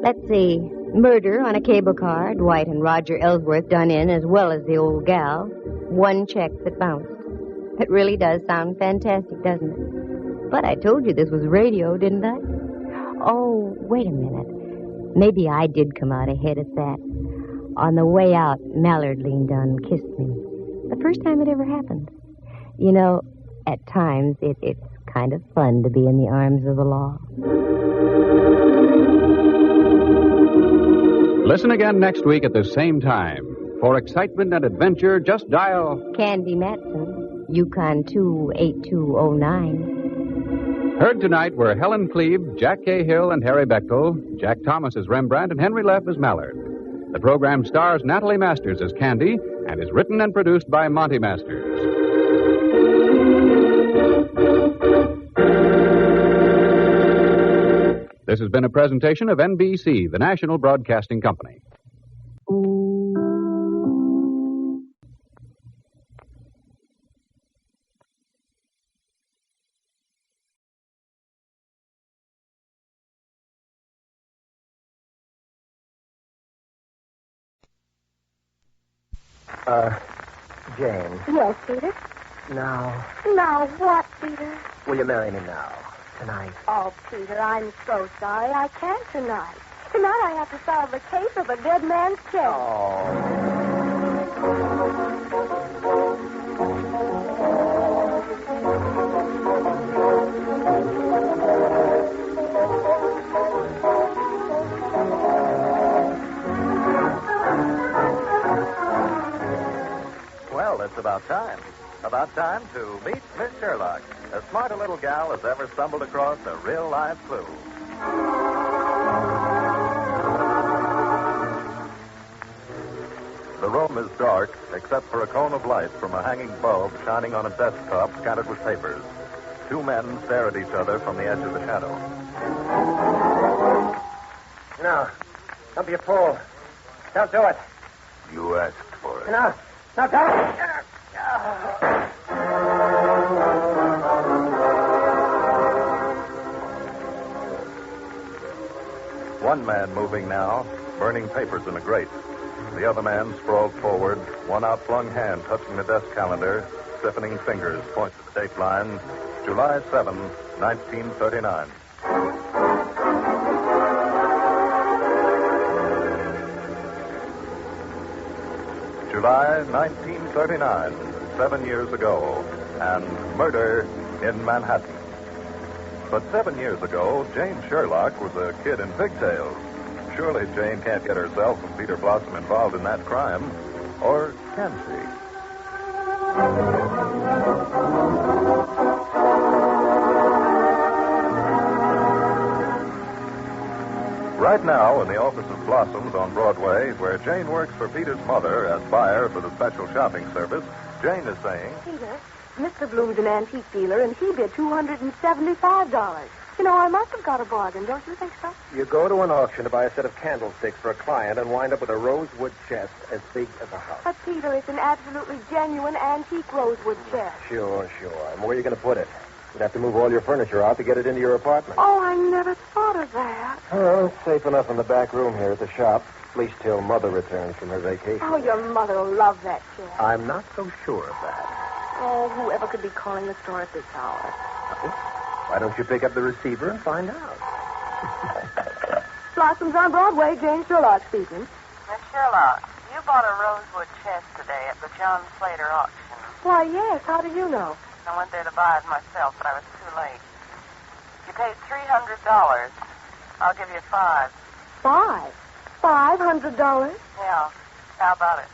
Let's see. Murder on a cable car, Dwight and Roger Ellsworth done in as well as the old gal. One check that bounced. It really does sound fantastic, doesn't it? But I told you this was radio, didn't I? Oh, wait a minute. Maybe I did come out ahead at that. On the way out, Mallard leaned down and kissed me. The first time it ever happened. You know, at times it's kind of fun to be in the arms of the law. Listen again next week at the same time. For excitement and adventure, just dial Candy Matson, Yukon 28209. Heard tonight were Helen Cleve, Jack Cahill, and Harry Bechtel, Jack Thomas as Rembrandt, and Henry Leff as Mallard. The program stars Natalie Masters as Candy and is written and produced by Monty Masters. This has been a presentation of NBC, the National Broadcasting Company. Jane. Yes, Peter? Now, Now what, Peter? will you marry me now? Tonight? Oh, Peter, I'm so sorry. I can't tonight. Tonight I have to solve the case of a dead man's check. Well, it's about time. About time to meet Miss Sherlock, as smart a little gal as ever stumbled across a real live clue. room is dark, except for a cone of light from a hanging bulb shining on a desktop scattered with papers. Two men stare at each other from the edge of the shadow. No. Don't be a fool. Don't do it. You asked for it. No. No, don't. One man moving now, burning papers in a grate. The other man sprawled forward, one outflung hand touching the desk calendar, stiffening fingers point to the date line, July 7, 1939. July 1939, 7 years ago, and murder in Manhattan. But 7 years ago, Jane Sherlock was a kid in pigtails. Surely Jane can't get herself and Peter Blossom involved in that crime. Or can she? Right now, in the office of Blossoms on Broadway, where Jane works for Peter's mother as buyer for the special shopping service, Jane is saying, Peter, Mr. Bloom's an antique dealer, and he bid $275. You know, I must have got a bargain, don't you think so? You go to an auction to buy a set of candlesticks for a client and wind up with a rosewood chest as big as a house. But, Peter, it's an absolutely genuine antique rosewood chest. Sure. And where are you going to put it? You'd have to move all your furniture out to get it into your apartment. Oh, I never thought of that. Oh, it's safe enough in the back room here at the shop, at least till Mother returns from her vacation. Oh, your mother will love that chest. I'm not so sure of that. Oh, whoever could be calling the store at this hour? Why don't you pick up the receiver and find out? Blossoms on Broadway, Jane Sherlock speaking. Miss Sherlock, you bought a rosewood chest today at the John Slater auction. Why, yes. How did you know? I went there to buy it myself, but I was too late. You paid $300. I'll give you $5. $500? Yeah. How about it?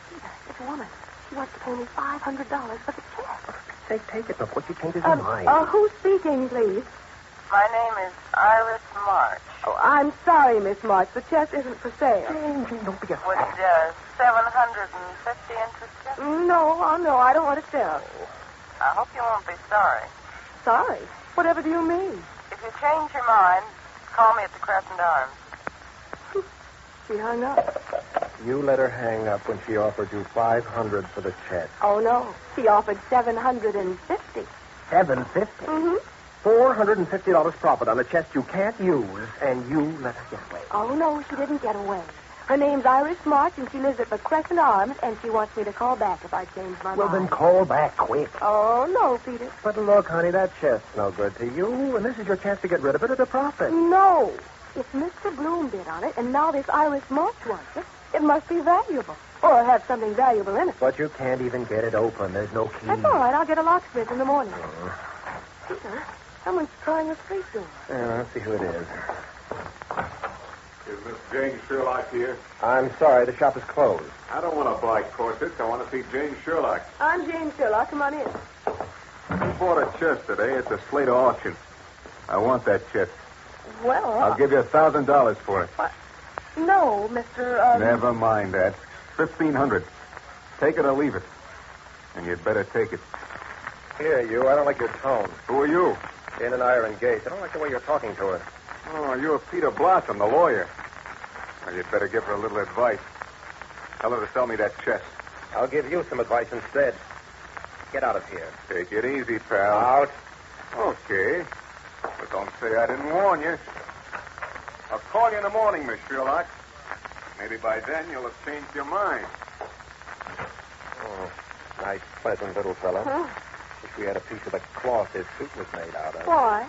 This woman, she wants to pay me $500 for the chest. Take it before she changes her mind. Who's speaking, please? My name is Iris March. Oh, I'm sorry, Miss March. The chest isn't for sale. Jane, don't be a Would $750 interest you? No, I don't want to sell. I hope you won't be sorry. Sorry? Whatever do you mean? If you change your mind, call me at the Crescent Arms. She hung up. You let her hang up when she offered you $500 for the chest. Oh, no. She offered $750. $750? Mm-hmm. $450 profit on a chest you can't use, and you let her get away. Oh, no, she didn't get away. Her name's Iris March, and she lives at the Crescent Arms, and she wants me to call back if I change my mind. Well, then call back quick. Oh, no, Peter. But look, honey, that chest's no good to you, and this is your chance to get rid of it at a profit. No. If Mr. Bloom bid on it, and now this Iris March wants it, it must be valuable. Or have something valuable in it. But you can't even get it open. There's no key. That's all right. I'll get a locksmith in the morning. Peter, someone's trying the street door. Yeah, let's see who it is. Is Miss Jane Sherlock here? I'm sorry, the shop is closed. I don't want to buy corsets. I want to see Jane Sherlock. I'm Jane Sherlock. Come on in. I bought a chest today at the Slater auction. I want that chest. Well, I'll give you $1,000 for it. What? No, Mr. Never mind that. $1,500. Take it or leave it. And you'd better take it. Here, you. I don't like your tone. Who are you? Jane and I are engaged. I don't like the way you're talking to her. Oh, you're Peter Blossom, the lawyer. Well, you'd better give her a little advice. Tell her to sell me that chest. I'll give you some advice instead. Get out of here. Take it easy, pal. Out. Okay. But don't say I didn't warn you. I'll call you in the morning, Miss Sherlock. Maybe by then you'll have changed your mind. Oh, nice, pleasant little fellow. Huh? Wish we had a piece of the cloth his suit was made out of. Why?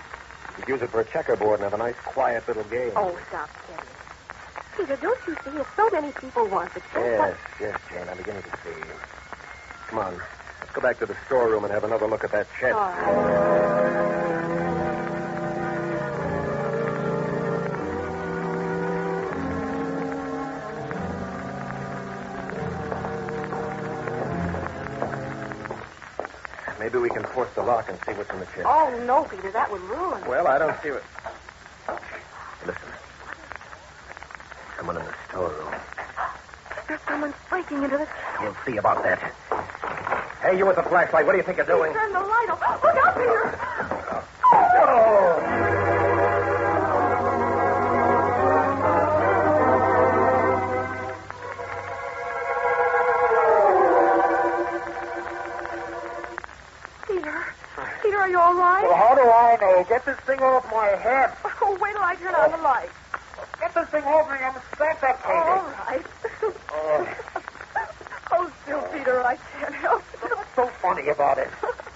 You'd use it for a checkerboard and have a nice, quiet little game. Oh, stop kidding. Peter, don't you see if so many people want the chest? Yes, Jane, I'm beginning to see. Come on, let's go back to the storeroom and have another look at that chest. All right. Maybe we can force the lock and see what's in the chest. Oh, no, Peter, that would ruin it. Well, I don't see what... Listen. Someone in the storeroom. Mr. Someone's breaking into the... We'll see about that. Hey, you with the flashlight, what do you think you're doing? Turn the light off. Look out, Peter! Peter, are you all right? Well, how do I know? Get this thing off my head. Oh, wait till I turn on the light. Get this thing off me. I'm suffocating. All right. Oh, still, Peter, I can't help it. What's so funny about it?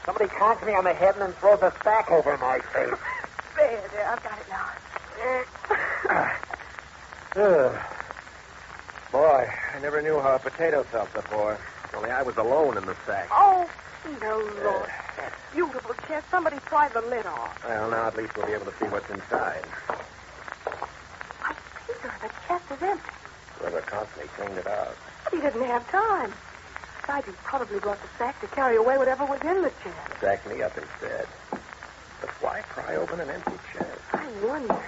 Somebody conks me on the head and then throws a sack over my face. There, I've got it now. Boy, I never knew how a potato felt before. Only I was alone in the sack. Oh, Peter, Lord. That beautiful chest. Somebody pried the lid off. Well, now at least we'll be able to see what's inside. Why, Peter, the chest is empty. Whoever caught me cleaned it out. But he didn't have time. Besides, he probably brought the sack to carry away whatever was in the chest. Sacked me up instead. But why pry open an empty chest? I wonder.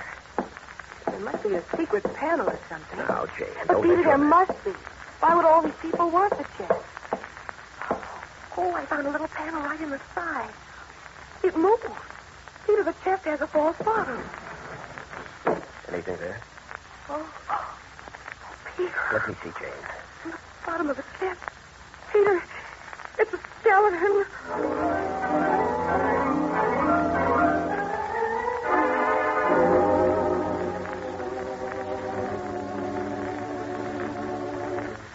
There must be a secret panel or something. Now, Jane, but don't Peter, let there your... must be. Why would all these people want the chest? Oh, I found a little panel right in the side. It moves. Peter, the chest has a false bottom. Anything there? Oh, Peter. Let me see, Jane. On the bottom of the chest. Peter, it's a skeleton.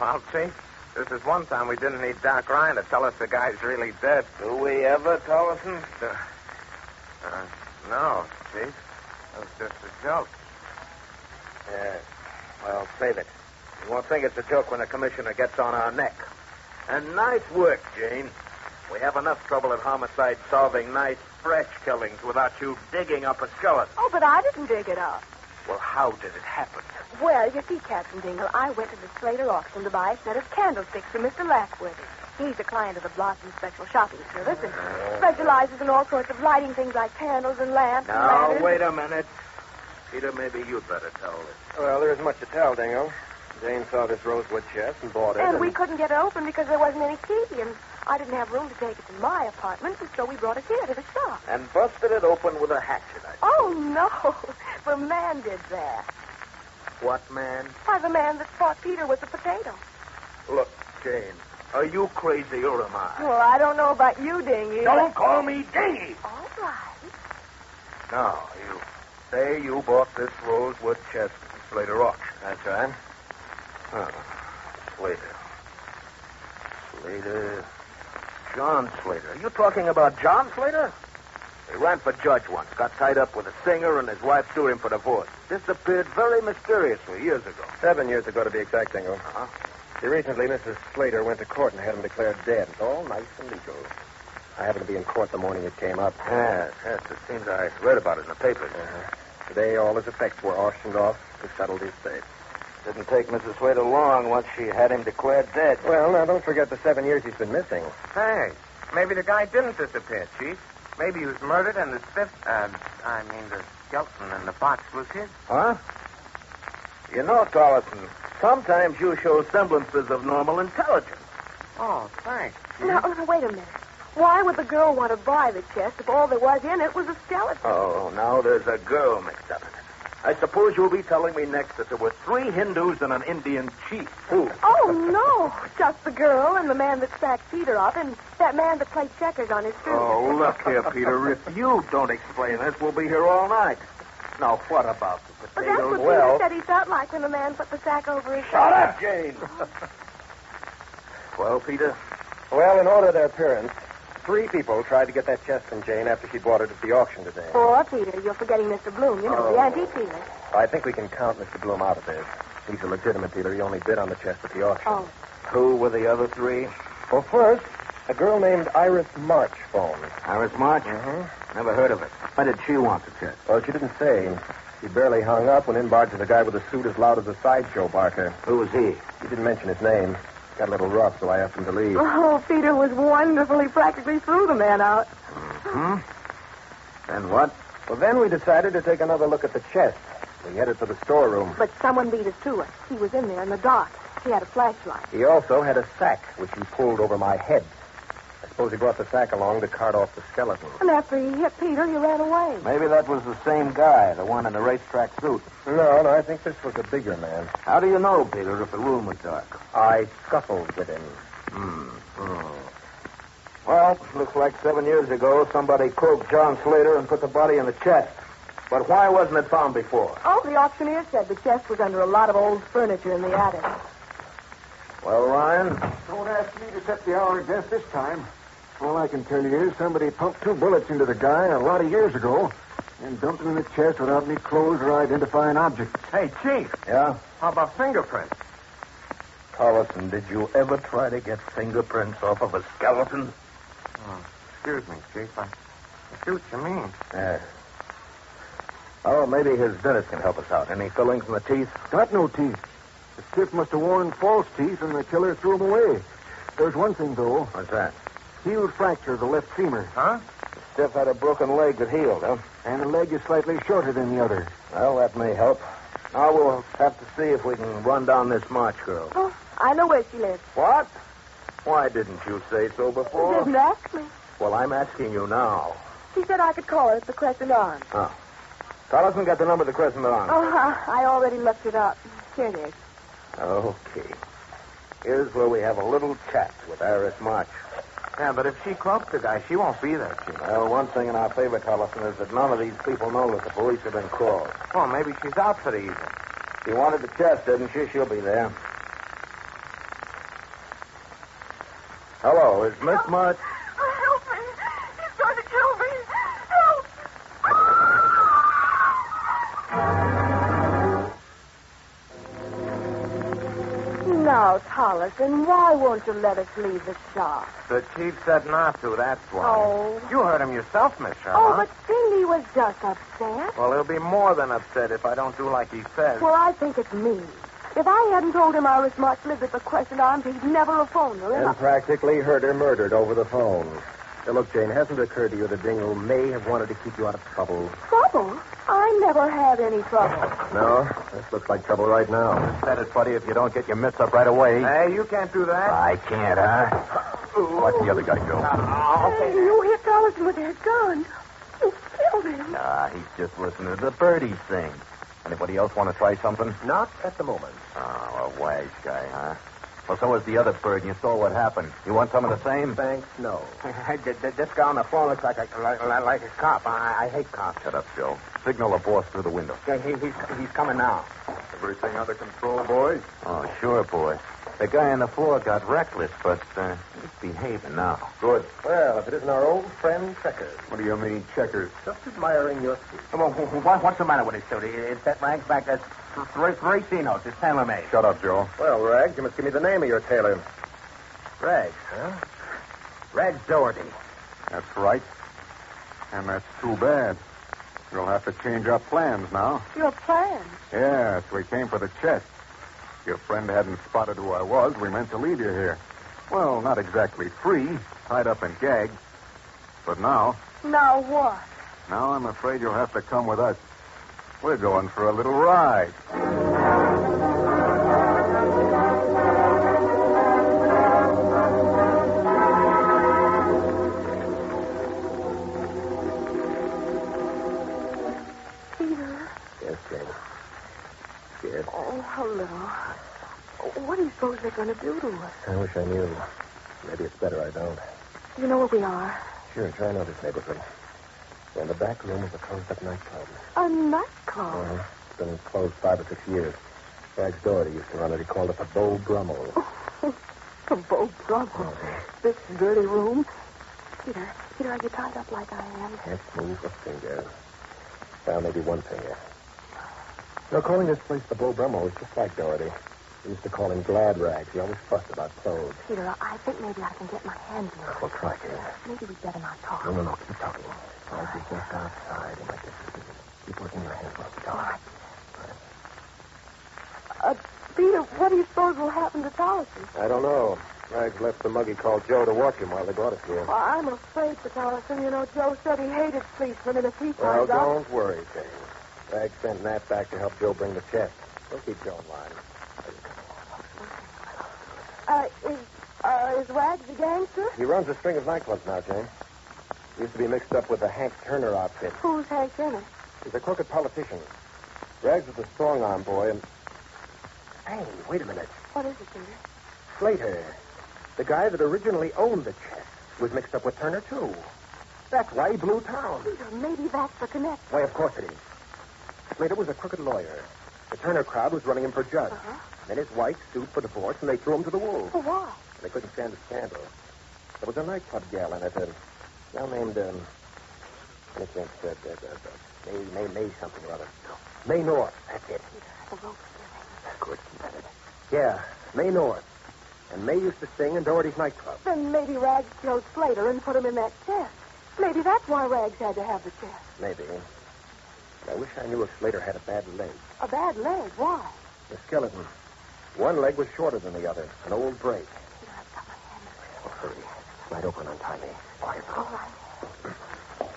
Well, see, this is one time we didn't need Doc Ryan to tell us the guy's really dead. Do we ever, Tollison? No, Chief. It was just a joke. Yeah. Well, save it. You won't think it's a joke when the commissioner gets on our neck. And nice work, Jane. We have enough trouble at homicide solving nice, fresh killings without you digging up a skeleton. Oh, but I didn't dig it up. Well, how did it happen? Well, you see, Captain Dingle, I went to the Slater auction to buy a set of candlesticks for Mr. Lapworthy. He's a client of the Blossom Special Shopping Service and specializes in all sorts of lighting things like candles and lamps and Now, lanterns. wait a minute. Peter, maybe you'd better tell this. Well, there isn't much to tell, Dingo. Jane saw this rosewood chest and bought it. And we couldn't get it open because there wasn't any key, and I didn't have room to take it to my apartment, and so we brought it here to the shop. And busted it open with a hatchet, I Oh, no. The man did that. What man? Why, the man that thought Peter was a potato. Look, Jane, are you crazy or am I? Well, I don't know about you, Dingy. Don't call me Dingy. All right. No, you say you bought this rosewood chest at the Slater auction. That's right. Oh, Slater. John Slater. Are you talking about John Slater? He ran for judge once, got tied up with a singer, and his wife sued him for divorce. Disappeared very mysteriously years ago. 7 years ago, to be exact, Dingo. Uh-huh. See, recently, Mrs. Slater went to court and had him declared dead. All nice and legal. I happened to be in court the morning it came up. Yes, it seems I read about it in the papers. Today, all his effects were auctioned off to settle the estate. Didn't take Mrs. Slater long once she had him declared dead. Well, now, don't forget the 7 years he's been missing. Hey, maybe the guy didn't disappear, Chief. Maybe he was murdered and the the skeleton in the box was his. Huh? You know, Tollison, sometimes you show semblances of normal intelligence. Oh, thanks. Now, wait a minute. Why would the girl want to buy the chest if all there was in it was a skeleton? Oh, now there's a girl mixed up in it. I suppose you'll be telling me next that there were 3 Hindus and an Indian chief. Who? Oh, no. Just the girl and the man that stacked Peter up and that man that played checkers on his street. Oh, look here, Peter. If you don't explain this, we'll be here all night. Now, what about the But that's potatoes? what Peter said he felt like when the man put the sack over his Shut shoulder. up, Jane. Well, Peter? Well, in order of their appearance, 3 people tried to get that chest from Jane after she bought it at the auction today. Poor Peter, you're forgetting Mr. Bloom, you know, the antique dealer. I think we can count Mr. Bloom out of this. He's a legitimate dealer. He only bid on the chest at the auction. Oh. Who were the other 3? Well, first, a girl named Iris March phoned. Iris March? Mm-hmm. Never heard of it. Why did she want the chest? Well, she didn't say. She barely hung up when in barges a guy with a suit as loud as a sideshow barker. Who was he? He didn't mention his name. Got a little rough, so I asked him to leave. Oh, Peter was wonderful. He practically threw the man out. Hmm? Then what? Well, then we decided to take another look at the chest. We headed for the storeroom. But someone beat us to it. He was in there in the dark. He had a flashlight. He also had a sack, which he pulled over my head. I suppose he brought the sack along to cart off the skeleton. And after he hit Peter, he ran away. Maybe that was the same guy, the one in the racetrack suit. No, I think this was a bigger man. How do you know, Peter, if the room was dark? I scuffled with him. Well, looks like 7 years ago somebody croaked John Slater and put the body in the chest. But why wasn't it found before? Oh, the auctioneer said the chest was under a lot of old furniture in the attic. Well, Ryan? Don't ask me to set the hour of death this time. All I can tell you is somebody pumped 2 bullets into the guy a lot of years ago and dumped him in the chest without any clothes or identifying objects. Hey, Chief. Yeah? How about fingerprints? Collison, did you ever try to get fingerprints off of a skeleton? Excuse me, Chief. I see what you mean. Yeah. Oh, maybe his dentist can help us out. Any fillings in the teeth? Got no teeth. The stiff must have worn false teeth, and the killer threw them away. There's one thing, though. What's that? Healed fracture of the left femur. Huh? The stiff had a broken leg that healed, huh? And the leg is slightly shorter than the other. Well, that may help. Now we'll have to see if we can run down this March girl. Oh, I know where she lives. What? Why didn't you say so before? You didn't ask me. Well, I'm asking you now. She said I could call her at the Crescent Arms. Oh. Collison got the number of the Crescent Arms. Oh, I already looked it up. Here it is. Okay. Here's where we have a little chat with Iris March. Yeah, but if she croaked the guy, she won't be there, Chief. Well, one thing in our favor, Collison, is that none of these people know that the police have been called. Well, maybe she's out for the evening. She wanted the chest, didn't she? She'll be there. Hello, is Miss March... Help me. He's going to kill me. Help. Now, Collison, why won't you let us leave the shop? The Chief said not to, that's why. Oh. You heard him yourself, Miss Oh, Sherlock. but Cindy was just upset. Well, he'll be more than upset if I don't do like he says. Well, I think it's me. If I hadn't told him Iris March lived at the Crescent Arms, he'd never have phoned her. And practically heard her murdered over the phone. Now, look, Jane, hasn't it occurred to you that Dingle may have wanted to keep you out of trouble? Trouble? I never had any trouble. No? This looks like trouble right now. Said it, buddy, if you don't get your mitts up right away. Hey, you can't do that. I can't, huh? Watch the other guy go. You hit Collison with that gun. You killed him. Nah, he's just listening to the birdies sing. Anybody else want to try something? Not at the moment. Oh, a wise guy, huh? Well, so was the other bird, and you saw what happened. You want some of the same? Thanks, no. This guy on the phone looks like a cop. I hate cops. Shut up, Joe. Signal the boss through the window. Yeah, he's coming now. Everything under control, boys? Oh, sure, boy. The guy on the floor got reckless, but he's behaving now. Good. Well, if it isn't our old friend Checkers. What do you mean, Checkers? Just admiring your suit. Come on, what's the matter with his suit? It's that Rags back there. Racino's. It's tailor-made. Shut up, Joe. Well, Rags, you must give me the name of your tailor. Rags, huh? Rags Doherty. That's right. And that's too bad. We'll have to change our plans now. Your plans? Yes, we came for the chest. If your friend hadn't spotted who I was, we meant to leave you here. Well, not exactly free, tied up and gagged. But now... Now what? Now I'm afraid you'll have to come with us. We're going for a little ride. Peter? Yes, Jane. Scared? Oh, a little. What do you suppose they're going to do to us? I wish I knew. Maybe it's better I don't. You know where we are? Sure, I know this neighborhood. We're in the back room of a closed-up nightclub. A nightclub? It's been closed 5 or 6 years. Rags Doherty used to run it. He called it the Beau Brummel. The Beau Brummel? This dirty room? Peter, are you tied up like I am? Can't move a finger. Well, maybe one finger. No, calling this place the Beau Brummel was just like Doherty. We used to call him Glad Rags. He always fussed about clothes. Peter, I think maybe I can get my hands in it. Well, try, Jane. Maybe we'd better not talk. No, keep talking. As you get outside, you might get suspicious. Keep working your hands while we talk. All right. Peter, what do you suppose will happen to Collison? I don't know. Rags left the muggy called Joe to watch him while they brought us here. Well, I'm afraid for Collison. You know, Joe said he hated policemen, and if he Well, finds out... don't worry, Jane. Rags sent Nat back to help Joe bring the chest. We'll keep Joe in line. Is Rags a gangster? He runs a string of nightclubs now, Jane. He used to be mixed up with the Hank Turner outfit. Who's Hank Turner? He's a crooked politician. Rags was a strong-arm boy, and... Hey, wait a minute. What is it, Peter? Slater, the guy that originally owned the chest, was mixed up with Turner, too. That's why he blew town. Peter, maybe that's the connection. Why, of course it is. Slater was a crooked lawyer. The Turner crowd was running him for judge. Then his wife sued for divorce, and they threw him to the wolves. For why? They couldn't stand the scandal. There was a nightclub gal in it, a gal named, May something or other. May North, that's it. Good. Yeah, May North. And May used to sing in Doherty's nightclub. Then maybe Rags killed Slater and put him in that chest. Maybe that's why Rags had to have the chest. Maybe. I wish I knew if Slater had a bad leg. A bad leg? Why? The skeleton. One leg was shorter than the other. An old break. Oh, hurry. Slide over and untie me. Quiet. All right.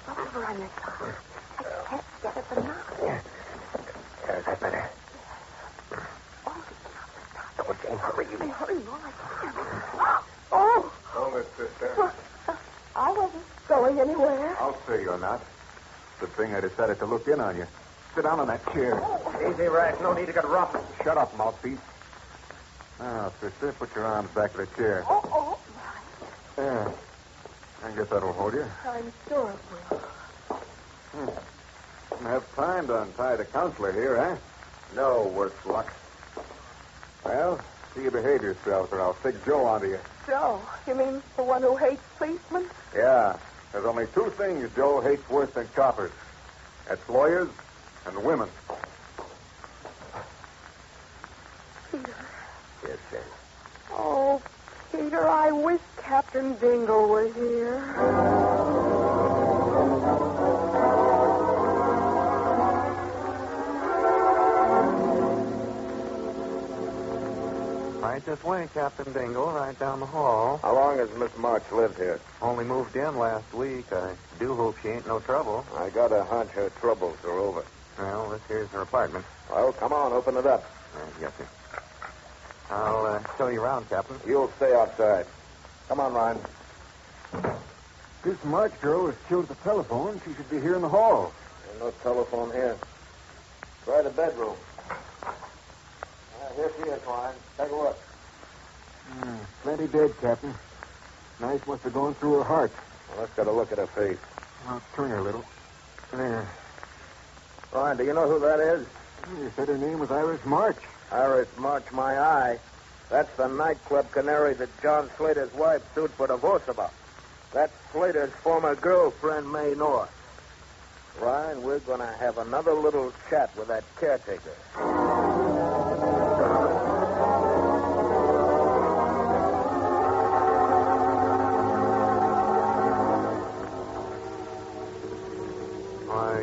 Roll over on your side. I can't get at the knot. Is that better? Oh, Jane, hurry. Hey, hurry, all I can. Oh! Hold it, sister. Well, I wasn't going anywhere. I'll say you're not. Good thing I decided to look in on you. Sit down on that chair. Easy, Rags. No need to get rough. Shut up, mouthpiece. Now, sister, put your arms back of the chair. Oh. There. I guess that'll hold you. I'm sure it will. Don't have time to untie the counselor here, eh? No, worse luck. Well, see you behave yourself, or I'll stick Joe onto you. Joe? You mean the one who hates policemen? Yeah. There's only two things Joe hates worse than coppers. That's lawyers and women. Peter. Yes, Jane. Oh, Peter, I wish Captain Dingle were here. Right this way, Captain Dingle, right down the hall. How long has Miss March lived here? Only moved in last week. I do hope she ain't no trouble. I got a hunch her troubles are over. Well, this here's her apartment. Well, come on, open it up. Yes, sir. I'll show you around, Captain. You'll stay outside. Come on, Ryan. This March girl was killed at the telephone. She should be here in the hall. There's no telephone here. Try the bedroom. Here she is, Ryan. Take a look. Plenty dead, Captain. Knife must have gone through her heart. Well, let's get a look at her face. I'll turn her a little. There. Ryan, do you know who that is? You said her name was Iris March. Iris March, my eye. That's the nightclub canary that John Slater's wife sued for divorce about. That's Slater's former girlfriend, May North. Ryan, we're going to have another little chat with that caretaker.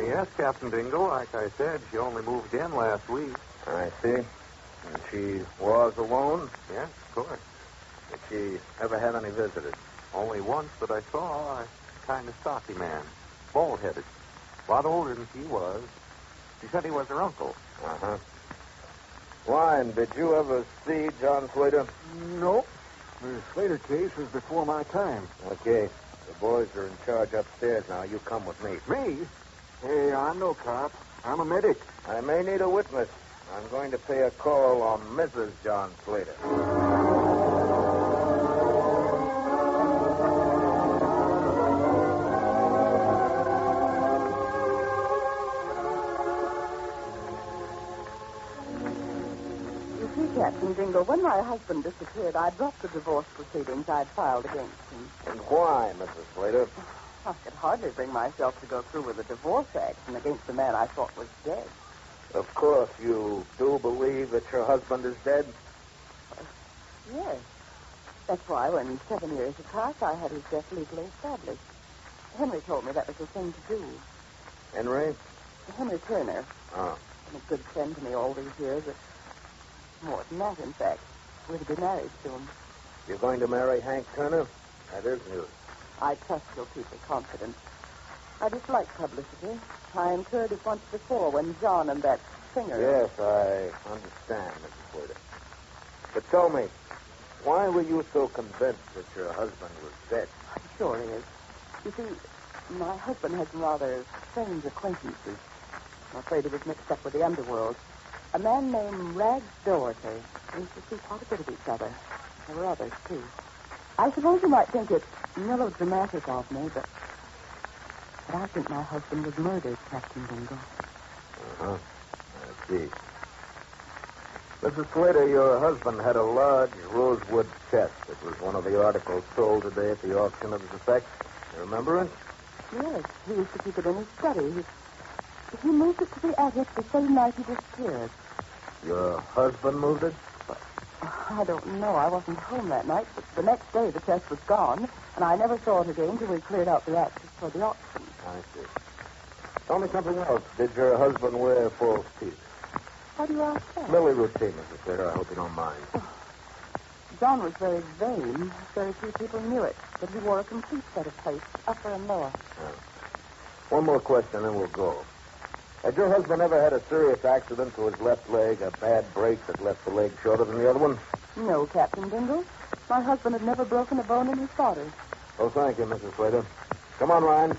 Yes, Captain Dingle. Like I said, she only moved in last week. I see. And she was alone? Yes, of course. Did she ever have any visitors? Only once that I saw a kind of stocky man, bald-headed, a lot older than she was. She said he was her uncle. Uh-huh. Ryan, did you ever see John Slater? Nope. The Slater case was before my time. Okay. The boys are in charge upstairs now. You come with me. Me? Hey, I'm no cop. I'm a medic. I may need a witness. I'm going to pay a call on Mrs. John Slater. You see, Captain Dingle, when my husband disappeared, I dropped the divorce proceedings I'd filed against him. And why, Mrs. Slater? I could hardly bring myself to go through with a divorce action against the man I thought was dead. Of course, you do believe that your husband is dead? Yes. That's why, when 7 years had passed, I had his death legally established. Henry told me that was the thing to do. Henry? Henry Turner. Oh. Been a good friend to me all these years. But more than that, in fact. We're to be married soon. You're going to marry Hank Turner? That is news. I trust you'll keep me confident. I dislike publicity. I incurred it once before when John and that singer... Yes, I understand, Mrs. Slater. But tell me, Why were you so convinced that your husband was dead? Sure is. You see, my husband had some rather strange acquaintances. I'm afraid he was mixed up with the underworld. A man named Rags Doherty. We used to see quite a bit of each other. There were others, too. I suppose you might think it melodramatic of me, but I think my husband was murdered, Captain Dingle. Uh-huh. I see. Mrs. Slater, your husband had a large rosewood chest. It was one of the articles sold today at the auction of his effects. You remember it? Yes, he used to keep it in his study. He moved it to the attic the same night he disappeared. Your husband moved it? I don't know. I wasn't home that night, but the next day the chest was gone, and I never saw it again till we cleared out the axes for the auction. I see. Tell me something else. Did your husband wear false teeth? How do you ask that? Merely routine, Mrs. Slater. I hope you don't mind. John was very vain. Very few people knew it, but he wore a complete set of plates, upper and lower. Yeah. One more question, then we'll go. Had your husband ever had a serious accident to his left leg, a bad break that left the leg shorter than the other one? No, Captain Dingle. My husband had never broken a bone in his body. Oh, thank you, Mrs. Slater. Come on, Ryan.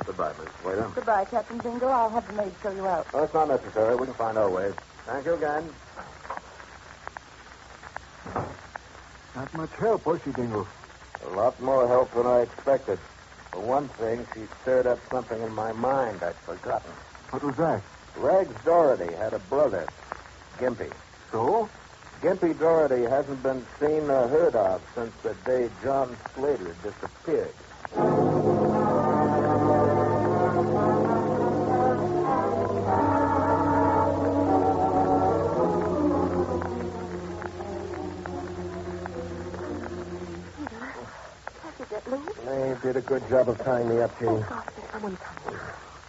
Goodbye, Mrs. Slater. Goodbye, Captain Dingle. I'll have the maid show you out. Oh, it's not necessary. We can find our way. Thank you again. Not much help, was she, Dingle? A lot more help than I expected. For one thing, she stirred up something in my mind I'd forgotten. What was that? Rags Doherty had a brother, Gimpy. So? Gimpy Doherty hasn't been seen or heard of since the day John Slater disappeared. They did a good job of tying me up, Jean. Oh, gosh, there's someone coming.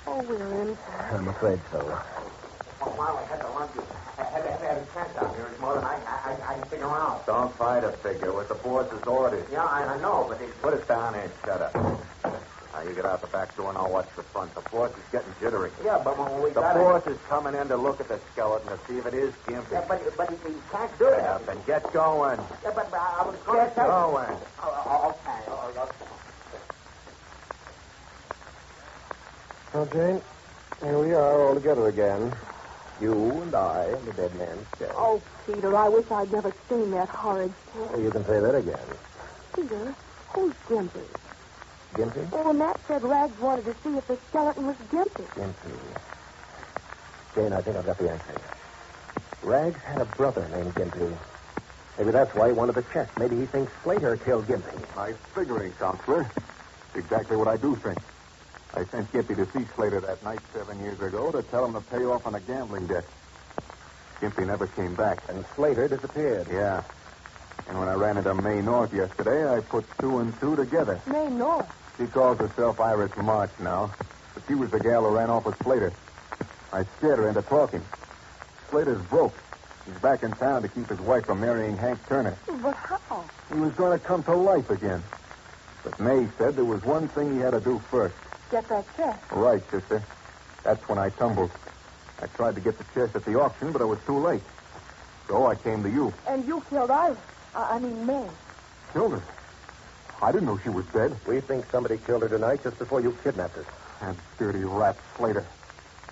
Oh, we're in. I'm afraid so. While I had the lunch, I had a chance out here. It's more than I can figure out. Don't try to figure with the boss's orders. Yeah, I know, but put it down and shut up. Now, you get out the back door and I'll watch the front. The boss is getting jittery. Yeah, but when we got boss is coming in to look at the skeleton to see if it is Gimpy. Yeah, but he can't do it. Yeah, then get going. Yeah, but I was going to go in. Okay. Well, Jane, here we are all together again. You and I and the dead man's chest. Oh, Peter, I wish I'd never seen that horrid chest. Well, you can say that again. Peter, who's Gimpy? Gimpy? Oh, Matt said Rags wanted to see if the skeleton was Gimpy. Gimpy. Jane, I think I've got the answer. Rags had a brother named Gimpy. Maybe that's why he wanted the chest. Maybe he thinks Slater killed Gimpy. Nice figuring, Counselor. Exactly what I do think. I sent Gimpy to see Slater that night 7 years ago to tell him to pay off on a gambling debt. Gimpy never came back. And Slater disappeared. Yeah. And when I ran into May North yesterday, I put 2 and 2 together. May North? She calls herself Iris March now. But she was the gal who ran off with Slater. I scared her into talking. Slater's broke. He's back in town to keep his wife from marrying Hank Turner. But how? He was going to come to life again. But May said there was one thing he had to do first. Get that chest. Right, sister. That's when I tumbled. I tried to get the chest at the auction, but I was too late. So I came to you. And you killed Iris. I mean, May. Killed her? I didn't know she was dead. We think somebody killed her tonight just before you kidnapped her. That dirty rat Slater.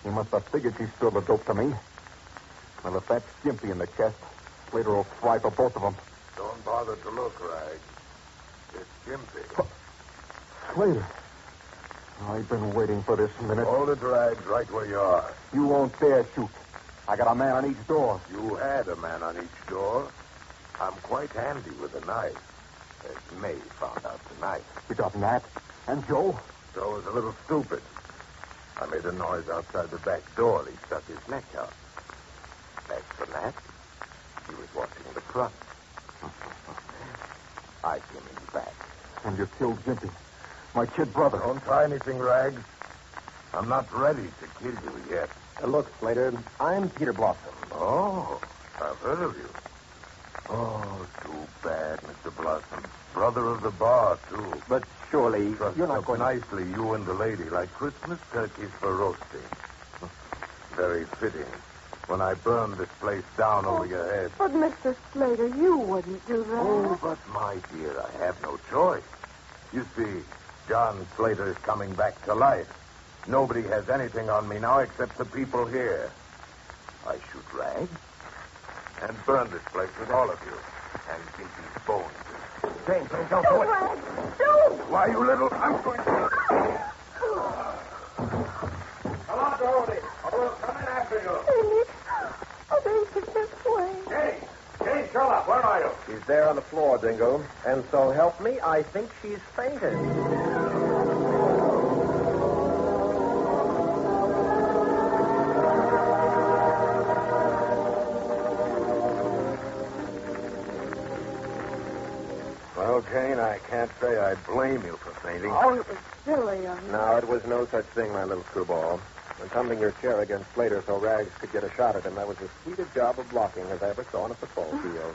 He must have figured she spilled the dope to me. Well, if that's Gimpy in the chest, Slater will fry for both of them. Don't bother to look, Rags. It's Gimpy. Slater. I've been waiting for this minute. Hold it, Rags, right where you are. You won't dare shoot. I got a man on each door. You had a man on each door. I'm quite handy with a knife, as May found out tonight. We got Nat and Joe. Joe was a little stupid. I made a noise outside the back door. He stuck his neck out. As for Nat, he was watching the front. I came in the back. And you killed Gimpy. My kid brother. Don't try anything, Rags. I'm not ready to kill you yet. Look, Slater, I'm Peter Blossom. Oh, I've heard of you. Oh, too bad, Mr. Blossom. Brother of the bar, too. But surely you're not going nicely, you and the lady, like Christmas turkeys for roasting. Very fitting. when I burned this place down over your head. But, Mr. Slater, you wouldn't do that. Oh, but my dear, I have no choice. You see, John Slater is coming back to life. Nobody has anything on me now except the people here. I should rag and burn this place with all of you and give these bones. Jane, please don't do it. Rag, don't! Why, you little... I'm going to... Come on, Dorothy. I'll come in after you. They took this way. Jane, Sherlock, where are you? She's there on the floor, Dingle. And so help me, I think she's fainted. Well, Jane, I can't say I blame you for fainting. Oh, it was silly. No, it was no such thing, my little screwball. When tumbling your chair against Slater so Rags could get a shot at him, that was the sweetest job of blocking as I ever saw on a football field.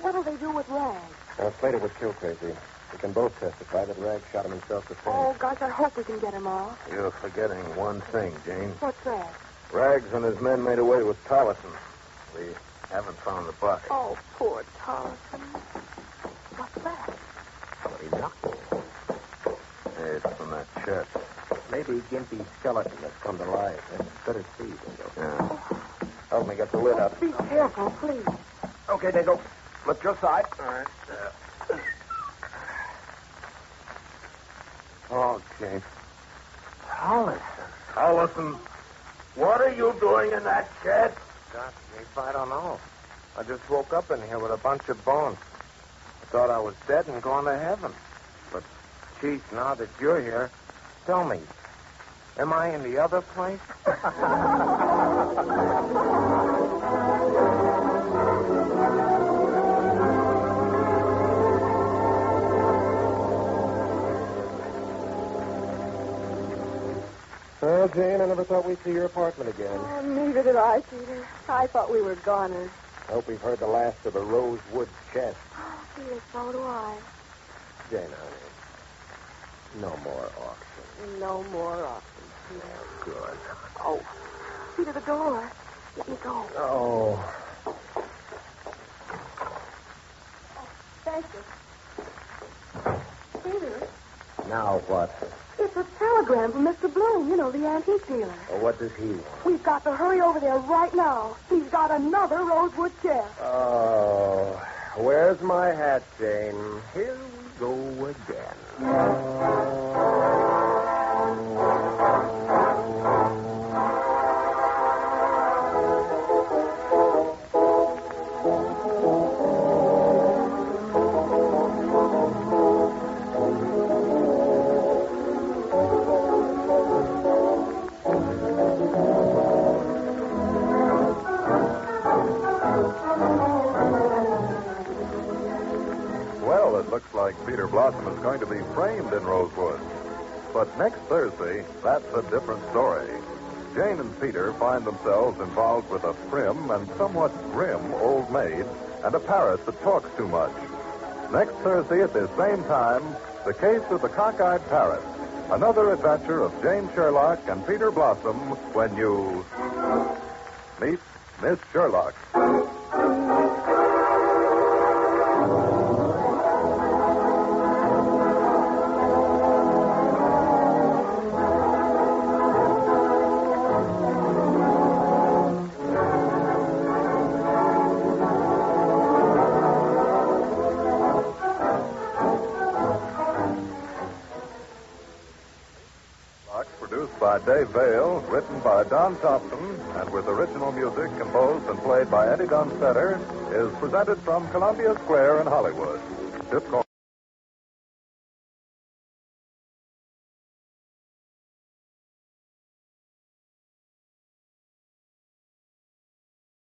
What'll they do with Rag? Slater was kill crazy. We can both testify that Rags shot him himself to finish. Oh, gosh, I hope we can get him off. You're forgetting one thing, Jane. What's that? Rags and his men made away with Tollison. We haven't found the body. Oh, poor Tollison. What's that? Somebody knocked me. It's from that chest. Maybe Gimpy's skeleton has come to life. Better see, Dingo. Yeah. Help me get the lid up. Be careful, please. Okay, Dingo. Lift your side. All right. Oh, Jane. Tollison, what are you doing in that shed? God, I don't know. I just woke up in here with a bunch of bones. I thought I was dead and gone to heaven. But, Chief, now that you're here, tell me, am I in the other place? Well, Jane, I never thought we'd see your apartment again. Oh, neither did I, Peter. I thought we were goners. I hope we've heard the last of the Rosewood chest. Oh, Peter, so do I. Jane, honey, no more auction. No more auctions, Peter. Good. Oh, Peter, the door. Let me go. Oh. Thank you. Peter, Now what? it's a telegram from Mr. Bloom, you know, the antique dealer. Well, what does he want? We've got to hurry over there right now. He's got another rosewood chest. Oh, where's my hat, Jane? Here we go again. Well, it looks like Peter Blossom is going to be framed in Rosewood. But next Thursday, that's a different story. Jane and Peter find themselves involved with a prim and somewhat grim old maid and a parrot that talks too much. Next Thursday at this same time, the case of the cockeyed parrot. Another adventure of Jane Sherlock and Peter Blossom when you meet Miss Sherlock. Produced by Dave Vale, written by Don Thompson, and with original music composed and played by Eddie Dunstetter, is presented from Columbia Square in Hollywood.